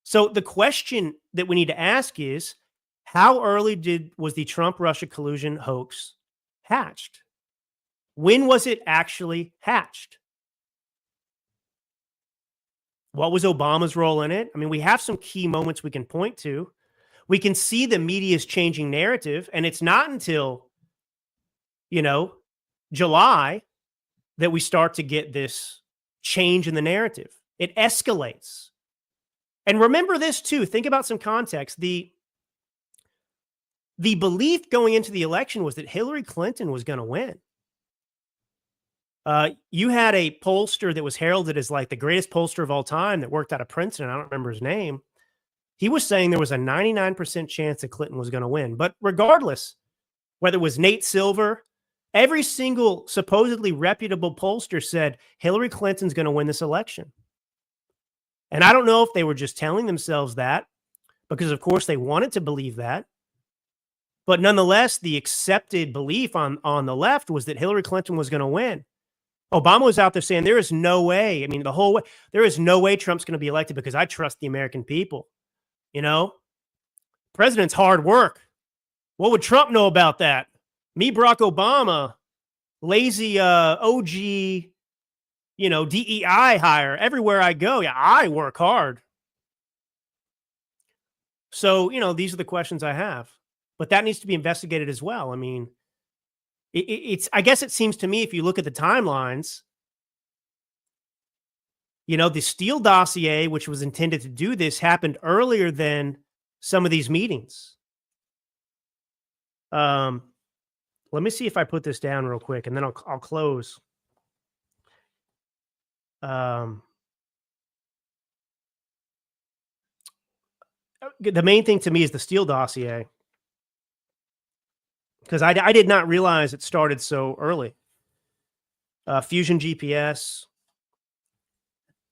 So the question that we need to ask is, how early was the Trump-Russia collusion hoax hatched? When was it actually hatched? What was Obama's role in it? I mean, we have some key moments we can point to. We can see the media's changing narrative, and it's not until, July that we start to get this change in the narrative. It escalates. And remember this too. Think about some context. The belief going into the election was that Hillary Clinton was going to win. You had a pollster that was heralded as like the greatest pollster of all time that worked out of Princeton. I don't remember his name. He was saying there was a 99% chance that Clinton was going to win. But regardless, whether it was Nate Silver, every single supposedly reputable pollster said Hillary Clinton's going to win this election. And I don't know if they were just telling themselves that because, of course, they wanted to believe that. But nonetheless, the accepted belief on the left was that Hillary Clinton was going to win. Obama was out there saying there is no way. I mean, the whole way, there is no way Trump's going to be elected because I trust the American people. President's hard work. What would Trump know about that? Me, Barack Obama, lazy OG, DEI hire everywhere I go. Yeah, I work hard. So, these are the questions I have, but that needs to be investigated as well. I mean, I guess it seems to me, if you look at the timelines, the Steele dossier, which was intended to do this, happened earlier than some of these meetings. Let me see if I put this down real quick, and then I'll close. The main thing to me is the Steele dossier, because I did not realize it started so early. Fusion GPS.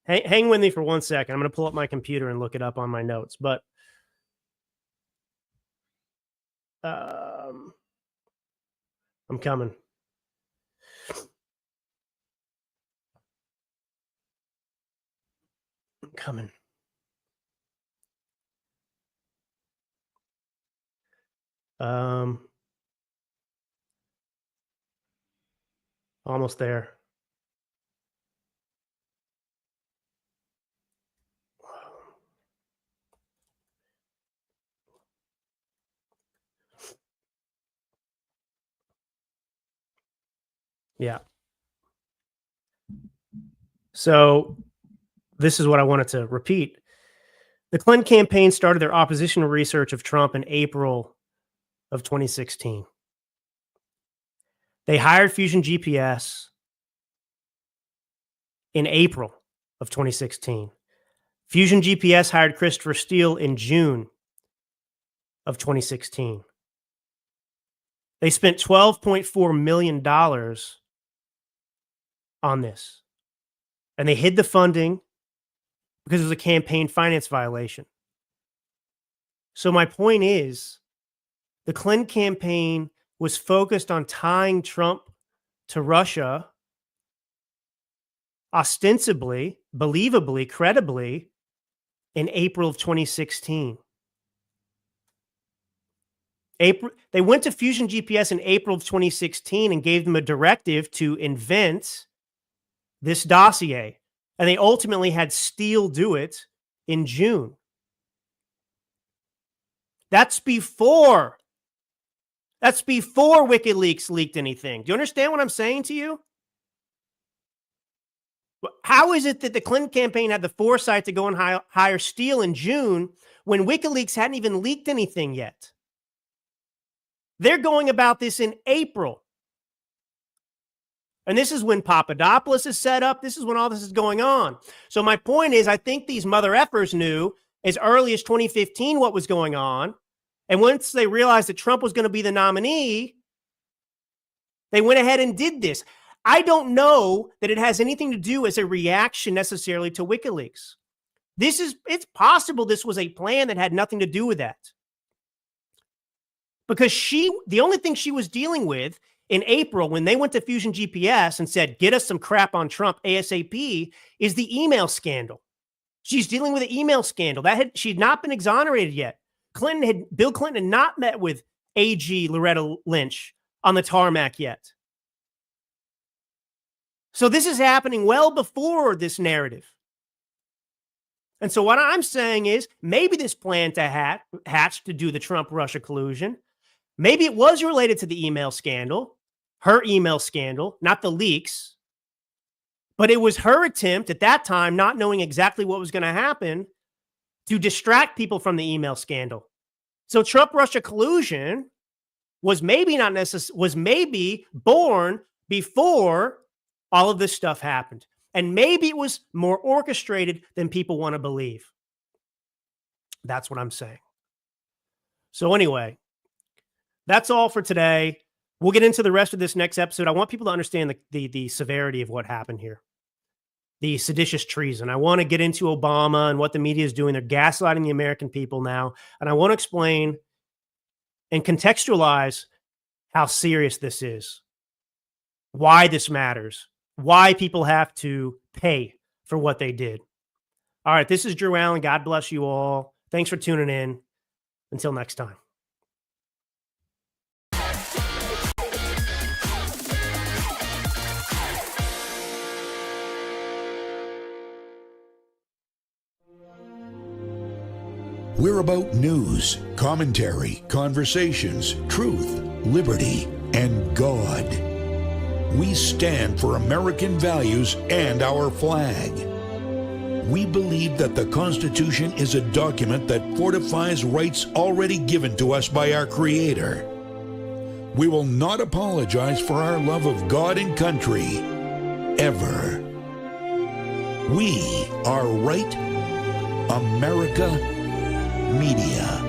Hang with me for 1 second. I'm going to pull up my computer and look it up on my notes. But I'm coming. I'm coming. Almost there. Yeah. So this is what I wanted to repeat. The Clinton campaign started their oppositional research of Trump in April of 2016. They hired Fusion GPS in April of 2016. Fusion GPS hired Christopher Steele in June of 2016. They spent $12.4 million on this. And they hid the funding because it was a campaign finance violation. So my point is, the Clinton campaign was focused on tying Trump to Russia, ostensibly, believably, credibly, in April of 2016. They went to Fusion GPS in April of 2016 and gave them a directive to invent this dossier. And they ultimately had Steele do it in June. That's before WikiLeaks leaked anything. Do you understand what I'm saying to you? How is it that the Clinton campaign had the foresight to go and hire Steele in June when WikiLeaks hadn't even leaked anything yet? They're going about this in April. And this is when Papadopoulos is set up. This is when all this is going on. So my point is, I think these mother effers knew as early as 2015 what was going on. And once they realized that Trump was going to be the nominee, they went ahead and did this. I don't know that it has anything to do as a reaction necessarily to WikiLeaks. It's possible this was a plan that had nothing to do with that. Because the only thing she was dealing with in April when they went to Fusion GPS and said, get us some crap on Trump ASAP, is the email scandal. She's dealing with an email scandal. She had not been exonerated yet. Bill Clinton had not met with AG Loretta Lynch on the tarmac yet. So this is happening well before this narrative. And so what I'm saying is maybe this plan to hatch to do the Trump-Russia collusion, maybe it was related to the email scandal, her email scandal, not the leaks, but it was her attempt at that time, not knowing exactly what was going to happen, to distract people from the email scandal. So Trump-Russia collusion was maybe born before all of this stuff happened. And maybe it was more orchestrated than people want to believe. That's what I'm saying. So anyway, that's all for today. We'll get into the rest of this next episode. I want people to understand the severity of what happened here. The seditious treason. I want to get into Obama and what the media is doing. They're gaslighting the American people now. And I want to explain and contextualize how serious this is, why this matters, why people have to pay for what they did. All right, this is Drew Allen. God bless you all. Thanks for tuning in. Until next time. We're about news, commentary, conversations, truth, liberty, and God. We stand for American values and our flag. We believe that the Constitution is a document that fortifies rights already given to us by our Creator. We will not apologize for our love of God and country, ever. We are Right America Media.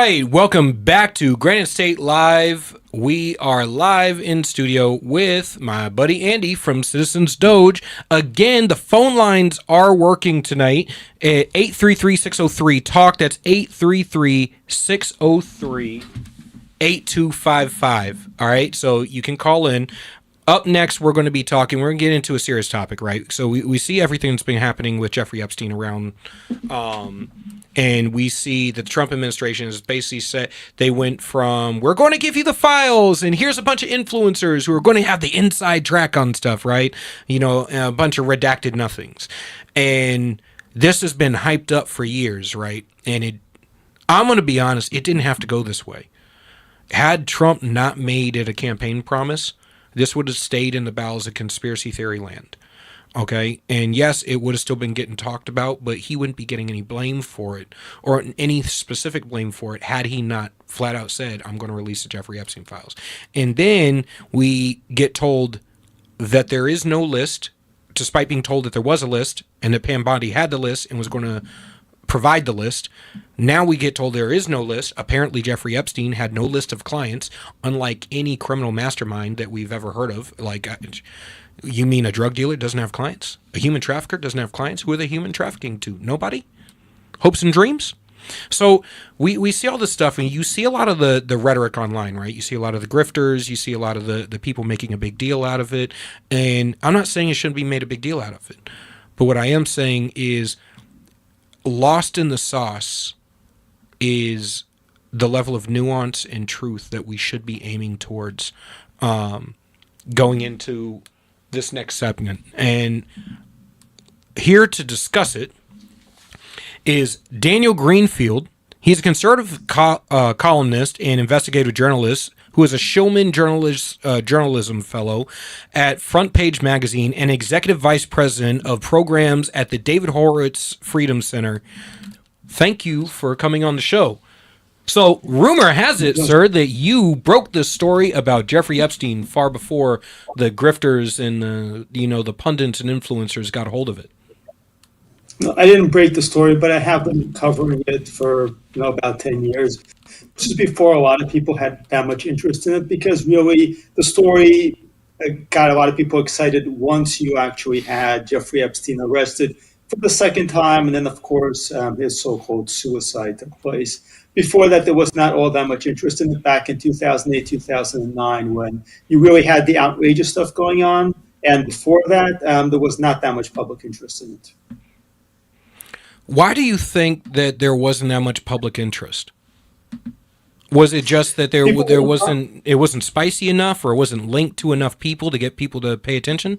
right, welcome back to Granite State Live. We are live in studio with my buddy Andy from Citizens Doge. Again, the phone lines are working tonight at 833-603-TALK. That's 833-603-8255. All right, so you can call in. Up next, we're going to be talking, we're going to get into a serious topic, right? So we see everything that's been happening with Jeffrey Epstein around, and we see that the Trump administration has basically said they went from, we're going to give you the files, and here's a bunch of influencers who are going to have the inside track on stuff, right? You know, a bunch of redacted nothings. And this has been hyped up for years, right? And I'm going to be honest, it didn't have to go this way. Had Trump not made it a campaign promise, this would have stayed in the bowels of conspiracy theory land. Okay? And yes, it would have still been getting talked about, but he wouldn't be getting any blame for it or any specific blame for it had he not flat out said, I'm going to release the Jeffrey Epstein files. And then we get told that there is no list, despite being told that there was a list and that Pam Bondi had the list and was going to provide the list. Now we get told there is no list. Apparently Jeffrey Epstein had no list of clients, unlike any criminal mastermind that we've ever heard of. Like, you mean a drug dealer doesn't have clients? A human trafficker doesn't have clients? Who are they human trafficking to? Nobody? Hopes and dreams? So we see all this stuff, and you see a lot of the rhetoric online, right? You see a lot of the grifters, you see a lot of the people making a big deal out of it. And I'm not saying it shouldn't be made a big deal out of it. But what I am saying is, lost in the sauce is the level of nuance and truth that we should be aiming towards going into this next segment. And here to discuss it is Daniel Greenfield. He's a conservative columnist and investigative journalist who is a Shulman Journalism Fellow at Front Page Magazine and Executive Vice President of Programs at the David Horowitz Freedom Center. Thank you for coming on the show. So, rumor has it, sir, that you broke this story about Jeffrey Epstein far before the grifters and the pundits and influencers got a hold of it. No, I didn't break the story, but I have been covering it for about 10 years. This is before a lot of people had that much interest in it, because really the story got a lot of people excited once you actually had Jeffrey Epstein arrested for the second time, and then of course his so-called suicide took place. Before that, there was not all that much interest in it back in 2008, 2009, when you really had the outrageous stuff going on, and before that, there was not that much public interest in it. Why do you think that there wasn't that much public interest? Was it just that it wasn't spicy enough, or it wasn't linked to enough people to get people to pay attention?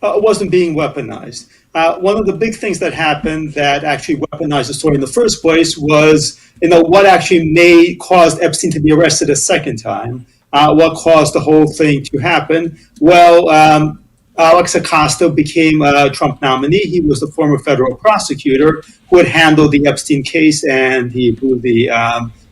It wasn't being weaponized. One of the big things that happened that actually weaponized the story in the first place was, what actually caused Epstein to be arrested a second time. What caused the whole thing to happen? Well, Alex Acosta became a Trump nominee. He was the former federal prosecutor who had handled the Epstein case, and he blew the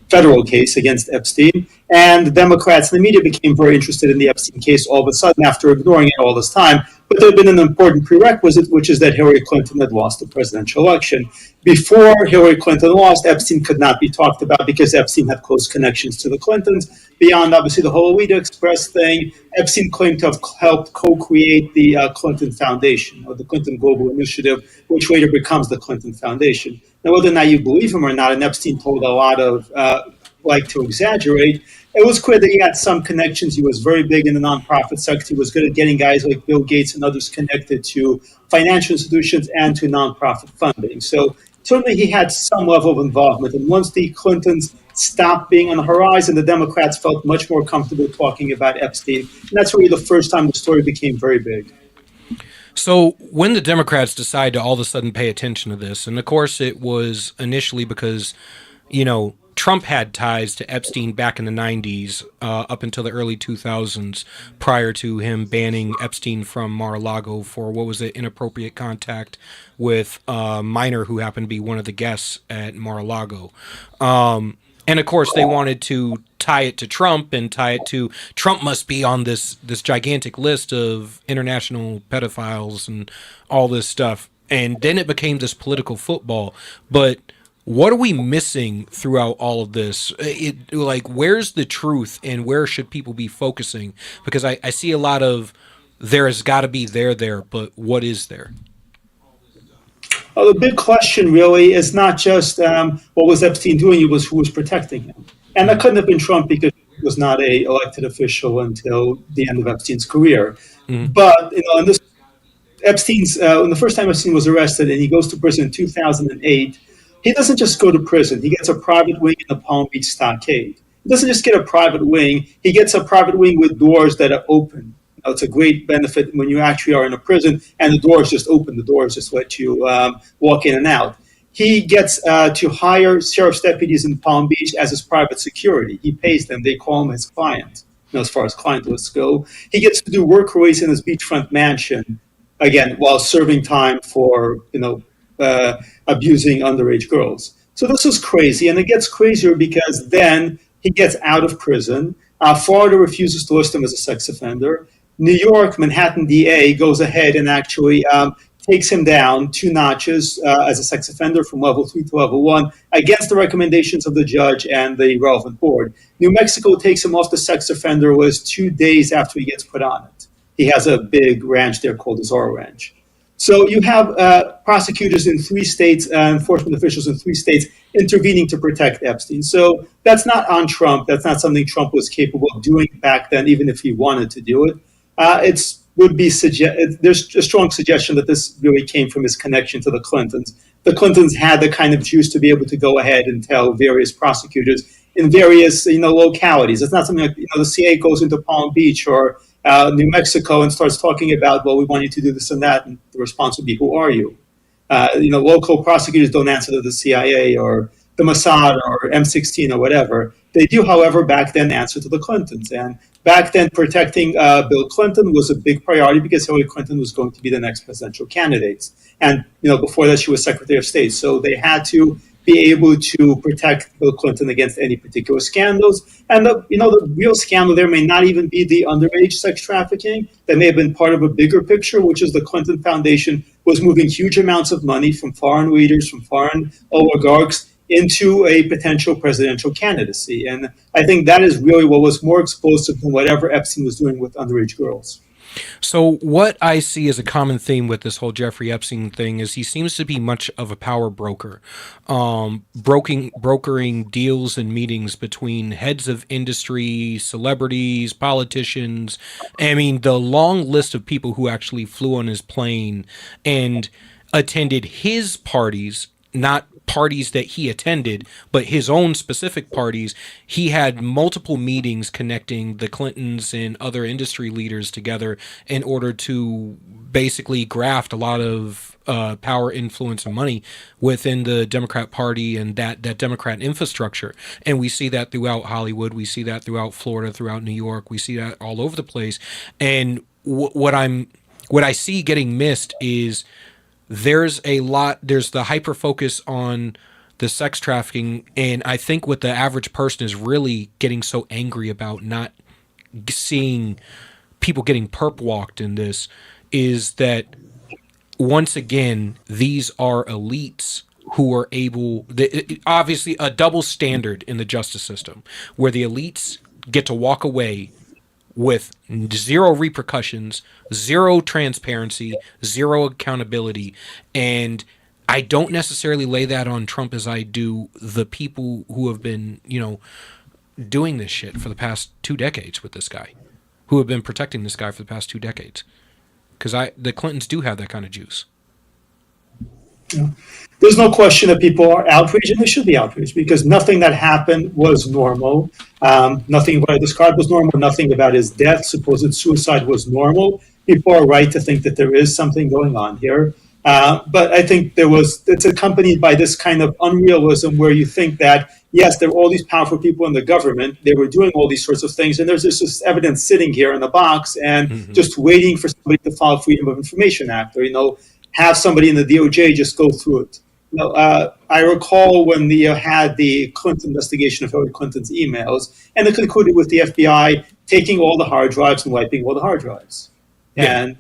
federal case against Epstein. And the Democrats and the media became very interested in the Epstein case all of a sudden after ignoring it all this time. But there had been an important prerequisite, which is that Hillary Clinton had lost the presidential election. Before Hillary Clinton lost, Epstein could not be talked about because Epstein had close connections to the Clintons. Beyond, obviously, the whole Alita Express thing, Epstein claimed to have helped co-create the Clinton Foundation, or the Clinton Global Initiative, which later becomes the Clinton Foundation. Now, whether or not you believe him or not, and Epstein told a lot of, to exaggerate, it was clear that he had some connections. He was very big in the nonprofit sector. He was good at getting guys like Bill Gates and others connected to financial institutions and to nonprofit funding. So certainly he had some level of involvement. And once the Clintons stopped being on the horizon, the Democrats felt much more comfortable talking about Epstein. And that's really the first time the story became very big. So when the Democrats decided to all of a sudden pay attention to this, and of course it was initially because, Trump had ties to Epstein back in the 90s, up until the early 2000s, prior to him banning Epstein from Mar-a-Lago for, inappropriate contact with a minor who happened to be one of the guests at Mar-a-Lago. And of course, they wanted to tie it to Trump and tie it to Trump must be on this gigantic list of international pedophiles and all this stuff. And then it became this political football. But what are we missing throughout all of this? Like, where's the truth and where should people be focusing? Because I see a lot of there has got to be there, but what is there? Well, the big question really is not just what was Epstein doing, it was who was protecting him. And that couldn't have been Trump because he was not a elected official until the end of Epstein's career. But, in this Epstein's when the first time Epstein was arrested and he goes to prison in 2008, he doesn't just go to prison. He gets a private wing in the Palm Beach stockade. He doesn't just get a private wing. He gets a private wing with doors that are open. It's a great benefit when you actually are in a prison and the doors just open. The doors just let you walk in and out. He gets to hire sheriff's deputies in Palm Beach as his private security. He pays them. They call him his client, as far as client lists go. He gets to do work release in his beachfront mansion, again, while serving time for, abusing underage girls. So this is crazy. And it gets crazier because then he gets out of prison. Florida refuses to list him as a sex offender. New York, Manhattan DA goes ahead and actually takes him down 2 notches as a sex offender from level 3 to level 1 against the recommendations of the judge and the relevant board. New Mexico takes him off the sex offender list 2 days after he gets put on it. He has a big ranch there called the Zorro Ranch. So you have prosecutors in 3 states, enforcement officials in 3 states intervening to protect Epstein. So that's not on Trump. That's not something Trump was capable of doing back then, even if he wanted to do it. There's a strong suggestion that this really came from his connection to the Clintons. The Clintons had the kind of juice to be able to go ahead and tell various prosecutors in various localities. It's not something like the CIA goes into Palm Beach or New Mexico and starts talking about, well, we want you to do this and that, and the response would be, who are you? Local prosecutors don't answer to the CIA or the Mossad or M16 or whatever. They do, however, back then answer to the Clintons. And back then, protecting Bill Clinton was a big priority because Hillary Clinton was going to be the next presidential candidate. And before that, she was Secretary of State. So they had to be able to protect Bill Clinton against any particular scandals. And the real scandal there may not even be the underage sex trafficking. That may have been part of a bigger picture, which is the Clinton Foundation was moving huge amounts of money from foreign leaders, from foreign oligarchs, into a potential presidential candidacy. And I think that is really what was more explosive than whatever Epstein was doing with underage girls. So what I see as a common theme with this whole Jeffrey Epstein thing is he seems to be much of a power broker, brokering deals and meetings between heads of industry, celebrities, politicians. I mean, the long list of people who actually flew on his plane and attended his parties, not parties that he attended, but his own specific parties. He had multiple meetings connecting the Clintons and other industry leaders together in order to basically graft a lot of power, influence, and money within the Democrat Party and that Democrat infrastructure. And we see that throughout Hollywood. We see that throughout Florida, throughout New York. We see that all over the place. And what I see getting missed is there's the hyper focus on the sex trafficking, and I think what the average person is really getting so angry about not seeing people getting perp walked in this is that once again these are elites who are obviously a double standard in the justice system where the elites get to walk away with 0 repercussions, 0 transparency, 0 accountability. And I don't necessarily lay that on Trump as I do the people who have been, doing this shit for the past 2 decades with this guy, who have been protecting this guy for the past 2 decades. Because the Clintons do have that kind of juice. Yeah. There's no question that people are outraged, and they should be outraged, because nothing that happened was normal. Nothing what I described was normal. Nothing about his death, supposed suicide, was normal. People are right to think that there is something going on here. But I think it's accompanied by this kind of unrealism where you think that, yes, there are all these powerful people in the government. They were doing all these sorts of things. And there's just evidence sitting here in the box and just waiting for somebody to file Freedom of Information Act or, have somebody in the DOJ just go through it. I recall when had the Clinton investigation of Hillary Clinton's emails, and it concluded with the FBI taking all the hard drives and wiping all the hard drives. Yeah. And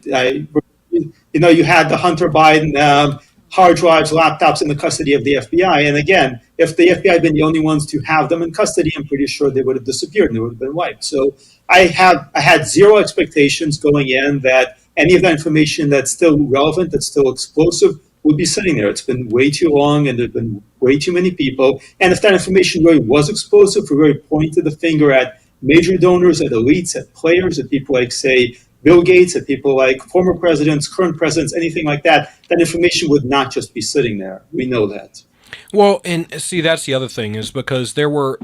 you had the Hunter Biden hard drives, laptops in the custody of the FBI. And again, if the FBI had been the only ones to have them in custody, I'm pretty sure they would have disappeared and they would have been wiped. So I had zero expectations going in that any of that information that's still relevant, that's still explosive, would be sitting there. It's been way too long and there've been way too many people. And if that information really was explosive, we really pointed the finger at major donors, at elites, at players, at people like, say, Bill Gates, at people like former presidents, current presidents, anything like that, that information would not just be sitting there. We know that. Well, and see, that's the other thing, is because there were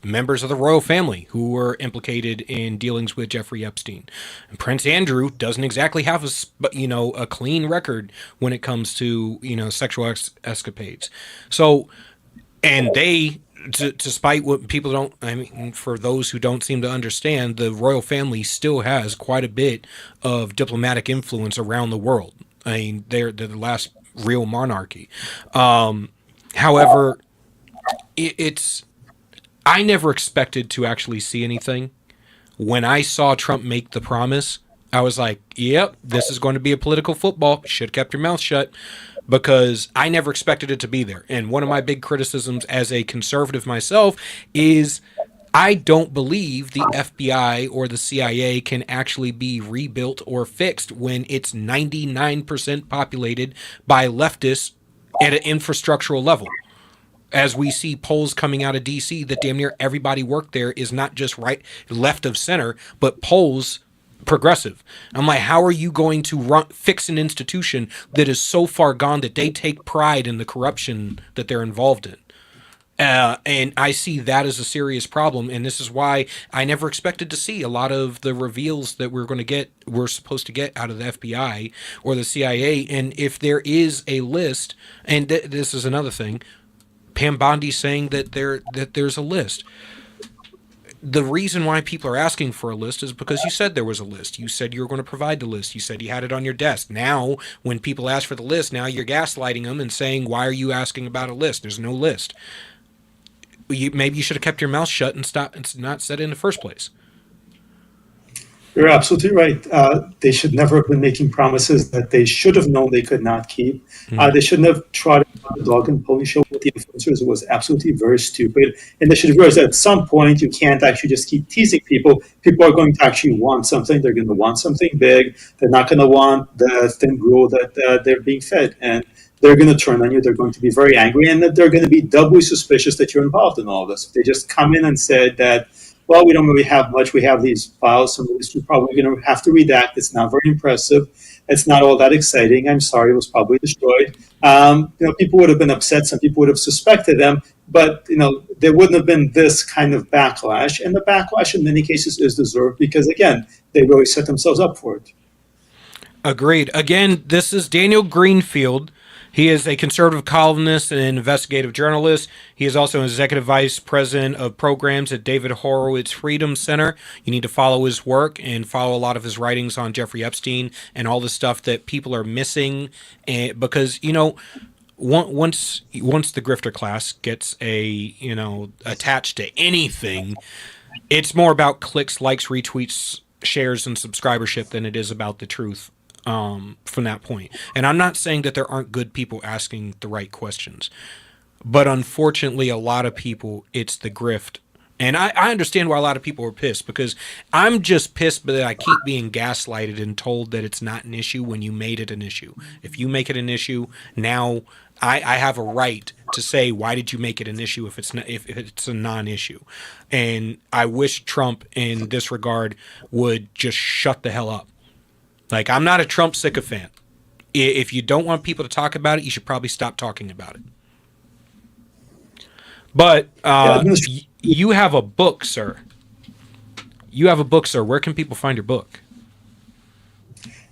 members of the royal family who were implicated in dealings with Jeffrey Epstein. And Prince Andrew doesn't exactly have a clean record when it comes to, sexual escapades. So, and they, despite what people don't, for those who don't seem to understand, the royal family still has quite a bit of diplomatic influence around the world. I mean, they're the last real monarchy. However, I never expected to actually see anything. When I saw Trump make the promise, I was like, yep, this is going to be a political football. Should have kept your mouth shut, because I never expected it to be there. And one of my big criticisms as a conservative myself is I don't believe the FBI or the CIA can actually be rebuilt or fixed when it's 99% populated by leftists at an infrastructural level. As we see polls coming out of D.C. that damn near everybody worked there is not just right, left of center, but polls progressive. I'm like, how are you going to fix an institution that is so far gone that they take pride in the corruption that they're involved in? And I see that as a serious problem, and this is why I never expected to see a lot of the reveals that we're supposed to get out of the FBI or the CIA. And if there is a list, and this is another thing, Pam Bondi saying that there's a list. The reason why people are asking for a list is because you said there was a list. You said you were going to provide the list. You said you had it on your desk. Now, when people ask for the list, now you're gaslighting them and saying, why are you asking about a list? There's no list. Maybe you should have kept your mouth shut and not said it in the first place. You're absolutely right. They should never have been making promises that they should have known they could not keep. They shouldn't have tried the dog and pony show with the influencers. It was absolutely very stupid. And they should have realized that at some point you can't actually just keep teasing people. People are going to actually want something. They're going to want something big. They're not going to want the thin gruel that they're being fed. And they're going to turn on you. They're going to be very angry. And that they're going to be doubly suspicious that you're involved in all of this. If they just come in and said that, well, we don't really have much. We have these files. Some of this we're probably going to have to redact. It's not very impressive. It's not all that exciting. I'm sorry. It was probably destroyed. People would have been upset. Some people would have suspected them. But, there wouldn't have been this kind of backlash. And the backlash in many cases is deserved because, again, they really set themselves up for it. Agreed. Again, this is Daniel Greenfield. He is a conservative columnist and an investigative journalist. He is also an executive vice president of programs at David Horowitz Freedom Center. You need to follow his work and follow a lot of his writings on Jeffrey Epstein and all the stuff that people are missing. Because, once the grifter class gets attached to anything, it's more about clicks, likes, retweets, shares, and subscribership than it is about the truth. From that point. And I'm not saying that there aren't good people asking the right questions, but unfortunately, a lot of people, it's the grift. And I understand why a lot of people are pissed, because I'm just pissed that I keep being gaslighted and told that it's not an issue when you made it an issue. If you make it an issue, now I have a right to say, why did you make it an issue if it's a non-issue? And I wish Trump in this regard would just shut the hell up. Like, I'm not a Trump sycophant. If you don't want people to talk about it, you should probably stop talking about it. But you have a book, sir. Where can people find your book?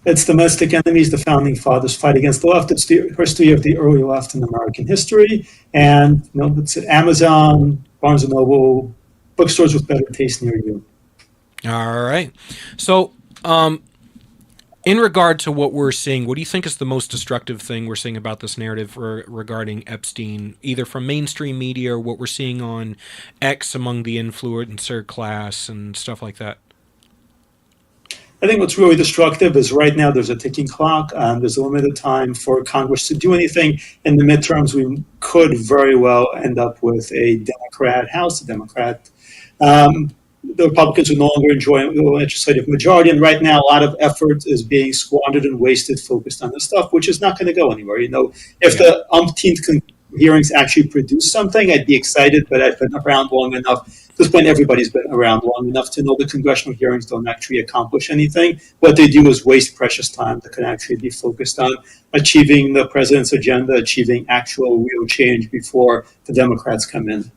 It's Domestic Enemies, the Founding Fathers Fight Against the Left. It's the history of the early left in American history. And it's at Amazon, Barnes & Noble, bookstores with better taste near you. All right. So, in regard to what we're seeing, what do you think is the most destructive thing we're seeing about this narrative regarding Epstein, either from mainstream media or what we're seeing on X among the influencer class and stuff like that? I think what's really destructive is right now there's a ticking clock. There's a limited time for Congress to do anything. In the midterms, we could very well end up with a Democrat House, a Democrat. The Republicans will no longer enjoy a legislative majority, and right now a lot of effort is being squandered and wasted focused on this stuff, which is not going to go anywhere. If the umpteenth hearings actually produce something, I'd be excited, but I've been around long enough. At this point, everybody's been around long enough to know the congressional hearings don't actually accomplish anything. What they do is waste precious time that can actually be focused on achieving the president's agenda, achieving actual real change before the Democrats come in.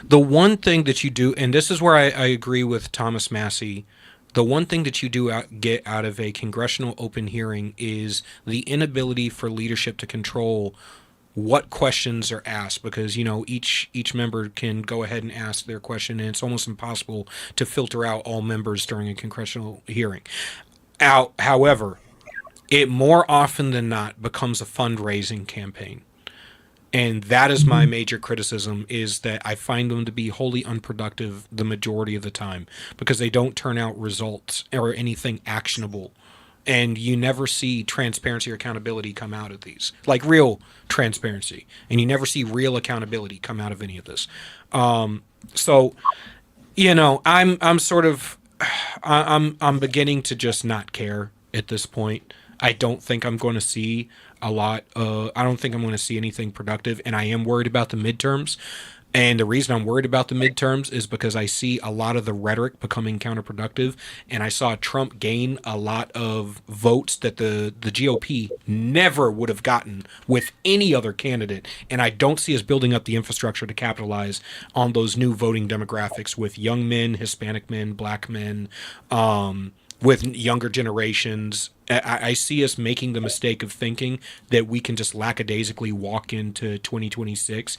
The one thing that you do, and this is where I agree with Thomas Massey, the one thing that you do get out of a congressional open hearing is the inability for leadership to control what questions are asked, because each member can go ahead and ask their question, and it's almost impossible to filter out all members during a congressional hearing. However, it more often than not becomes a fundraising campaign. And that is my major criticism, is that I find them to be wholly unproductive the majority of the time, because they don't turn out results or anything actionable. And you never see transparency or accountability come out of these, like real transparency. And you never see real accountability come out of any of this. So, I'm sort of, I'm beginning to just not care at this point. I don't think I'm going to see a lot. I don't think I'm going to see anything productive, and I am worried about the midterms. And the reason I'm worried about the midterms is because I see a lot of the rhetoric becoming counterproductive, and I saw Trump gain a lot of votes that the GOP never would have gotten with any other candidate. And I don't see us building up the infrastructure to capitalize on those new voting demographics with young men, Hispanic men, black men, with younger generations. I see us making the mistake of thinking that we can just lackadaisically walk into 2026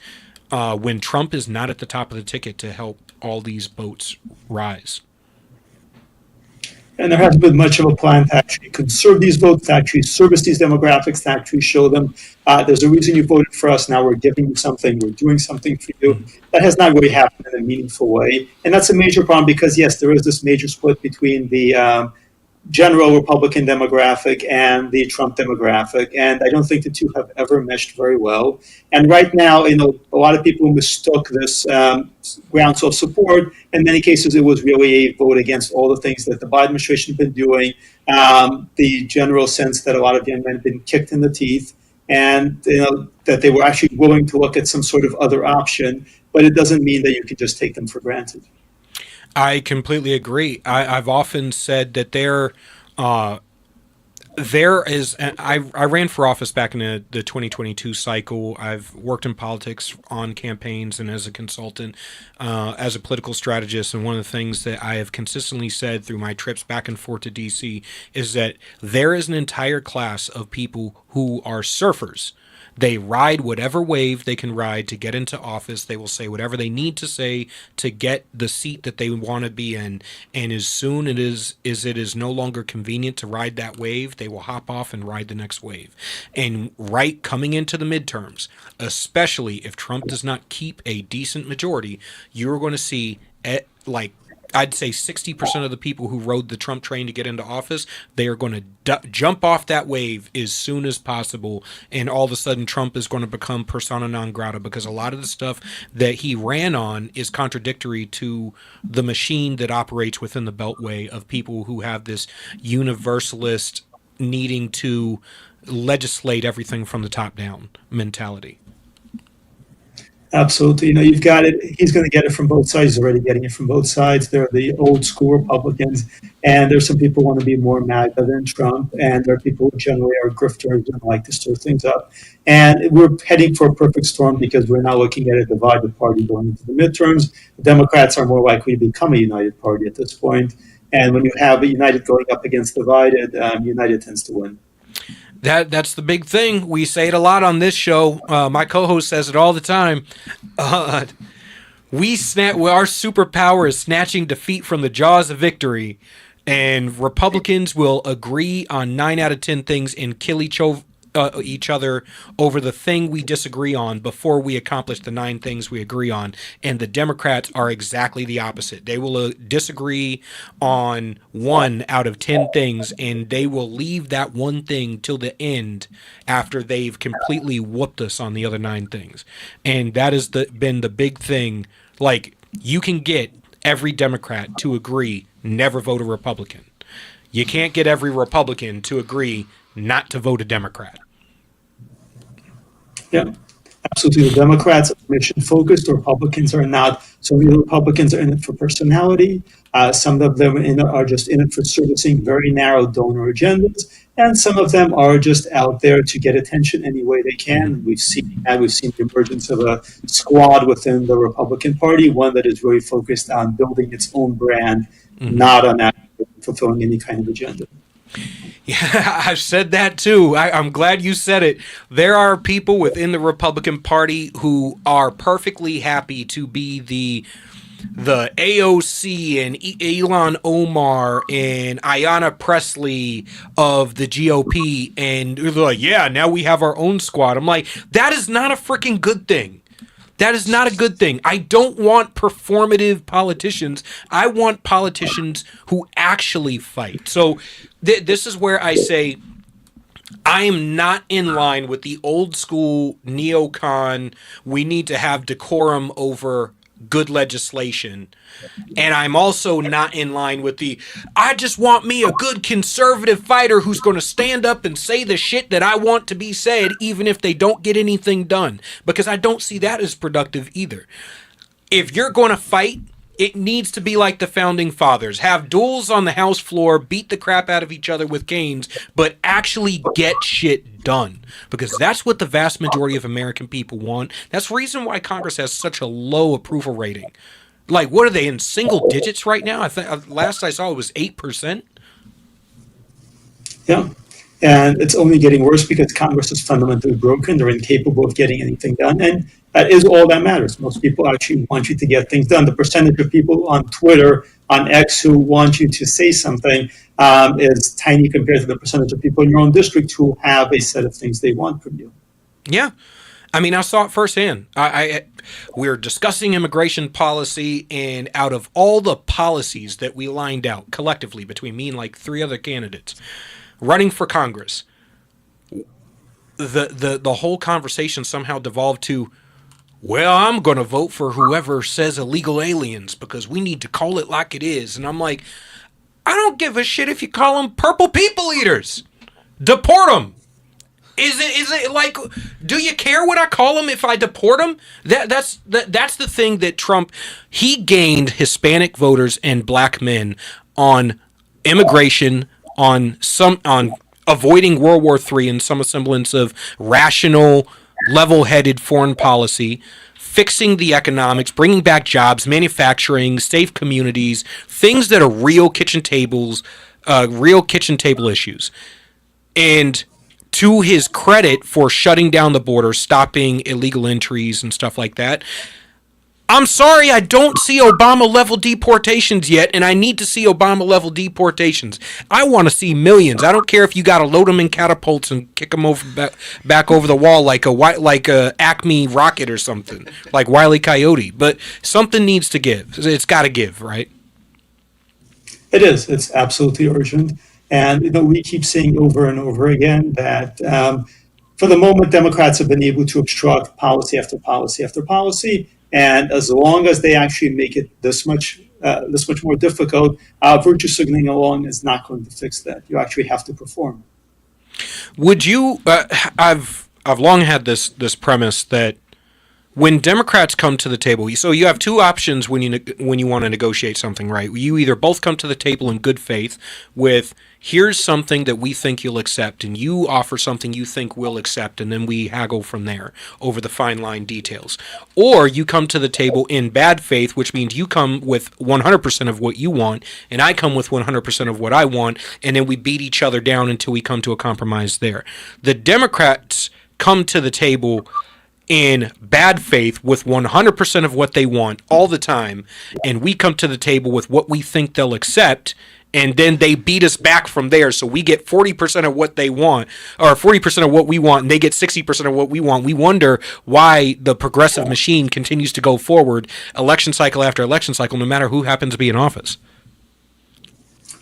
when Trump is not at the top of the ticket to help all these votes rise. And there hasn't been much of a plan to actually conserve these votes, to actually service these demographics, to actually show them there's a reason you voted for us. Now we're giving you something. We're doing something for you. That has not really happened in a meaningful way. And that's a major problem because, yes, there is this major split between the general Republican demographic and the Trump demographic. And I don't think the two have ever meshed very well. And right now, a lot of people mistook this groundswell of support. In many cases, it was really a vote against all the things that the Biden administration has been doing, the general sense that a lot of young men have been kicked in the teeth, and that they were actually willing to look at some sort of other option. But it doesn't mean that you can just take them for granted. I completely agree. I've often said that there is. I ran for office back in the 2022 cycle. I've worked in politics on campaigns and as a consultant, as a political strategist. And one of the things that I have consistently said through my trips back and forth to DC is that there is an entire class of people who are surfers. They ride whatever wave they can ride to get into office. They will say whatever they need to say to get the seat that they want to be in. And as soon as it is no longer convenient to ride that wave, they will hop off and ride the next wave. And right coming into the midterms, especially if Trump does not keep a decent majority, you're going to see I'd say 60% of the people who rode the Trump train to get into office, they are going to jump off that wave as soon as possible. And all of a sudden, Trump is going to become persona non grata because a lot of the stuff that he ran on is contradictory to the machine that operates within the Beltway of people who have this universalist needing to legislate everything from the top down mentality. Absolutely. You've got it. He's going to get it from both sides. He's already getting it from both sides. There are the old school Republicans, and there's some people who want to be more MAGA than Trump, and there are people who generally are grifters and like to stir things up. And we're heading for a perfect storm because we're now looking at a divided party going into the midterms. The Democrats are more likely to become a united party at this point. And when you have a united going up against divided, united tends to win. That's the big thing. We say it a lot on this show. My co-host says it all the time. Our superpower is snatching defeat from the jaws of victory, and Republicans will agree on 9 out of 10 things and kill each each other over the thing we disagree on before we accomplish the 9 things we agree on. And the Democrats are exactly the opposite. They will disagree on 1 out of 10 things, and they will leave that one thing till the end after they've completely whooped us on the other 9 things. And that has been the big thing. Like, you can get every Democrat to agree never vote a Republican. You can't get every Republican to agree not to vote a Democrat. Yeah, absolutely. The Democrats are mission focused. The Republicans are not. So the Republicans are in it for personality. Some of them are just in it for servicing very narrow donor agendas, and some of them are just out there to get attention any way they can. We've seen the emergence of a squad within the Republican Party, one that is really focused on building its own brand, not on actually fulfilling any kind of agenda. Yeah, I've said that too. I'm glad you said it. There are people within the Republican Party who are perfectly happy to be the AOC and Ilhan Omar and Ayanna Pressley of the GOP, and they're like, yeah, now we have our own squad. I'm like, that is not a freaking good thing. That is not a good thing. I don't want performative politicians. I want politicians who actually fight. So this is where I say I am not in line with the old school neocon, we need to have decorum over good legislation. And I'm also not in line with the, I just want me a good conservative fighter who's going to stand up and say the shit that I want to be said, even if they don't get anything done. Because I don't see that as productive either. If you're going to fight, it needs to be like the founding fathers. Have duels on the House floor, beat the crap out of each other with canes, but actually get shit done. Because that's what the vast majority of American people want. That's the reason why Congress has such a low approval rating. Like, what are they, in single digits right now? I think last I saw it was 8%. Yeah. And it's only getting worse because Congress is fundamentally broken. They're incapable of getting anything done. And that is all that matters. Most people actually want you to get things done. The percentage of people on Twitter, on X, who want you to say something is tiny compared to the percentage of people in your own district who have a set of things they want from you. Yeah. I mean, I saw it firsthand. We're discussing immigration policy, and out of all the policies that we lined out collectively between me and like 3 other candidates running for Congress, the whole conversation somehow devolved to, well, I'm going to vote for whoever says illegal aliens because we need to call it like it is. And I'm like, I don't give a shit if you call them purple people eaters. Deport them. Is it like, do you care what I call them if I deport them? That's the thing that Trump, he gained Hispanic voters and black men on immigration, on avoiding World War III and some semblance of rational, level-headed foreign policy, fixing the economics, bringing back jobs, manufacturing, safe communities, things that are real kitchen table issues. And to his credit for shutting down the border, stopping illegal entries and stuff like that, I'm sorry, I don't see Obama-level deportations yet, and I need to see Obama-level deportations. I want to see millions. I don't care if you got to load them in catapults and kick them over back over the wall like a Acme rocket or something, like Wile E. Coyote. But something needs to give. It's got to give, right? It is. It's absolutely urgent. And we keep saying over and over again that for the moment, Democrats have been able to obstruct policy after policy after policy. And as long as they actually make it this much more difficult, virtue signaling alone is not going to fix that. You actually have to perform. Would you? I've long had this premise that when Democrats come to the table, so you have 2 options when you want to negotiate something, right? You either both come to the table in good faith with, here's something that we think you'll accept, and you offer something you think we'll accept, and then we haggle from there over the fine line details. Or you come to the table in bad faith, which means you come with 100% of what you want, and I come with 100% of what I want, and then we beat each other down until we come to a compromise there. The Democrats come to the table in bad faith with 100% of what they want all the time, and we come to the table with what we think they'll accept, and then they beat us back from there. So we get 40% of what they want, or 40% of what we want, and they get 60% of what we want. We wonder why the progressive machine continues to go forward election cycle after election cycle, no matter who happens to be in office.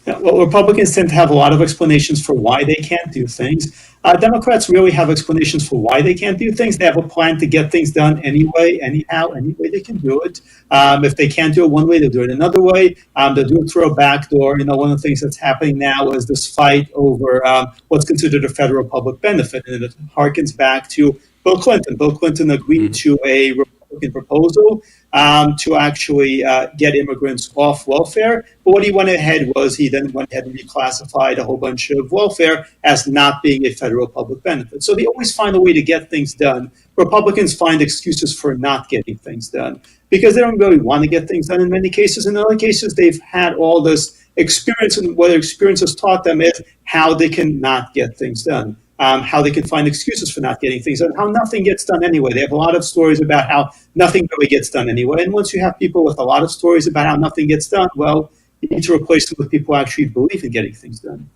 Yeah, well, Republicans tend to have a lot of explanations for why they can't do things. Democrats really have explanations for why they can't do things. They have a plan to get things done anyway, anyhow, any way they can do it. If they can't do it one way, they'll do it another way. They'll do it through a back door. One of the things that's happening now is this fight over what's considered a federal public benefit, and it harkens back to Bill Clinton. Bill Clinton agreed to a Republican proposal to actually get immigrants off welfare. But what he went ahead was he then went ahead and reclassified a whole bunch of welfare as not being a federal public benefit. So they always find a way to get things done. Republicans find excuses for not getting things done because they don't really want to get things done in many cases. In other cases, they've had all this experience, and what their experience has taught them is how they can not get things done. How they can find excuses for not getting things done, how nothing gets done anyway. They have a lot of stories about how nothing really gets done anyway. And once you have people with a lot of stories about how nothing gets done, well, you need to replace them with people who actually believe in getting things done.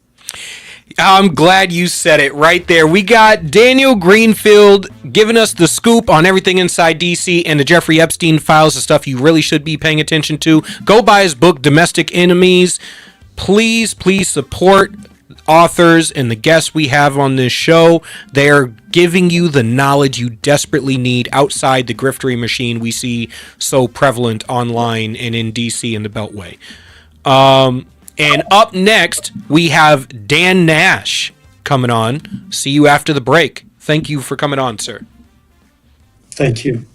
I'm glad you said it right there. We got Daniel Greenfield giving us the scoop on everything inside DC and the Jeffrey Epstein files, the stuff you really should be paying attention to. Go buy his book, Domestic Enemies. Please support authors and the guests we have on this show. They are giving you the knowledge you desperately need outside the griftery machine we see so prevalent online and in DC and the Beltway. And up next, we have Dan Nash coming on. See you after the break. Thank you for coming on, sir. Thank you.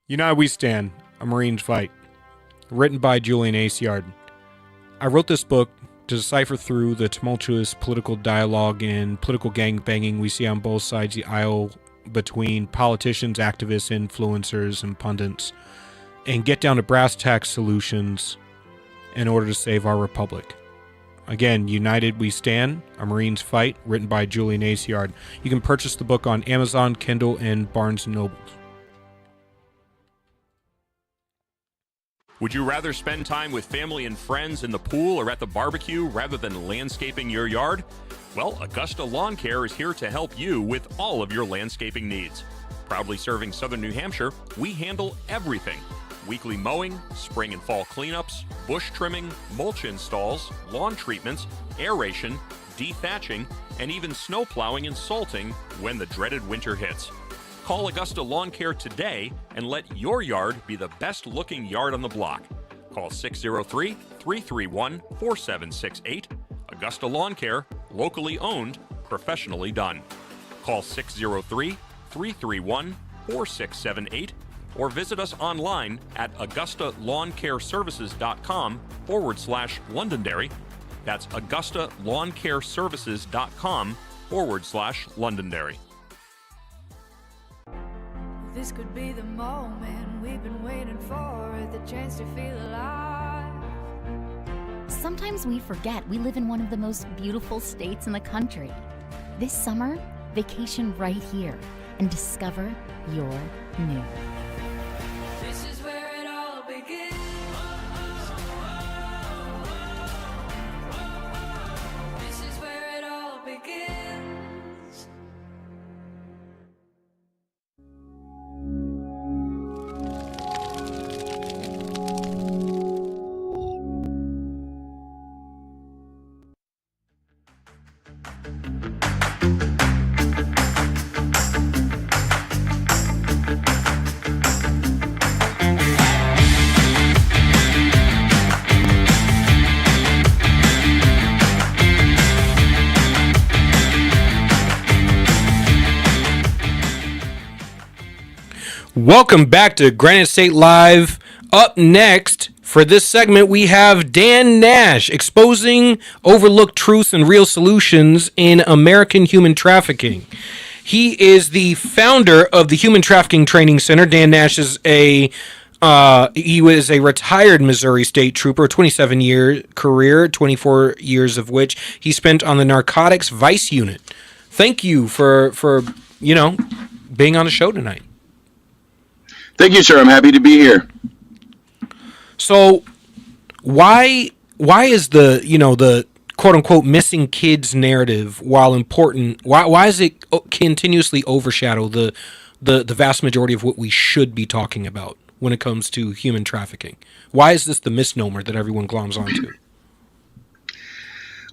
United We Stand, A Marine's Fight, written by Julian Aciard. I wrote this book to decipher through the tumultuous political dialogue and political gangbanging we see on both sides of the aisle between politicians, activists, influencers, and pundits, and get down to brass tacks solutions in order to save our republic. Again, United We Stand, A Marine's Fight, written by Julian Aciard. You can purchase the book on Amazon, Kindle, and Barnes & Noble. Would you rather spend time with family and friends in the pool or at the barbecue rather than landscaping your yard? Well, Augusta Lawn Care is here to help you with all of your landscaping needs. Proudly serving southern New Hampshire, we handle everything. Weekly mowing, spring and fall cleanups, bush trimming, mulch installs, lawn treatments, aeration, dethatching, and even snow plowing and salting when the dreaded winter hits. Call Augusta Lawn Care today and let your yard be the best looking yard on the block. Call 603-331-4768. Augusta Lawn Care, locally owned, professionally done. Call 603-331-4678 or visit us online at AugustaLawnCareServices.com/Londonderry. That's AugustaLawnCareServices.com/Londonderry. This could be the moment we've been waiting for, the chance to feel alive. Sometimes we forget we live in one of the most beautiful states in the country. This summer, vacation right here and discover your new. This is where it all begins. This is where it all begins. Welcome back to Granite State Live. Up next, For this segment, we have Dan Nash exposing overlooked truths and real solutions in American human trafficking. He is the founder of the Human Trafficking Training Center. Dan Nash is he was a retired Missouri State Trooper, a 27-year career, 24 years of which he spent on the Narcotics Vice Unit. Thank you for being on the show tonight. Thank you, sir. I'm happy to be here. So, why is the quote unquote missing kids narrative, while important, why is it continuously overshadow the vast majority of what we should be talking about when it comes to human trafficking? Why is this the misnomer that everyone gloms onto?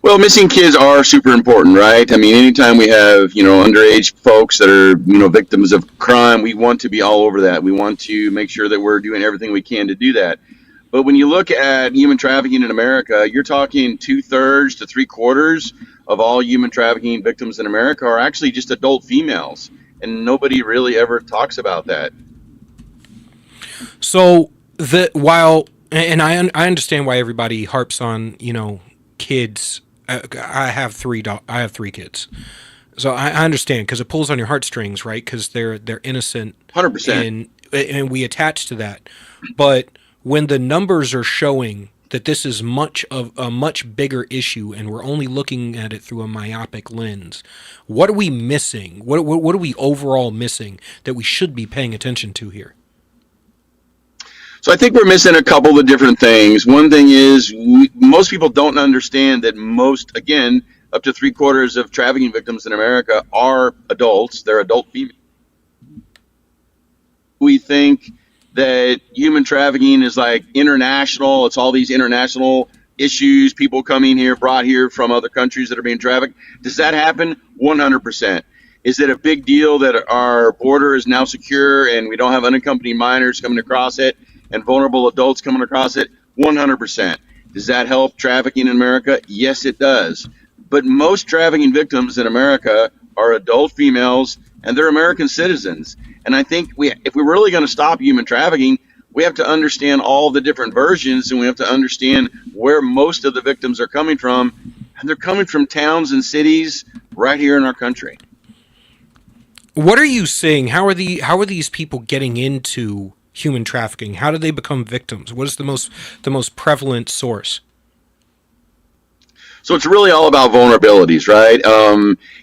Well, missing kids are super important, right? I mean, anytime we have, underage folks that are, victims of crime, we want to be all over that. We want to make sure that we're doing everything we can to do that. But when you look at human trafficking in America, you're talking 2/3 to 3/4 of all human trafficking victims in America are actually just adult females. And nobody really ever talks about that. So I understand why everybody harps on, kids. I have three kids. So I understand, because it pulls on your heartstrings, right? Because they're innocent. 100%. And we attach to that. But when the numbers are showing that this is a much bigger issue, and we're only looking at it through a myopic lens, what are we missing? What are we overall missing that we should be paying attention to here? So I think we're missing a couple of different things. One thing is most people don't understand that up to 3/4 of trafficking victims in America are adults. They're adult females. We think that human trafficking is like international. It's all these international issues, people coming here, brought here from other countries that are being trafficked. Does that happen? 100%. Is it a big deal that our border is now secure and we don't have unaccompanied minors coming across it and vulnerable adults coming across it? 100%. Does that help trafficking in America? Yes, it does. But most trafficking victims in America are adult females, and they're American citizens. And I think if we're really going to stop human trafficking, we have to understand all the different versions, and we have to understand where most of the victims are coming from. And they're coming from towns and cities right here in our country. What are you seeing? How are these people getting into human trafficking? How do they become victims? What is the most prevalent source? So it's really all about vulnerabilities, right?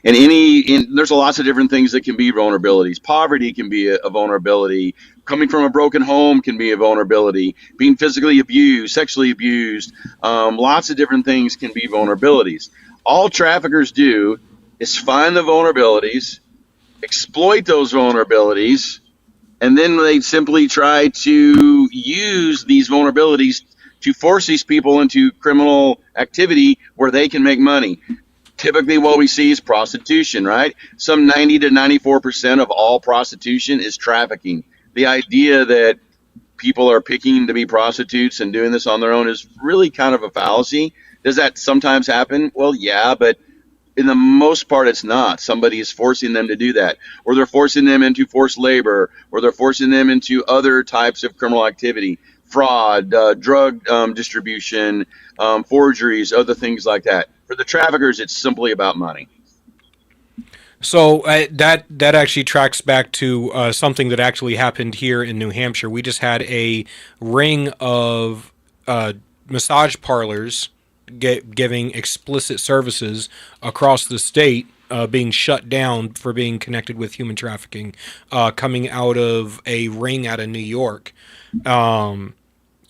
There's lots of different things that can be vulnerabilities. Poverty can be a vulnerability. Coming from a broken home can be a vulnerability. Being physically abused, sexually abused, lots of different things can be vulnerabilities. All traffickers do is find the vulnerabilities, exploit those vulnerabilities, and then they simply try to use these vulnerabilities to force these people into criminal activity where they can make money. Typically what we see is prostitution, right? Some 90 to 94% of all prostitution is trafficking. The idea that people are picking to be prostitutes and doing this on their own is really kind of a fallacy. Does that sometimes happen? Well, yeah, but in the most part, it's not. Somebody is forcing them to do that, or they're forcing them into forced labor, or they're forcing them into other types of criminal activity. Fraud, drug distribution, forgeries, other things like that. For the traffickers, it's simply about money. So that actually tracks back to something that actually happened here in New Hampshire. We just had a ring of massage parlors giving explicit services across the state being shut down for being connected with human trafficking, coming out of a ring out of New York.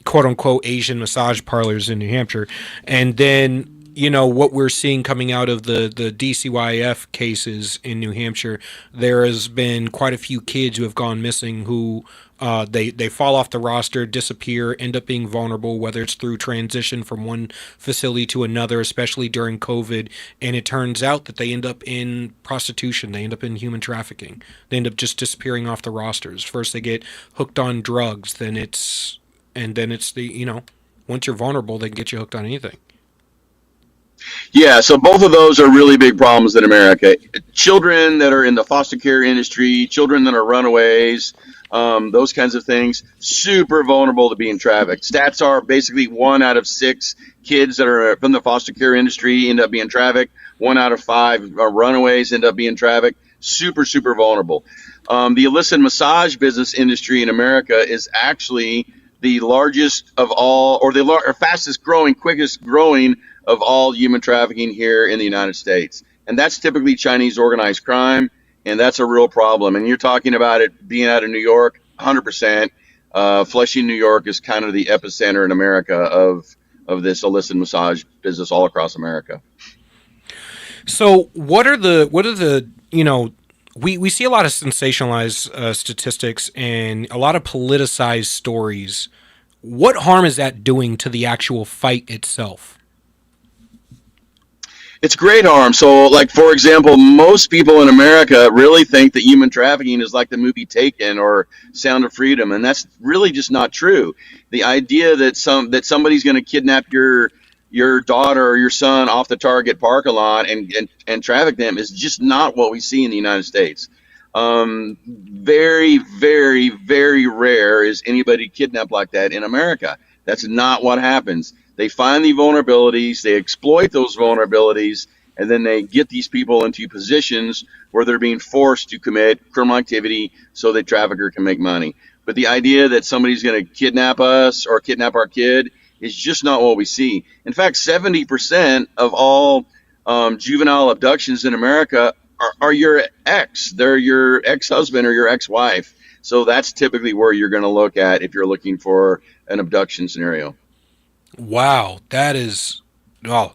Quote unquote Asian massage parlors in New Hampshire. And then, what we're seeing coming out of the DCYF cases in New Hampshire, there has been quite a few kids who have gone missing who they fall off the roster, disappear, end up being vulnerable, whether it's through transition from one facility to another, especially during COVID. And it turns out that they end up in prostitution. They end up in human trafficking. They end up just disappearing off the rosters. First they get hooked on drugs, then it's once you're vulnerable, they can get you hooked on anything. Yeah, so both of those are really big problems in America. Children that are in the foster care industry, children that are runaways, those kinds of things, super vulnerable to being trafficked. Stats are basically 1 out of 6 kids that are from the foster care industry end up being trafficked. 1 out of 5 runaways end up being trafficked. Super, super vulnerable. The illicit massage business industry in America is actually the largest of all, or the fastest growing, quickest growing of all human trafficking here in the United States. And that's typically Chinese organized crime, and that's a real problem. And you're talking about it being out of New York, 100%. Flushing, New York is kind of the epicenter in America of this illicit massage business all across America. So what are the we see a lot of sensationalized statistics and a lot of politicized stories. What harm is that doing to the actual fight itself? It's great harm. So, like, for example, most people in America really think that human trafficking is like the movie Taken or Sound of Freedom, and that's really just not true. The idea that somebody's going to kidnap your daughter or your son off the Target parking lot and traffic them is just not what we see in the United States. Very, very, very rare is anybody kidnapped like that in America. That's not what happens. They find the vulnerabilities, they exploit those vulnerabilities, and then they get these people into positions where they're being forced to commit criminal activity so the trafficker can make money. But the idea that somebody's going to kidnap us or kidnap our kid is just not what we see. In fact, 70% of all juvenile abductions in America are your ex. They're your ex-husband or your ex-wife. So that's typically where you're going to look at if you're looking for an abduction scenario. Wow, that is, well,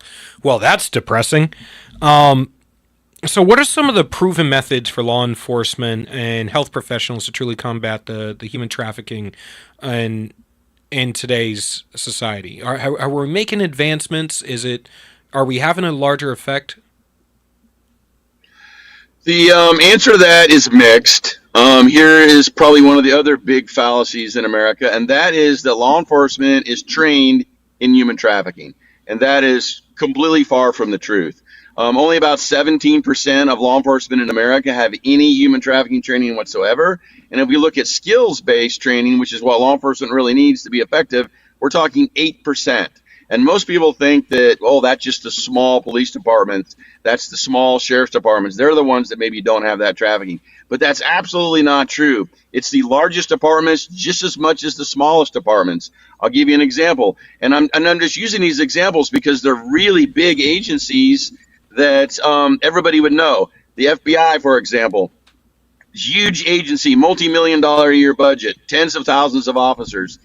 that's depressing. So what are some of the proven methods for law enforcement and health professionals to truly combat the human trafficking in today's society? Are we making advancements? Are we having a larger effect? The answer to that is mixed. Here is probably one of the other big fallacies in America, and that is that law enforcement is trained in human trafficking, and that is completely far from the truth. Only about 17% of law enforcement in America have any human trafficking training whatsoever, and if we look at skills-based training, which is what law enforcement really needs to be effective, we're talking 8%. And most people think that, that's just the small police departments, that's the small sheriff's departments, they're the ones that maybe don't have that trafficking. But that's absolutely not true. It's the largest departments just as much as the smallest departments. I'll give you an example. And I'm just using these examples because they're really big agencies that everybody would know. The FBI, for example, huge agency, multi-million-dollar a year budget, tens of thousands of officers.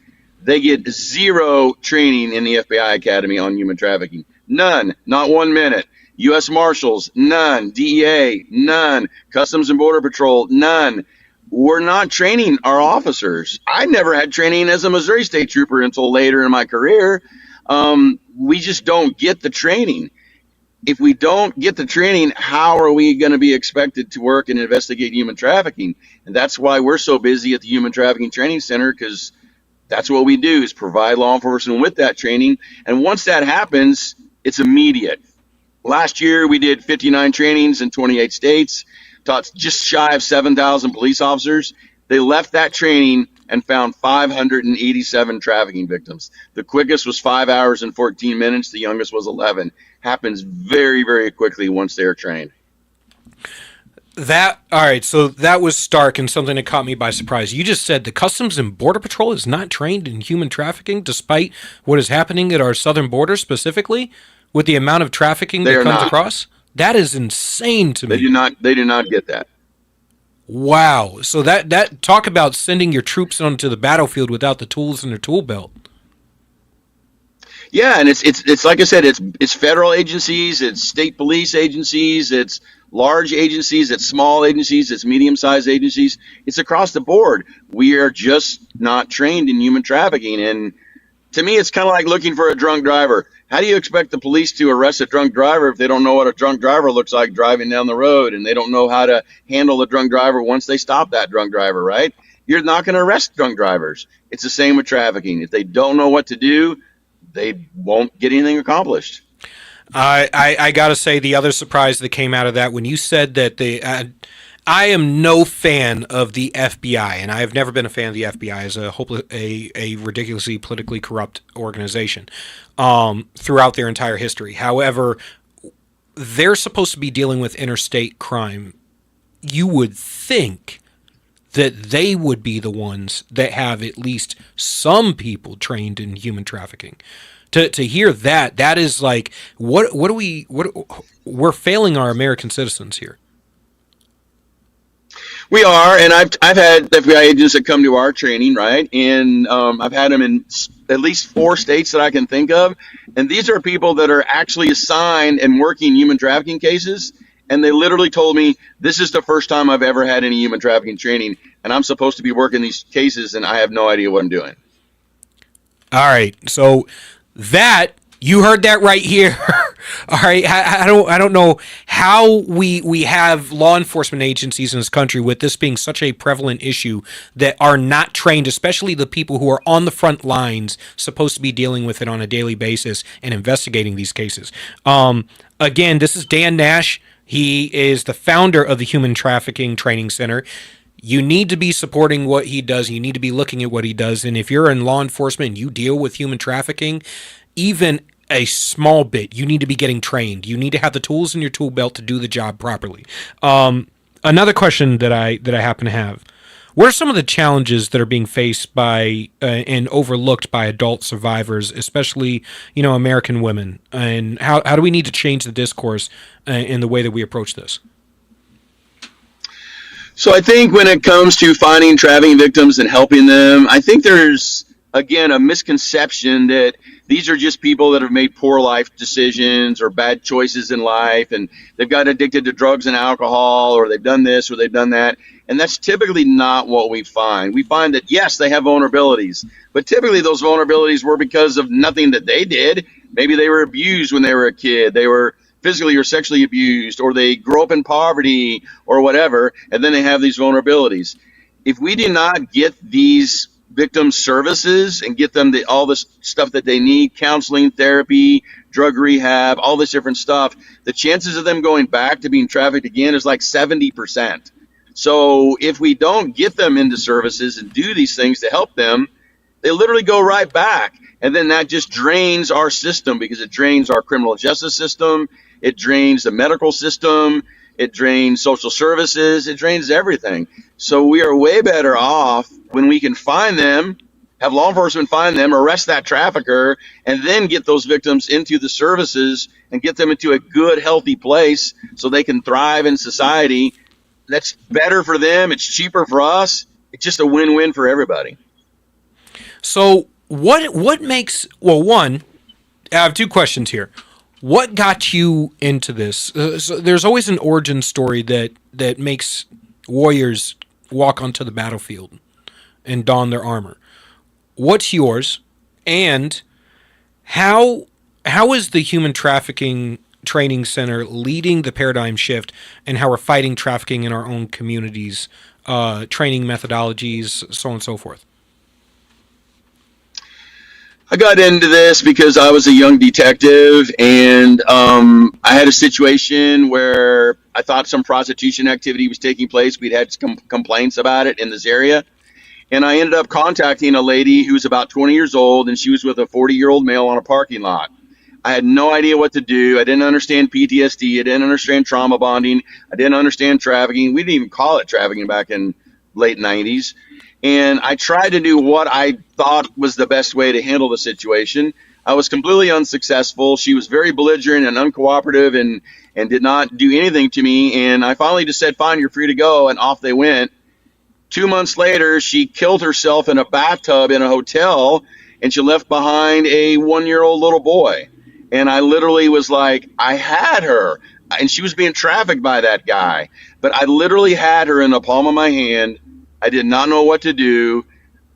They get zero training in the FBI Academy on human trafficking. None, not 1 minute. U.S. Marshals, none. DEA, none. Customs and Border Patrol, none. We're not training our officers. I never had training as a Missouri State Trooper until later in my career. We just don't get the training. If we don't get the training, how are we going to be expected to work and investigate human trafficking? And that's why we're so busy at the Human Trafficking Training Center, because that's what we do, is provide law enforcement with that training. And once that happens, it's immediate. Last year, we did 59 trainings in 28 states, taught just shy of 7,000 police officers. They left that training and found 587 trafficking victims. The quickest was 5 hours and 14 minutes. The youngest was 11. Happens very, very quickly once they're trained. All right, so that was stark and something that caught me by surprise. You just said the Customs and Border Patrol is not trained in human trafficking, despite what is happening at our southern border, specifically with the amount of trafficking that comes across. That is insane to me. They do not get that. Wow. So that talk about sending your troops onto the battlefield without the tools in their tool belt. Yeah, and it's like I said, it's federal agencies, it's state police agencies, it's large agencies, it's small agencies, it's medium-sized agencies. It's across the board. We are just not trained in human trafficking. And to me, it's kind of like looking for a drunk driver. How do you expect the police to arrest a drunk driver if they don't know what a drunk driver looks like driving down the road, and they don't know how to handle a drunk driver once they stop that drunk driver, right? You're not going to arrest drunk drivers. It's the same with trafficking. If they don't know what to do, they won't get anything accomplished. I got to say, the other surprise that came out of that, when you said that I am no fan of the FBI, and I have never been a fan of the FBI as a ridiculously politically corrupt organization throughout their entire history. However, they're supposed to be dealing with interstate crime. You would think that they would be the ones that have at least some people trained in human trafficking. To hear that is like, we're failing our American citizens here. We are, and I've had FBI agents that come to our training, right? And I've had them in at least 4 states that I can think of. And these are people that are actually assigned and working human trafficking cases. And they literally told me, this is the first time I've ever had any human trafficking training, and I'm supposed to be working these cases, and I have no idea what I'm doing. All right, so that, you heard that right here. All right, I don't know how we have law enforcement agencies in this country with this being such a prevalent issue that are not trained, especially the people who are on the front lines, supposed to be dealing with it on a daily basis and investigating these cases. Again, this is Dan Nash. He is the founder of the Human Trafficking Training Center. You need to be supporting what he does. You need to be looking at what he does. And if you're in law enforcement and you deal with human trafficking, even a small bit, you need to be getting trained. You need to have the tools in your tool belt to do the job properly. Another question that I happen to have: what are some of the challenges that are being faced by and overlooked by adult survivors, especially American women? And how do we need to change the discourse in the way that we approach this? So I think when it comes to finding trafficking victims and helping them, I think there's, again, a misconception that these are just people that have made poor life decisions or bad choices in life, and they've got addicted to drugs and alcohol, or they've done this or they've done that. And that's typically not what we find. We find that, yes, they have vulnerabilities, but typically those vulnerabilities were because of nothing that they did. Maybe they were abused when they were a kid. They were physically or sexually abused, or they grow up in poverty or whatever, and then they have these vulnerabilities. If we do not get these victim services and get them all this stuff that they need, counseling, therapy, drug rehab, all this different stuff, the chances of them going back to being trafficked again is like 70%. So if we don't get them into services and do these things to help them, they literally go right back. And then that just drains our system, because it drains our criminal justice system. It drains the medical system. It drains social services. It drains everything. So we are way better off when we can find them, have law enforcement find them, arrest that trafficker, and then get those victims into the services and get them into a good, healthy place so they can thrive in society. That's better for them. It's cheaper for us. It's just a win-win for everybody. So what makes, well, one, I have 2 questions here. What got you into this? So there's always an origin story that makes warriors walk onto the battlefield and don their armor. What's yours? And how is the Human Trafficking Training Center leading the paradigm shift, and how we're fighting trafficking in our own communities, training methodologies, so on and so forth? I got into this because I was a young detective, and I had a situation where I thought some prostitution activity was taking place. We'd had some complaints about it in this area, and I ended up contacting a lady who was about 20 years old, and she was with a 40-year-old male on a parking lot. I had no idea what to do. I didn't understand PTSD. I didn't understand trauma bonding. I didn't understand trafficking. We didn't even call it trafficking back in late 90s. And I tried to do what I thought was the best way to handle the situation. I was completely unsuccessful. She was very belligerent and uncooperative and did not do anything to me. And I finally just said, fine, you're free to go. And off they went. 2 months later, she killed herself in a bathtub in a hotel, and she left behind a 1-year-old little boy. And I literally was like, I had her. And she was being trafficked by that guy. But I literally had her in the palm of my hand. I did not know what to do.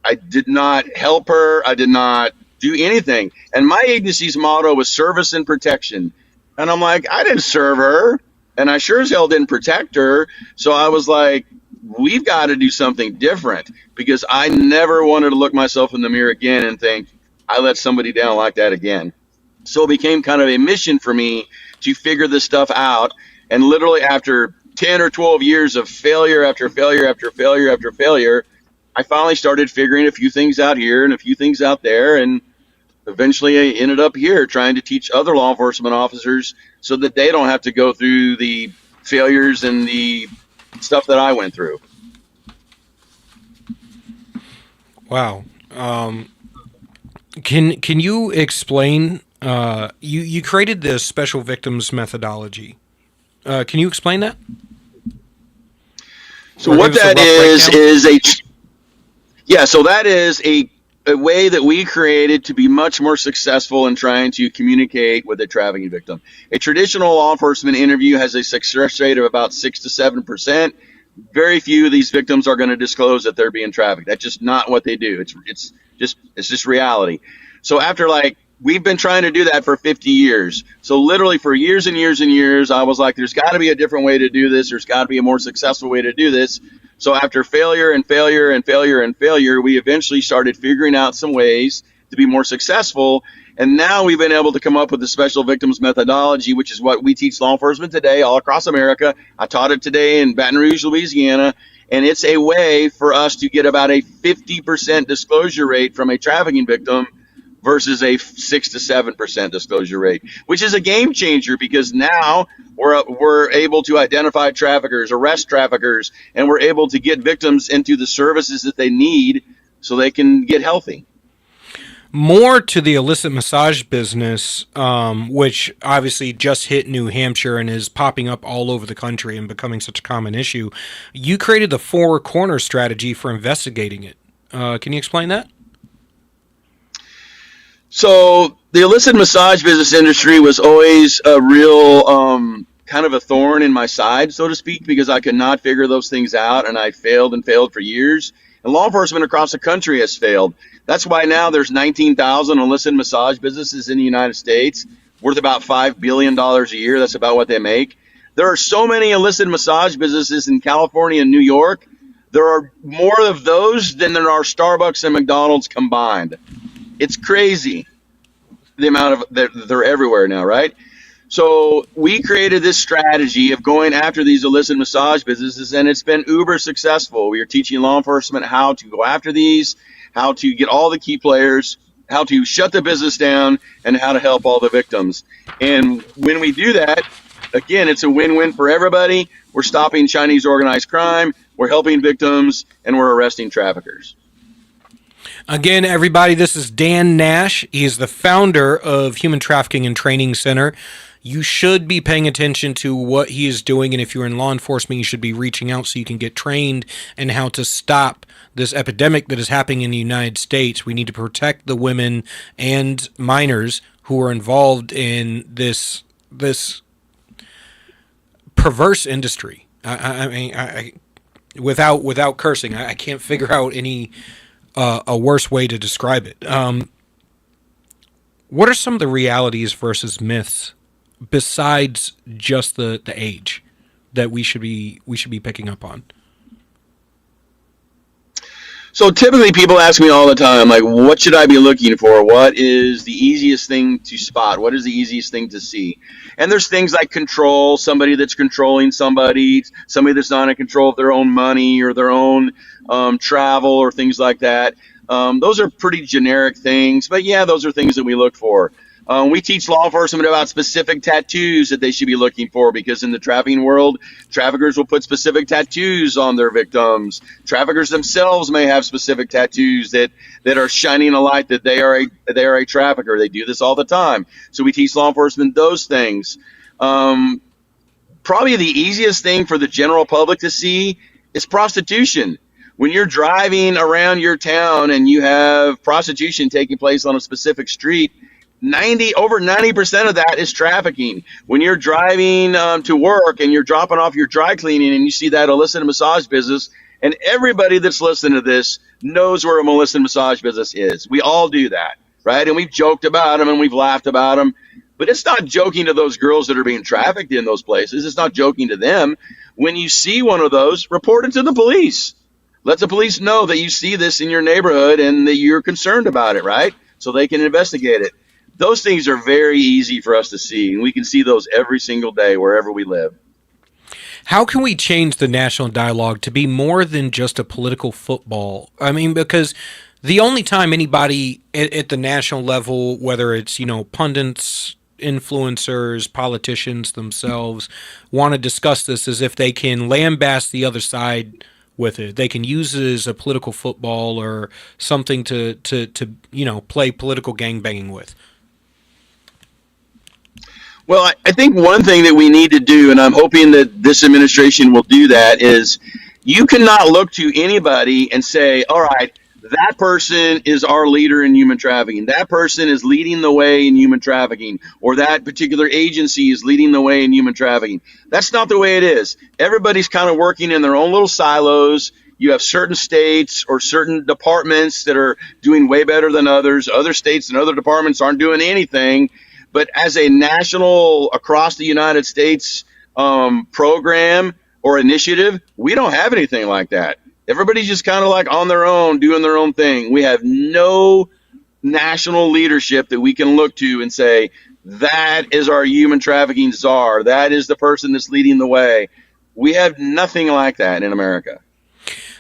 I did not help her. I did not do anything. And my agency's motto was service and protection. And I'm like, I didn't serve her, and I sure as hell didn't protect her. So I was like, we've got to do something different, because I never wanted to look myself in the mirror again and think I let somebody down like that again. So it became kind of a mission for me to figure this stuff out. And literally after 10 or 12 years of failure after failure after failure after failure, I finally started figuring a few things out here and a few things out there, and eventually I ended up here trying to teach other law enforcement officers so that they don't have to go through the failures and the stuff that I went through. Wow. Can you explain? You created this special victims methodology. Can you explain that? So what that is so that is a way that we created to be much more successful in trying to communicate with a trafficking victim. A traditional law enforcement interview has a success rate of about 6 to 7%. Very few of these victims are going to disclose that they're being trafficked. That's just not what they do. It's just reality. So after we've been trying to do that for 50 years. So literally for years and years and years, I was like, there's got to be a different way to do this. There's got to be a more successful way to do this. So after failure and failure and failure and failure, we eventually started figuring out some ways to be more successful. And now we've been able to come up with the special victims methodology, which is what we teach law enforcement today all across America. I taught it today in Baton Rouge, Louisiana. And it's a way for us to get about a 50% disclosure rate from a trafficking victim versus a 6 to 7% disclosure rate, which is a game changer because now we're able to identify traffickers, arrest traffickers, and we're able to get victims into the services that they need so they can get healthy. More to the illicit massage business, which obviously just hit New Hampshire and is popping up all over the country and becoming such a common issue. You created the 4 corner strategy for investigating it. Can you explain that? So the illicit massage business industry was always a real kind of a thorn in my side, so to speak, because I could not figure those things out, and I failed and failed for years. And law enforcement across the country has failed. That's why now there's 19,000 illicit massage businesses in the United States, worth about $5 billion a year. That's about what they make. There are so many illicit massage businesses in California and New York. There are more of those than there are Starbucks and McDonald's combined. It's crazy the amount of they're everywhere now, right? So we created this strategy of going after these illicit massage businesses, and it's been uber successful. We are teaching law enforcement how to go after these, how to get all the key players, how to shut the business down, and how to help all the victims. And when we do that, again, it's a win-win for everybody. We're stopping Chinese organized crime, we're helping victims, and we're arresting traffickers. Again, everybody, this is Dan Nash. He is the founder of Human Trafficking and Training Center. You should be paying attention to what he is doing, and if you're in law enforcement, you should be reaching out so you can get trained in how to stop this epidemic that is happening in the United States. We need to protect the women and minors who are involved in this perverse industry. I mean, without cursing, I can't figure out any a worse way to describe it. What are some of the realities versus myths besides just the age that we should be picking up on? So typically people ask me all the time, like, what should I be looking for? What is the easiest thing to spot? What is the easiest thing to see? And there's things like control, somebody that's controlling somebody that's not in control of their own money or their own travel or things like that. Those are pretty generic things, but yeah, those are things that we look for. We teach law enforcement about specific tattoos that they should be looking for, because in the trafficking world, traffickers will put specific tattoos on their victims. Traffickers themselves may have specific tattoos that are shining a light that they are a trafficker. They do this all the time. So we teach law enforcement those things. Probably the easiest thing for the general public to see is prostitution. When you're driving around your town and you have prostitution taking place on a specific street, over 90% of that is trafficking. When you're driving to work and you're dropping off your dry cleaning and you see that illicit massage business, and everybody that's listening to this knows where a illicit massage business is. We all do that, right? And we've joked about them and we've laughed about them, but it's not joking to those girls that are being trafficked in those places. It's not joking to them. When you see one of those, report it to the police. Let the police know that you see this in your neighborhood and that you're concerned about it, right? So they can investigate it. Those things are very easy for us to see, and we can see those every single day wherever we live. How can we change the national dialogue to be more than just a political football? I mean, because the only time anybody at the national level, whether it's, pundits, influencers, politicians themselves, want to discuss this is if they can lambast the other side with it. They can use it as a political football or something to play political gangbanging with. Well, I think one thing that we need to do, and I'm hoping that this administration will do that, is you cannot look to anybody and say, all right, that person is our leader in human trafficking. That person is leading the way in human trafficking, or that particular agency is leading the way in human trafficking. That's not the way it is. Everybody's kind of working in their own little silos. You have certain states or certain departments that are doing way better than others. Other states and other departments aren't doing anything. But as a national, across the United States program or initiative, we don't have anything like that. Everybody's just kind of like on their own, doing their own thing. We have no national leadership that we can look to and say, that is our human trafficking czar. That is the person that's leading the way. We have nothing like that in America.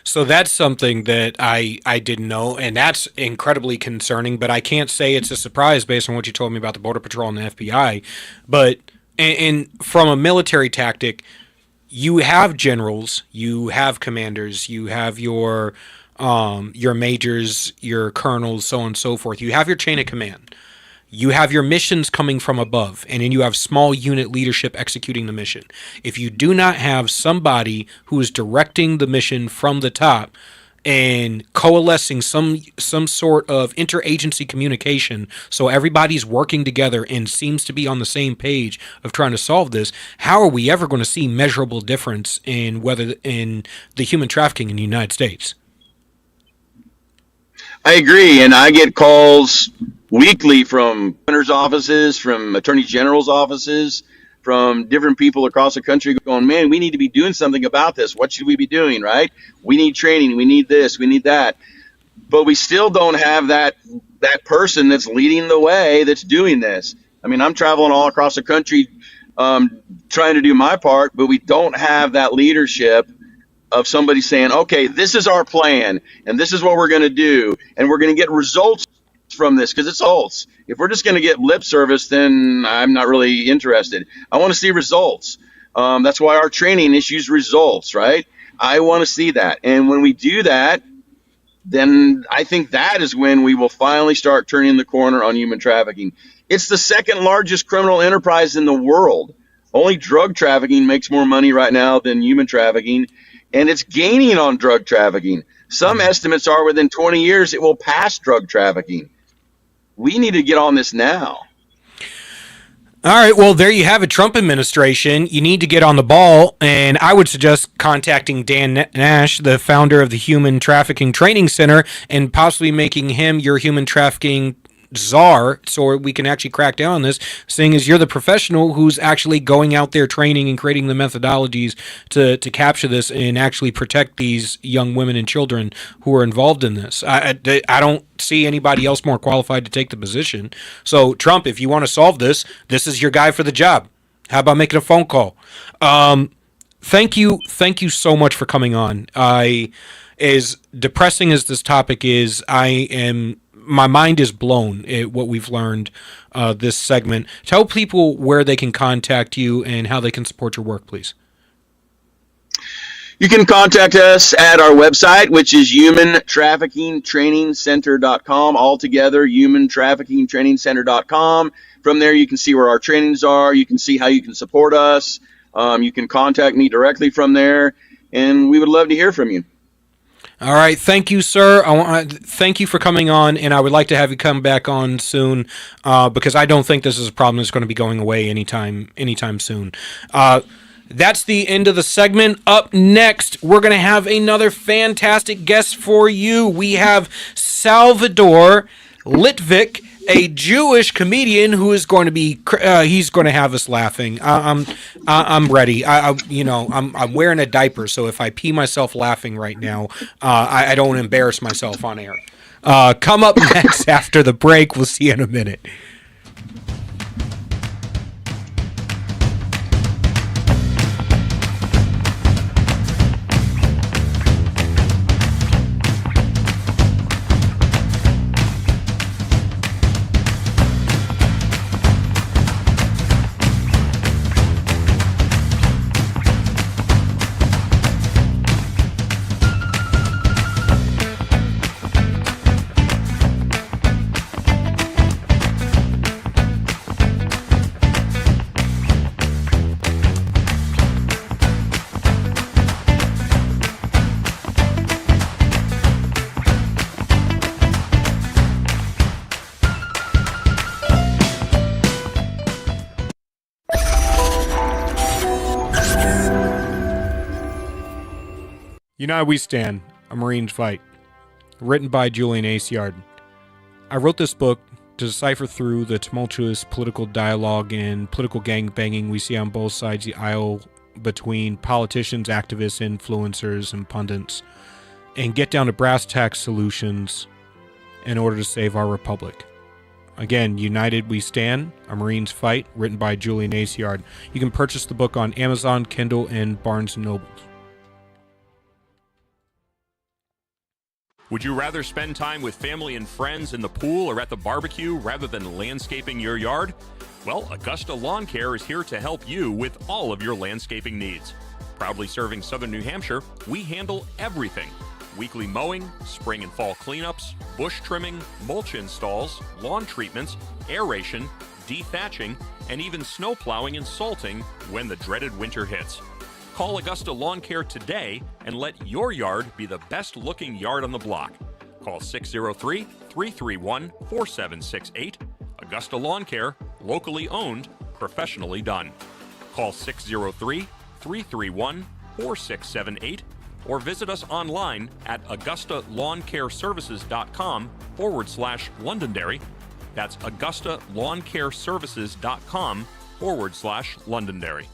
So that's something that I didn't know, and that's incredibly concerning, but I can't say it's a surprise based on what you told me about the Border Patrol and the FBI. But and from a military tactic, you have generals, you have commanders, you have your majors, your colonels, so on and so forth. You have your chain of command. You have your missions coming from above, and then you have small unit leadership executing the mission. If you do not have somebody who is directing the mission from the top and coalescing some sort of interagency communication so everybody's working together and seems to be on the same page of trying to solve this, how are we ever going to see measurable difference in the human trafficking in the United States? I agree, and I get calls weekly from governor's offices, from attorney general's offices, from different people across the country going, man, we need to be doing something about this. What should we be doing, right? We need training. We need this. We need that. But we still don't have that person that's leading the way that's doing this. I mean, I'm traveling all across the country trying to do my part, but we don't have that leadership of somebody saying, okay, this is our plan, and this is what we're going to do, and we're going to get results from this, because it's results. If we're just going to get lip service, then I'm not really interested. I want to see results. That's why our training issues results, right? I want to see that. And when we do that, then I think that is when we will finally start turning the corner on human trafficking. It's the second largest criminal enterprise in the world. Only drug trafficking makes more money right now than human trafficking, and it's gaining on drug trafficking. Some estimates are within 20 years it will pass drug trafficking. We need to get on this now. All right, well, there you have it, Trump administration. You need to get on the ball, and I would suggest contacting Dan Nash, the founder of the Human Trafficking Training Center, and possibly making him your human trafficking czar so we can actually crack down on this, seeing as you're the professional who's actually going out there training and creating the methodologies to capture this and actually protect these young women and children who are involved in this. I don't see anybody else more qualified to take the position. So, Trump, if you want to solve this, this is your guy for the job. How about making a phone call? Thank you so much for coming on. As depressing as this topic is, my mind is blown at what we've learned this segment. Tell people where they can contact you and how they can support your work, please. You can contact us at our website, which is humantraffickingtrainingcenter.com. Altogether, humantraffickingtrainingcenter.com. From there, you can see where our trainings are. You can see how you can support us. You can contact me directly from there, and we would love to hear from you. All right. Thank you, sir. Thank you for coming on, and I would like to have you come back on soon because I don't think this is a problem that's going to be going away anytime soon. That's the end of the segment. Up next, we're going to have another fantastic guest for you. We have Salvador Litvik, a Jewish comedian who is going to be he's going to have us laughing. I'm ready. I'm wearing a diaper, so if I pee myself laughing right now, I don't embarrass myself on air. Come up next after the break. We'll see you in a minute. United We Stand, A Marine's Fight. Written by Julian Aceyard. I wrote this book to decipher through the tumultuous political dialogue and political gangbanging we see on both sides of the aisle between politicians, activists, influencers, and pundits, and get down to brass tacks solutions in order to save our republic. Again, United We Stand, A Marine's Fight, written by Julian Aceyard. You can purchase the book on Amazon, Kindle, and Barnes & Noble. Would you rather spend time with family and friends in the pool or at the barbecue rather than landscaping your yard? Well, Augusta Lawn Care is here to help you with all of your landscaping needs. Proudly serving Southern New Hampshire, we handle everything. Weekly mowing, spring and fall cleanups, bush trimming, mulch installs, lawn treatments, aeration, dethatching, and even snow plowing and salting when the dreaded winter hits. Call Augusta Lawn Care today and let your yard be the best looking yard on the block. Call 603-331-4768. Augusta Lawn Care, locally owned, professionally done. Call 603-331-4678 or visit us online at AugustaLawnCareServices.com/Londonderry. That's AugustaLawnCareServices.com/Londonderry.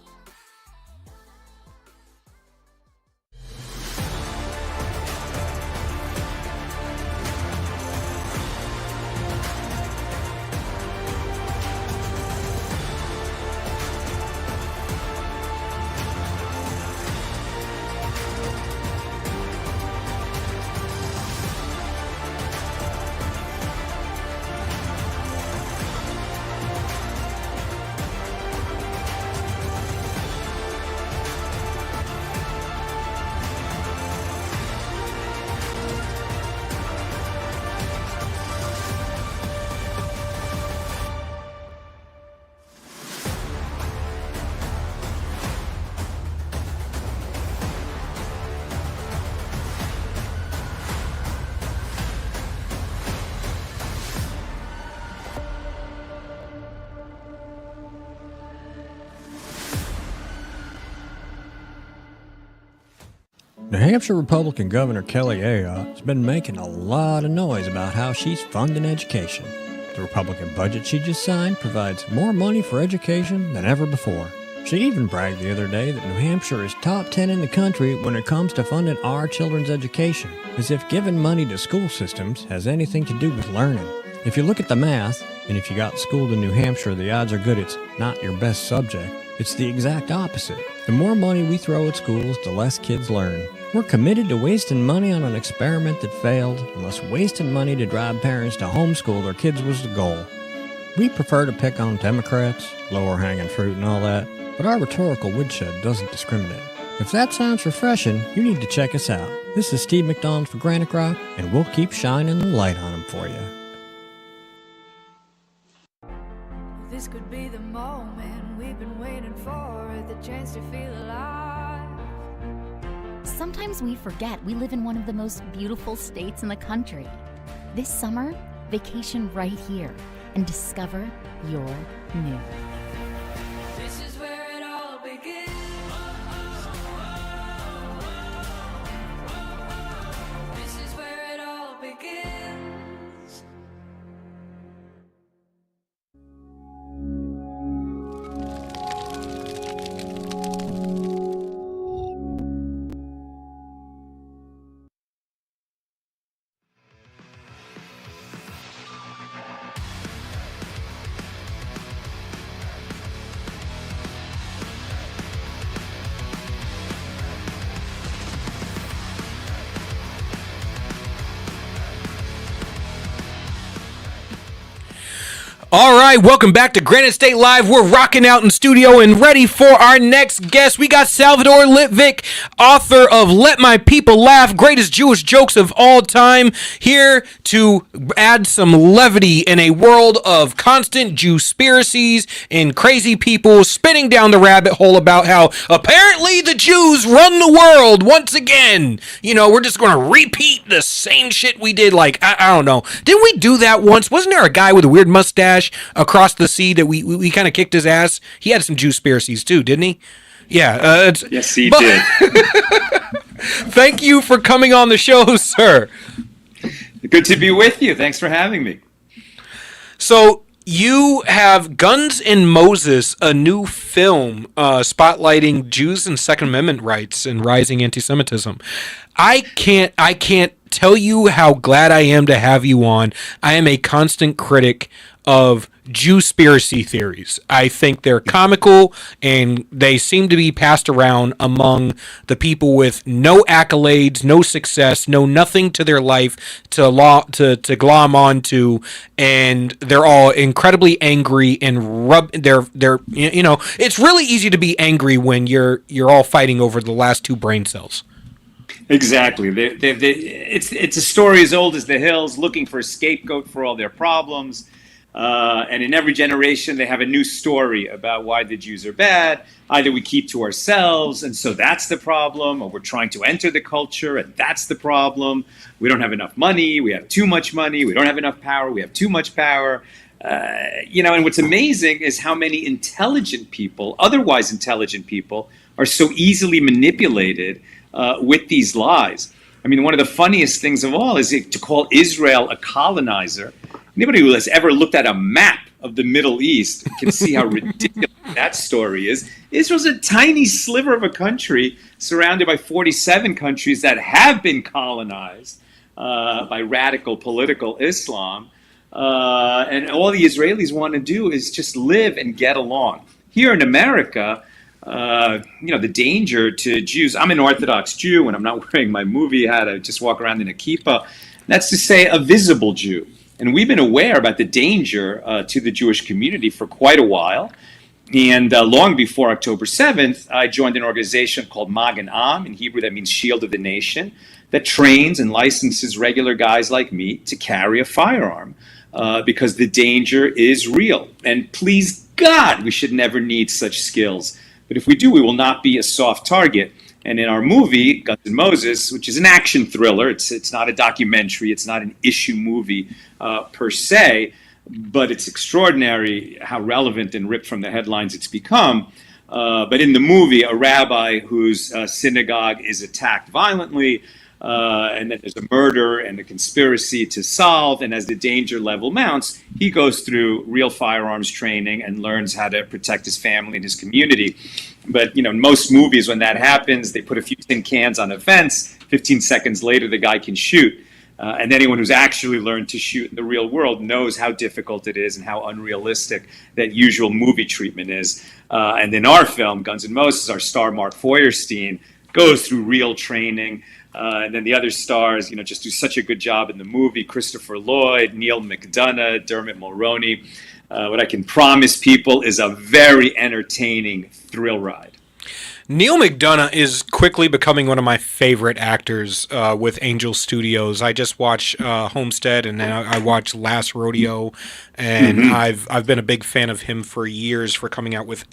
New Hampshire Republican Governor Kelly Ayotte has been making a lot of noise about how she's funding education. The Republican budget she just signed provides more money for education than ever before. She even bragged the other day that New Hampshire is top 10 in the country when it comes to funding our children's education, as if giving money to school systems has anything to do with learning. If you look at the math, and if you got schooled in New Hampshire, the odds are good it's not your best subject. It's the exact opposite. The more money we throw at schools, the less kids learn. We're committed to wasting money on an experiment that failed, unless wasting money to drive parents to homeschool their kids was the goal. We prefer to pick on Democrats, lower hanging fruit and all that, but our rhetorical woodshed doesn't discriminate. If that sounds refreshing, you need to check us out. This is Steve McDonald for Granite Rock, and we'll keep shining the light on them for you. This could be the moment we've been waiting for, the chance to feel alive. Sometimes we forget we live in one of the most beautiful states in the country. This summer, vacation right here and discover your new. This is where it all begins. This is where it all begins. All right, welcome back to Granite State Live. We're rocking out in studio and ready for our next guest. We got Salvador Litvik, author of Let My People Laugh, greatest Jewish jokes of all time, here to add some levity in a world of constant Jewspiracies and crazy people spinning down the rabbit hole about how apparently the Jews run the world once again. You know, we're just going to repeat the same shit we did, like, I don't know. Didn't we do that once? Wasn't there a guy with a weird mustache across the sea that we kind of kicked his ass? He had some Jewspiracies too, didn't he? Yeah. Yes, he did. Thank you for coming on the show, sir. Good to be with you. Thanks for having me. So you have Guns N' Moses, a new film spotlighting Jews and Second Amendment rights and rising anti-Semitism. I can't tell you how glad I am to have you on. I am a constant critic of Jewspiracy theories. I think they're comical, and they seem to be passed around among the people with no accolades, no success, no nothing to their life to glom onto, and they're all incredibly angry and they're it's really easy to be angry when you're all fighting over the last two brain cells. Exactly. It's a story as old as the hills, looking for a scapegoat for all their problems. And in every generation, they have a new story about why the Jews are bad. Either we keep to ourselves, and so that's the problem, or we're trying to enter the culture, and that's the problem. We don't have enough money. We have too much money. We don't have enough power. We have too much power. And what's amazing is how many intelligent people, otherwise intelligent people, are so easily manipulated with these lies. I mean, one of the funniest things of all is to call Israel a colonizer. Anybody who has ever looked at a map of the Middle East can see how ridiculous that story is. Israel's a tiny sliver of a country surrounded by 47 countries that have been colonized by radical political Islam. And all the Israelis want to do is just live and get along. Here in America, the danger to Jews. I'm an Orthodox Jew, and I'm not wearing my movie hat. I just walk around in a kippah. That's to say, a visible Jew. And we've been aware about the danger to the Jewish community for quite a while. And long before October 7th, I joined an organization called Magen Am. In Hebrew, that means Shield of the Nation, that trains and licenses regular guys like me to carry a firearm because the danger is real. And please God, we should never need such skills. But if we do, we will not be a soft target. And in our movie, Guns N' Moses, which is an action thriller, it's not a documentary, it's not an issue movie per se, but it's extraordinary how relevant and ripped from the headlines it's become. But in the movie, a rabbi whose synagogue is attacked violently, and then there's a murder and a conspiracy to solve, and as the danger level mounts, he goes through real firearms training and learns how to protect his family and his community. But, in most movies, when that happens, they put a few tin cans on a fence. 15 seconds later, the guy can shoot. And anyone who's actually learned to shoot in the real world knows how difficult it is and how unrealistic that usual movie treatment is. And in our film, Guns N' Moses, our star, Mark Feuerstein, goes through real training. And then the other stars, just do such a good job in the movie. Christopher Lloyd, Neil McDonough, Dermot Mulroney. What I can promise people is a very entertaining thrill ride. Neil McDonough is quickly becoming one of my favorite actors with Angel Studios. I just watched Homestead, and then I watched Last Rodeo, and I've been a big fan of him for years for coming out with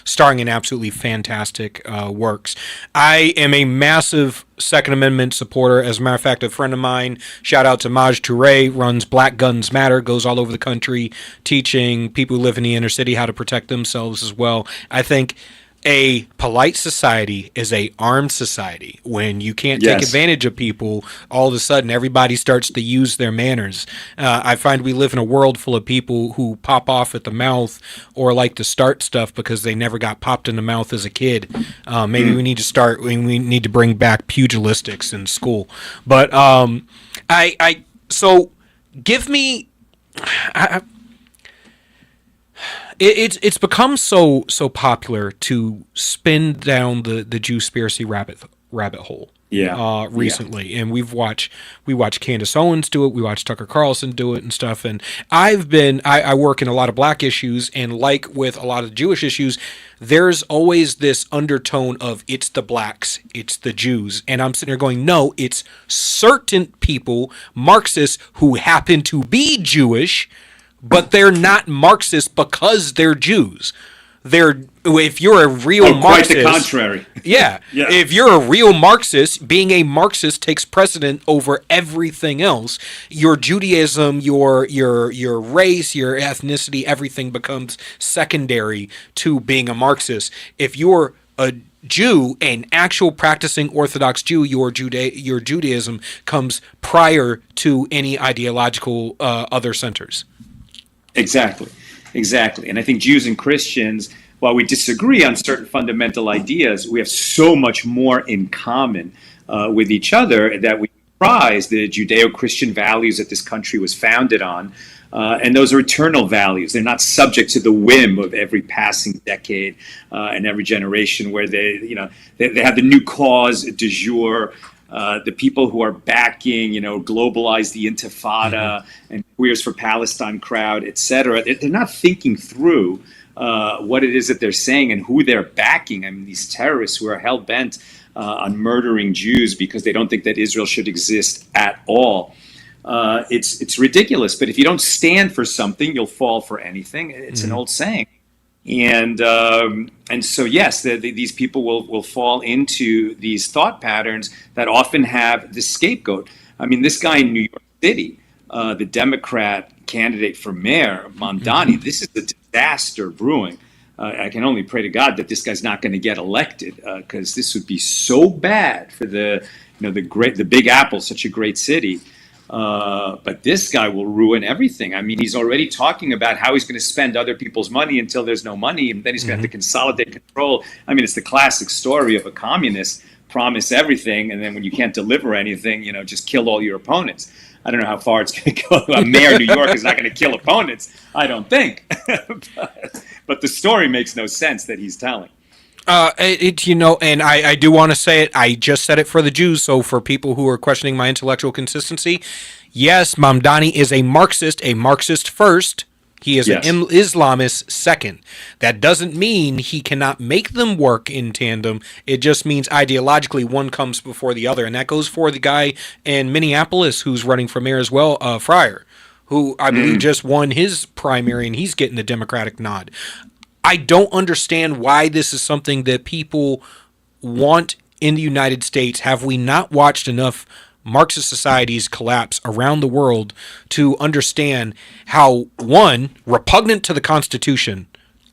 starring in absolutely fantastic works. I am a massive Second Amendment supporter. As a matter of fact, a friend of mine, shout out to Maj Touré, runs Black Guns Matter, goes all over the country teaching people who live in the inner city how to protect themselves as well. I think a polite society is a armed society. When you can't take advantage of people, all of a sudden everybody starts to use their manners. I find we live in a world full of people who pop off at the mouth or like to start stuff because they never got popped in the mouth as a kid. Maybe we need to bring back pugilistics in school. But give me. It's become so popular to spin down the Jewspiracy rabbit hole. Recently, and we watch Candace Owens do it. We watch Tucker Carlson do it and stuff. And I work in a lot of black issues, and like with a lot of Jewish issues, there's always this undertone of it's the blacks, it's the Jews, and I'm sitting there going, no, it's certain people, Marxists who happen to be Jewish. But they're not Marxist because they're Jews. If you're a real Marxist, quite the contrary. Yeah. If you're a real Marxist, being a Marxist takes precedent over everything else. Your Judaism, your race, your ethnicity, everything becomes secondary to being a Marxist. If you're a Jew, an actual practicing Orthodox Jew, your Judaism comes prior to any ideological other centers. Exactly. And I think Jews and Christians, while we disagree on certain fundamental ideas, we have so much more in common with each other that we prize the Judeo-Christian values that this country was founded on. And those are eternal values. They're not subject to the whim of every passing decade and every generation where they have the new cause du jour. The people who are backing, globalize the Intifada and Queers for Palestine crowd, et cetera, they're not thinking through what it is that they're saying and who they're backing. I mean, these terrorists who are hell-bent on murdering Jews because they don't think that Israel should exist at all. It's ridiculous. But if you don't stand for something, you'll fall for anything. It's an old saying. And so, yes, these people will fall into these thought patterns that often have the scapegoat. I mean, this guy in New York City, the Democrat candidate for mayor, Mamdani, this is a disaster brewing. I can only pray to God that this guy's not going to get elected, because this would be so bad for the Big Apple, such a great city. But this guy will ruin everything. I mean, he's already talking about how he's going to spend other people's money until there's no money, and then he's going to have to consolidate control. I mean, it's the classic story of a communist: promise everything, and then when you can't deliver anything, just kill all your opponents. I don't know how far it's going to go. A mayor of New York is not going to kill opponents, I don't think. But the story makes no sense that he's telling. And I do want to say it. I just said it for the Jews. So for people who are questioning my intellectual consistency, yes, Mamdani is a Marxist first. He is an Islamist second. That doesn't mean he cannot make them work in tandem. It just means ideologically one comes before the other. And that goes for the guy in Minneapolis who's running for mayor as well, Fryer, who I believe just won his primary and he's getting the Democratic nod. I don't understand why this is something that people want in the United States. Have we not watched enough Marxist societies collapse around the world to understand how, one, repugnant to the Constitution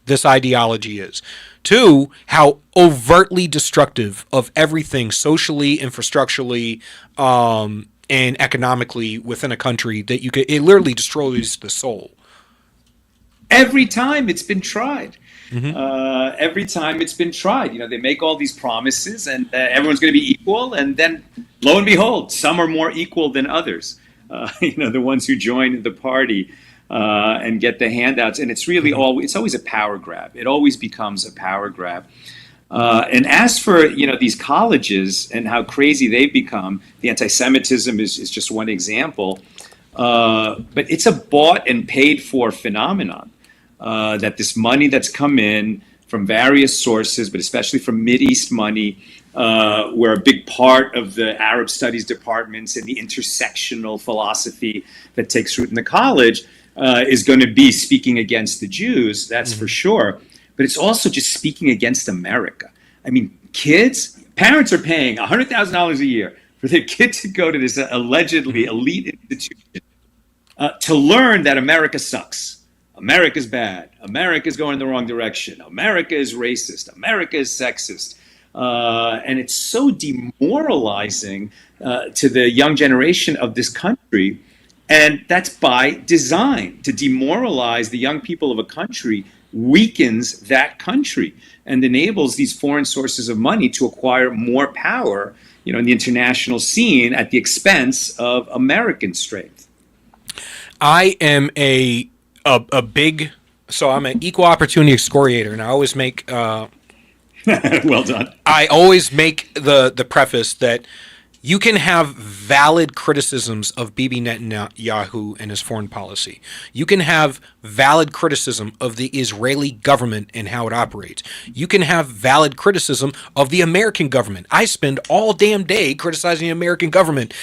this ideology is, two, how overtly destructive of everything socially, infrastructurally, and economically within a country that it literally destroys the soul. Every time it's been tried. Every time it's been tried. They make all these promises and everyone's going to be equal. And then, lo and behold, some are more equal than others. The ones who join the party and get the handouts. And it's really it's always a power grab. It always becomes a power grab. And as for, these colleges and how crazy they've become, the anti-Semitism is just one example. But it's a bought and paid for phenomenon. That this money that's come in from various sources, but especially from Mideast money, where a big part of the Arab studies departments and the intersectional philosophy that takes root in the college is going to be speaking against the Jews, that's for sure. But it's also just speaking against America. I mean, parents are paying $100,000 a year for their kid to go to this allegedly elite institution to learn that America sucks. America's bad. America's going in the wrong direction. America is racist. America is sexist. And it's so demoralizing to the young generation of this country. And that's by design. To demoralize the young people of a country weakens that country and enables these foreign sources of money to acquire more power, in the international scene at the expense of American strength. I am I'm an equal opportunity excoriator, and I always make well done. I always make the preface that you can have valid criticisms of Bibi Netanyahu and his foreign policy. You can have valid criticism of the Israeli government and how it operates. You can have valid criticism of the American government. I spend all damn day criticizing the American government.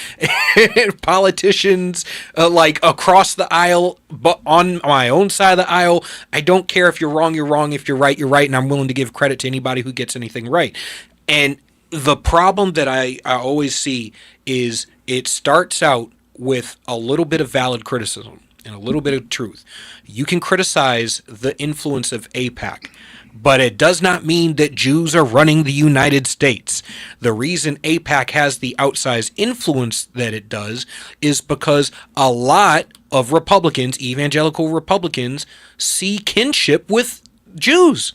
Politicians like across the aisle, but on my own side of the aisle, I don't care if you're wrong, you're wrong. If you're right, you're right. And I'm willing to give credit to anybody who gets anything right. And the problem that I always see is it starts out with a little bit of valid criticism. and a little bit of truth. You can criticize the influence of AIPAC, but it does not mean that Jews are running the United States. The reason AIPAC has the outsized influence that it does is because a lot of Republicans, evangelical Republicans, see kinship with Jews.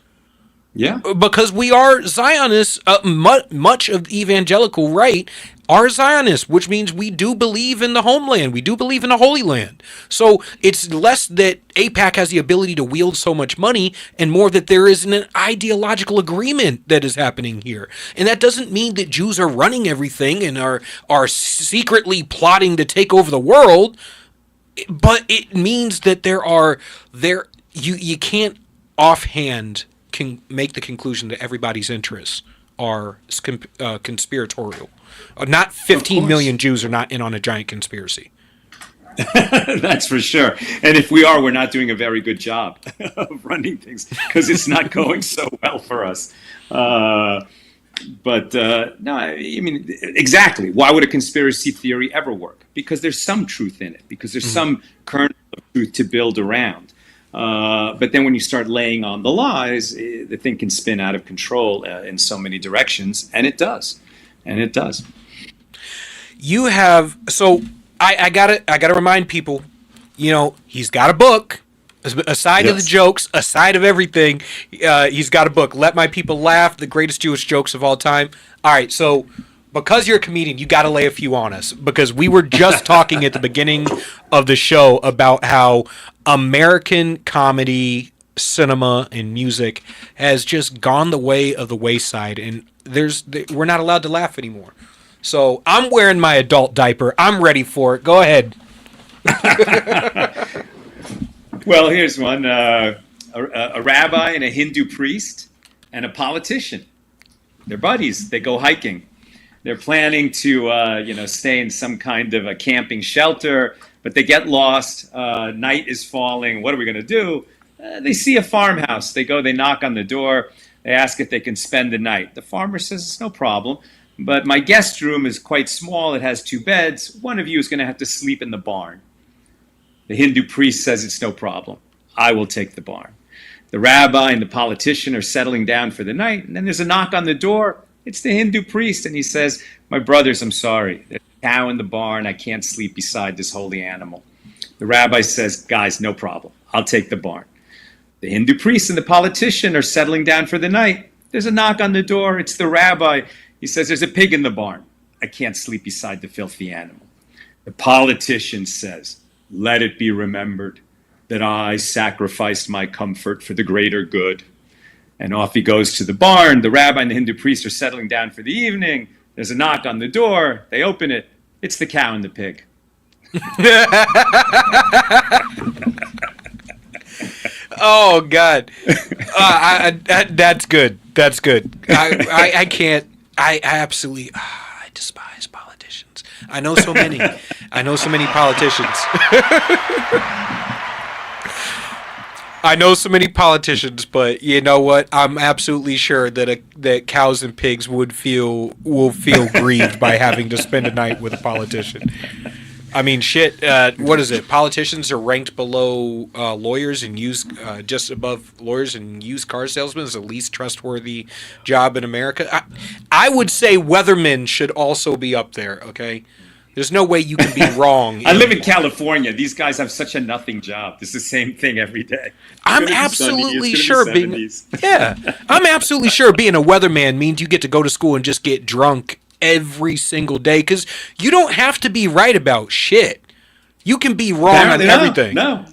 Yeah. Because we are Zionists. Much of the evangelical right are Zionists, which means we do believe in the homeland. We do believe in the Holy Land. So it's less that AIPAC has the ability to wield so much money and more that there is an ideological agreement that is happening here. And that doesn't mean that Jews are running everything and are secretly plotting to take over the world, but it means that you can't offhand can make the conclusion that everybody's interests are conspiratorial. Not 15 million Jews are not in on a giant conspiracy. That's for sure. And if we are, we're not doing a very good job of running things because it's not going so well for us. No, I mean, exactly. Why would a conspiracy theory ever work? Because there's some truth in it, because there's some kernel of truth to build around. But then when you start laying on the lies, the thing can spin out of control in so many directions, and it does. And it does. You have I gotta remind people, he's got a book. Aside of the jokes, aside of everything, he's got a book. Let My People Laugh, the greatest Jewish jokes of all time. All right, so because you're a comedian, you got to lay a few on us, because we were just talking at the beginning of the show about how American comedy, cinema, and music has just gone the way of the wayside, and we're not allowed to laugh anymore. So I'm wearing my adult diaper. I'm ready for it. Go ahead. Well, here's one. A rabbi and a Hindu priest and a politician. They're buddies. They go hiking. They're planning to, stay in some kind of a camping shelter, but they get lost. Night is falling. What are we going to do? They see a farmhouse. They go, they knock on the door. They ask if they can spend the night. The farmer says, it's no problem, but my guest room is quite small. It has 2 beds. One of you is going to have to sleep in the barn. The Hindu priest says, it's no problem. I will take the barn. The rabbi and the politician are settling down for the night, and then there's a knock on the door. It's the Hindu priest, and he says, my brothers, I'm sorry. There's a cow in the barn. I can't sleep beside this holy animal. The rabbi says, guys, no problem. I'll take the barn. The Hindu priest and the politician are settling down for the night. There's a knock on the door. It's the rabbi. He says, there's a pig in the barn. I can't sleep beside the filthy animal. The politician says, let it be remembered that I sacrificed my comfort for the greater good. And off he goes to the barn. The rabbi and the Hindu priest are settling down for the evening. There's a knock on the door. They open it. It's the cow and the pig. Oh, God. That's good. That's good. I can't. I absolutely. I despise politicians. I know so many. I know so many politicians. I know so many politicians, but you know what? I'm absolutely sure that cows and pigs will feel grieved by having to spend a night with a politician. I mean, shit. What is it? Politicians are ranked below lawyers and just above lawyers and used car salesmen as the least trustworthy job in America. I would say weathermen should also be up there. Okay. There's no way you can be wrong. I live in California. These guys have such a nothing job. It's the same thing every day. I'm absolutely sure being I'm absolutely sure being a weatherman means you get to go to school and just get drunk every single day, because you don't have to be right about shit. You can be wrong on everything. No.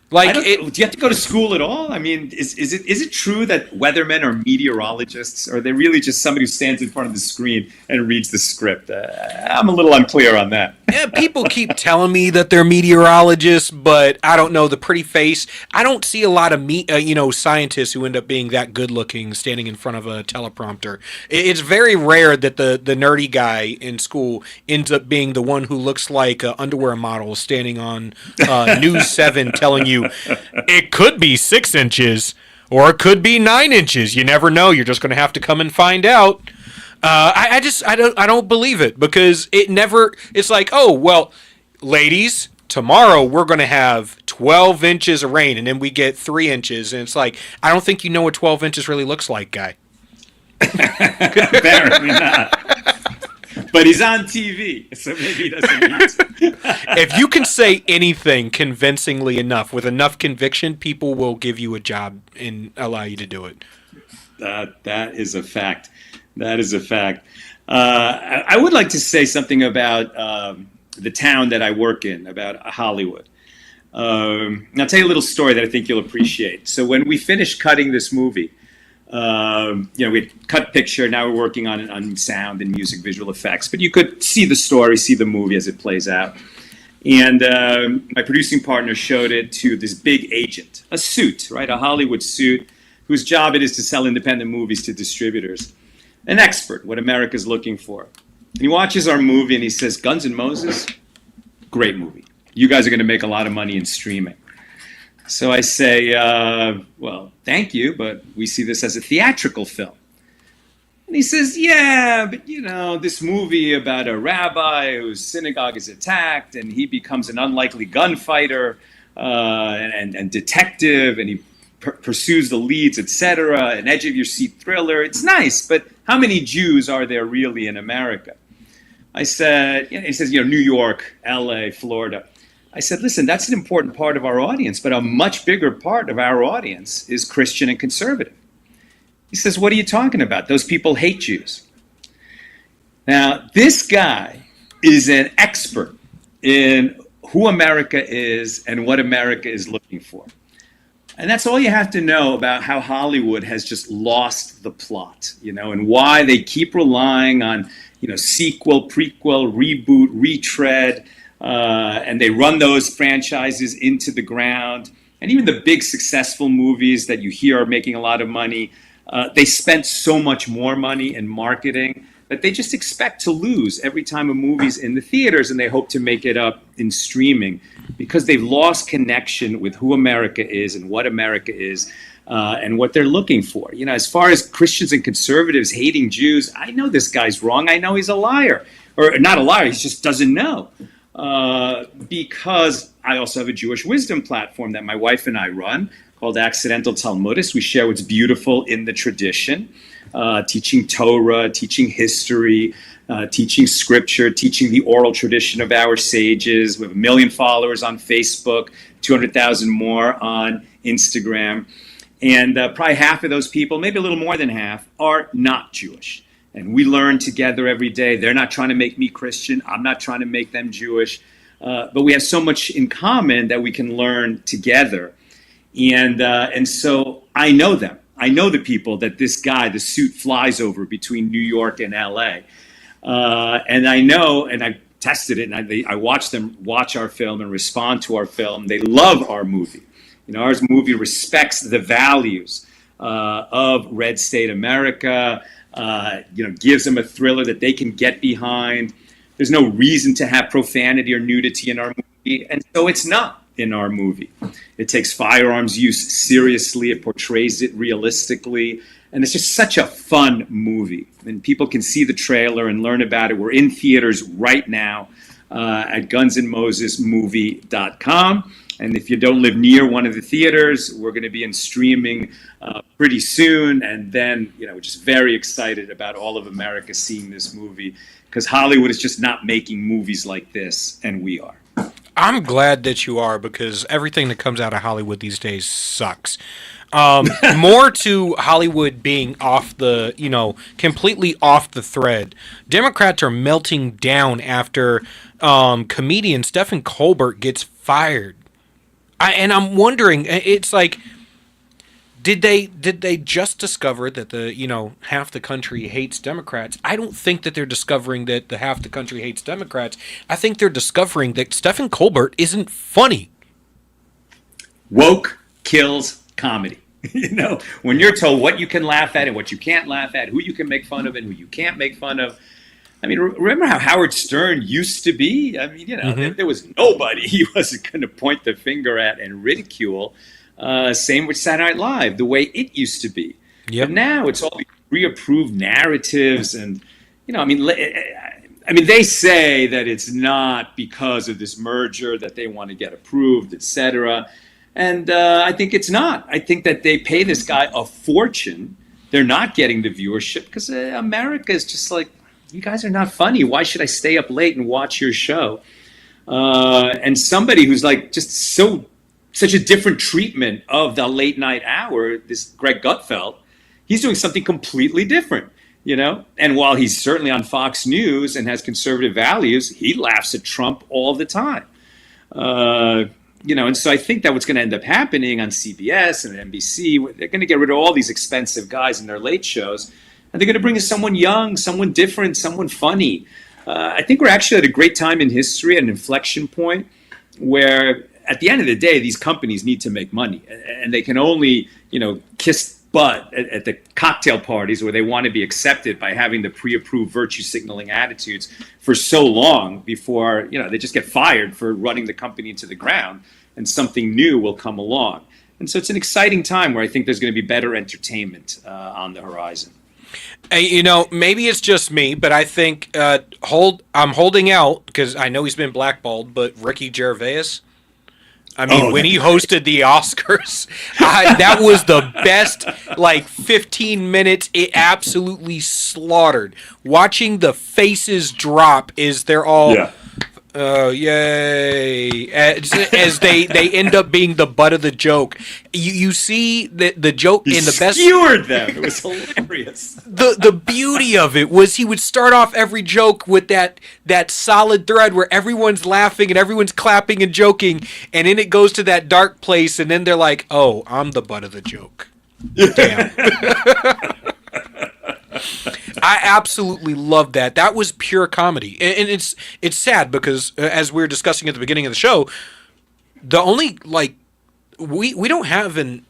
Like, do you have to go to school at all? I mean, is it true that weathermen are meteorologists, or are they really just somebody who stands in front of the screen and reads the script? I'm a little unclear on that. Yeah, people keep telling me that they're meteorologists, but I don't know, the pretty face. I don't see a lot of scientists who end up being that good looking standing in front of a teleprompter. It's very rare that the nerdy guy in school ends up being the one who looks like an underwear model standing on News 7 telling you it could be 6 inches or it could be 9 inches. You never know. You're just going to have to come and find out. I don't believe it, because it's like, oh, well, ladies, tomorrow we're going to have 12 inches of rain, and then we get 3 inches, and it's like, I don't think you know what 12 inches really looks like, guy. Apparently not. But he's on TV, so maybe he doesn't need to. If you can say anything convincingly enough, with enough conviction, people will give you a job and allow you to do it. That is a fact. That is a fact. I would like to say something about the town that I work in, about Hollywood. I'll tell you a little story that I think you'll appreciate. So when we finished cutting this movie, we cut picture. Now we're working on sound and music, visual effects. But you could see the story, see the movie as it plays out. And my producing partner showed it to this big agent, a suit, right, a Hollywood suit, whose job it is to sell independent movies to distributors. An expert, what America's looking for. And he watches our movie and he says, Guns N' Moses, great movie. You guys are going to make a lot of money in streaming. So I say, well, thank you, but we see this as a theatrical film. And he says, yeah, but this movie about a rabbi whose synagogue is attacked and he becomes an unlikely gunfighter and detective, and he pursues the leads, etc., an edge-of-your-seat thriller. It's nice, but how many Jews are there really in America? I said, he says, New York, LA, Florida. I said, listen, that's an important part of our audience, but a much bigger part of our audience is Christian and conservative. He says, what are you talking about? Those people hate Jews. Now, this guy is an expert in who America is and what America is looking for. And that's all you have to know about how Hollywood has just lost the plot, and why they keep relying on, sequel, prequel, reboot, retread, and they run those franchises into the ground. And even the big successful movies that you hear are making a lot of money, they spent so much more money in marketing that they just expect to lose every time a movie's in the theaters, and they hope to make it up in streaming because they've lost connection with who America is and what America is and what they're looking for. As far as Christians and conservatives hating Jews, I know this guy's wrong. I know he's a liar. Or not a liar, he just doesn't know. Because I also have a Jewish wisdom platform that my wife and I run called Accidental Talmudists. We share what's beautiful in the tradition, teaching Torah, teaching history, teaching scripture, teaching the oral tradition of our sages. We have 1 million followers on Facebook, 200,000 more on Instagram. And probably half of those people, maybe a little more than half, are not Jewish. And we learn together every day. They're not trying to make me Christian. I'm not trying to make them Jewish. But we have so much in common that we can learn together. And so I know them. I know the people that this guy, the suit, flies over between New York and LA. And I know, and I've tested it, and I watch them watch our film and respond to our film. They love our movie. Our movie respects the values of Red State America, gives them a thriller that they can get behind. There's no reason to have profanity or nudity in our movie, and so it's not in our movie. It takes firearms use seriously. It portrays it realistically. And it's just such a fun movie. And people can see the trailer and learn about it. We're in theaters right now at gunsandmosesmovie.com. And if you don't live near one of the theaters, we're going to be in streaming pretty soon. And then, we're just very excited about all of America seeing this movie, because Hollywood is just not making movies like this, and we are. I'm glad that you are, because everything that comes out of Hollywood these days sucks. More to Hollywood being off the, completely off the thread. Democrats are melting down after comedian Stephen Colbert gets fired. And I'm wondering, it's like, did they just discover that half the country hates Democrats? I don't think that they're discovering that the half the country hates Democrats. I think they're discovering that Stephen Colbert isn't funny. Woke kills comedy. When you're told what you can laugh at and what you can't laugh at, who you can make fun of and who you can't make fun of. I mean, remember how Howard Stern used to be? I mean, there was nobody he wasn't going to point the finger at and ridicule. Same with Saturday Night Live, the way it used to be. Yep. But now it's all pre-approved narratives. And, I mean, they say that it's not because of this merger that they want to get approved, etc. And I think it's not. I think that they pay this guy a fortune. They're not getting the viewership because America is just like, you guys are not funny. Why should I stay up late and watch your show? And somebody who's like just such a different treatment of the late night hour, this Greg Gutfeld, he's doing something completely different, you know? And while he's certainly on Fox News and has conservative values, he laughs at Trump all the time. You know, and so I think that what's going to end up happening on CBS and NBC, they're going to get rid of all these expensive guys in their late shows, and they're going to bring in someone young, someone different, someone funny. I think we're actually at a great time in history, an inflection point, where at the end of the day, these companies need to make money, and they can only, you know, kiss butt at the cocktail parties where they want to be accepted by having the pre-approved virtue signaling attitudes for so long before, you know, they just get fired for running the company into the ground, and something new will come along. And so it's an exciting time where I think there's going to be better entertainment on the horizon. You know, maybe it's just me, but I think I'm holding out because I know he's been blackballed, but Ricky Gervais, I mean, when he hosted the Oscars, that was the best, like, 15 minutes. It absolutely slaughtered. Watching the faces drop as they're all, oh, yay, as they end up being the butt of the joke. You see the joke in the best... He skewered them. It was hilarious. The beauty of it was he would start off every joke with that solid thread where everyone's laughing and everyone's clapping and joking, and then it goes to that dark place, and then they're like, oh, I'm the butt of the joke. Damn. I absolutely love that. That was pure comedy. And it's sad because, as we were discussing at the beginning of the show, the only, like, we don't have in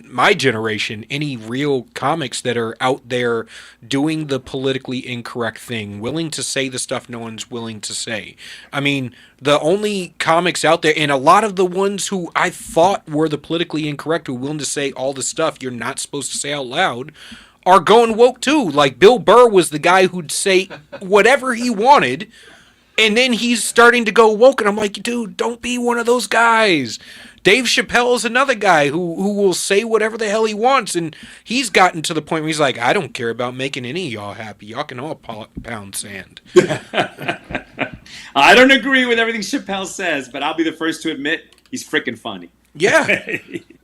my generation any real comics that are out there doing the politically incorrect thing, willing to say the stuff no one's willing to say. I mean, the only comics out there, and a lot of the ones who I thought were the politically incorrect, who were willing to say all the stuff you're not supposed to say out loud, are going woke too. Like Bill Burr was the guy who'd say whatever he wanted, and then he's starting to go woke, and I'm like, dude, don't be one of those guys. Dave Chappelle is another guy who will say whatever the hell he wants, and he's gotten to the point where he's like, I don't care about making any of y'all happy. Y'all can all pound sand. I don't agree with everything Chappelle says, but I'll be the first to admit he's freaking funny. Yeah.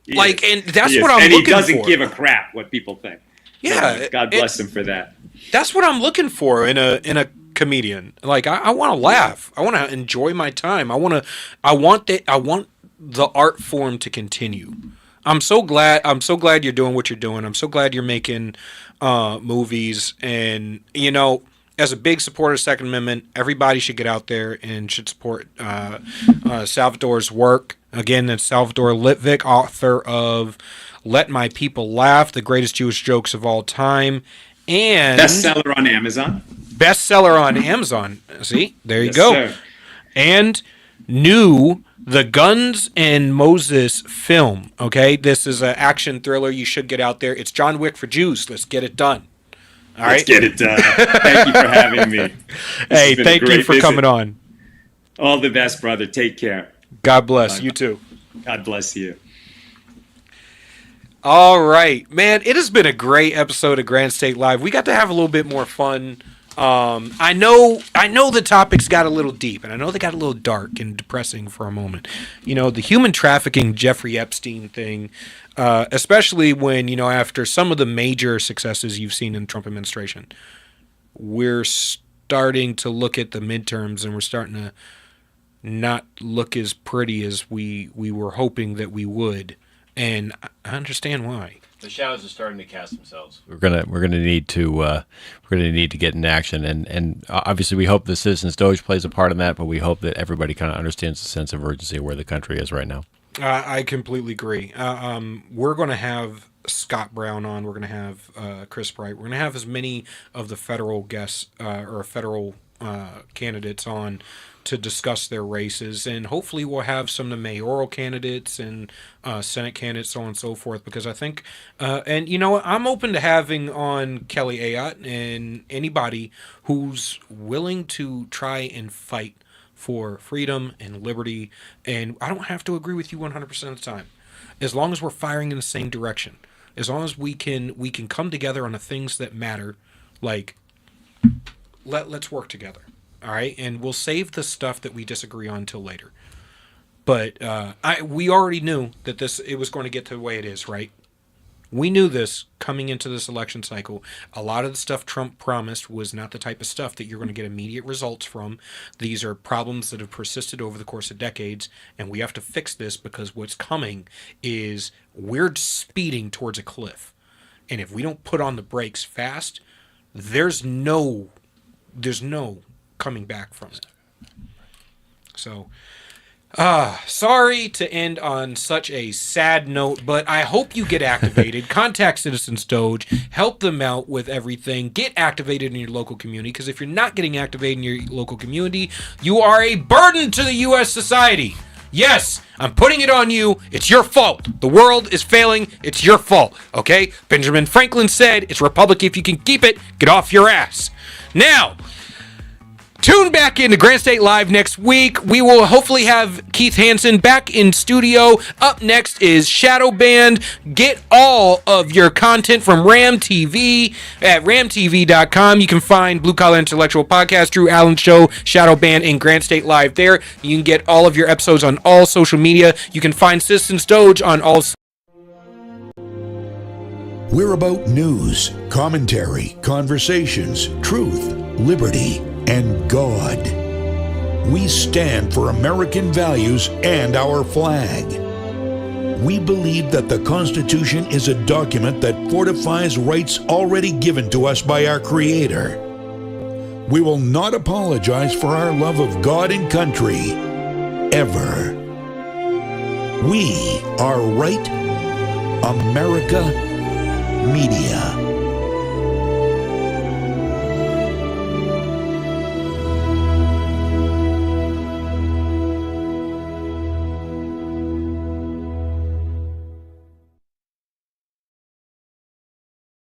Like, and that's what I'm looking for. And he doesn't give a crap what people think. Yeah. God bless him for that. That's what I'm looking for in a comedian. Like, I want to laugh. I want to enjoy my time. I want the art form to continue. I'm so glad you're doing what you're doing. I'm so glad you're making movies. And, you know, as a big supporter of Second Amendment, everybody should get out there and should support Salvador's work. Again, that's Salvador Litvik, author of Let My People Laugh, the greatest Jewish jokes of all time. And bestseller on Amazon. Bestseller on Amazon. See, there you go. Sir. And new The Guns and Moses film. Okay, this is an action thriller. You should get out there. It's John Wick for Jews. Let's get it done. All right, let's get it done. Thank you for having me. Hey, thank you for coming on. All the best, brother. Take care. God bless. You too. God bless you. All right, man. It has been a great episode of Grand State Live. We got to have a little bit more fun. I know the topics got a little deep, and I know they got a little dark and depressing for a moment. You know, the human trafficking Jeffrey Epstein thing, especially when, you know, after some of the major successes you've seen in the Trump administration, we're starting to look at the midterms, and we're starting to not look as pretty as we were hoping that we would. And I understand why. The shadows are starting to cast themselves. We're gonna need to get in action, and obviously we hope the Citizens Doge plays a part in that, but we hope that everybody kind of understands the sense of urgency of where the country is right now. I completely agree. We're going to have Scott Brown on. We're going to have Chris Bright. We're going to have as many of the federal guests or federal candidates on to discuss their races, and hopefully we'll have some of the mayoral candidates and Senate candidates, so on and so forth, because I think, and you know what, I'm open to having on Kelly Ayotte and anybody who's willing to try and fight for freedom and liberty, and I don't have to agree with you 100% of the time, as long as we're firing in the same direction, as long as we can come together on the things that matter, like let's work together. All right, and we'll save the stuff that we disagree on until later. But we already knew that it was going to get to the way it is, right? We knew this coming into this election cycle. A lot of the stuff Trump promised was not the type of stuff that you're going to get immediate results from. These are problems that have persisted over the course of decades, and we have to fix this because what's coming is we're speeding towards a cliff. And if we don't put on the brakes fast, there's no coming back from it. So, sorry to end on such a sad note, but I hope you get activated. Contact Citizens Doge, help them out with everything. Get activated in your local community, because if you're not getting activated in your local community, you are a burden to the U.S. society. Yes, I'm putting it on you. It's your fault. The world is failing. It's your fault. Okay? Benjamin Franklin said, "It's Republic if you can keep it. Get off your ass." Now, tune back into Grant State Live next week. We will hopefully have Keith Hansen back in studio. Up next is Shadow Band. Get all of your content from RAMTV at RAMTV.com. You can find Blue Collar Intellectual Podcast, Drew Allen Show, Shadow Band, and Grant State Live there. You can get all of your episodes on all social media. You can find Citizens Doge on all. We're about news, commentary, conversations, truth, liberty, and God. We stand for American values and our flag. We believe that the Constitution is a document that fortifies rights already given to us by our Creator. We will not apologize for our love of God and country, ever. We are Right America Media.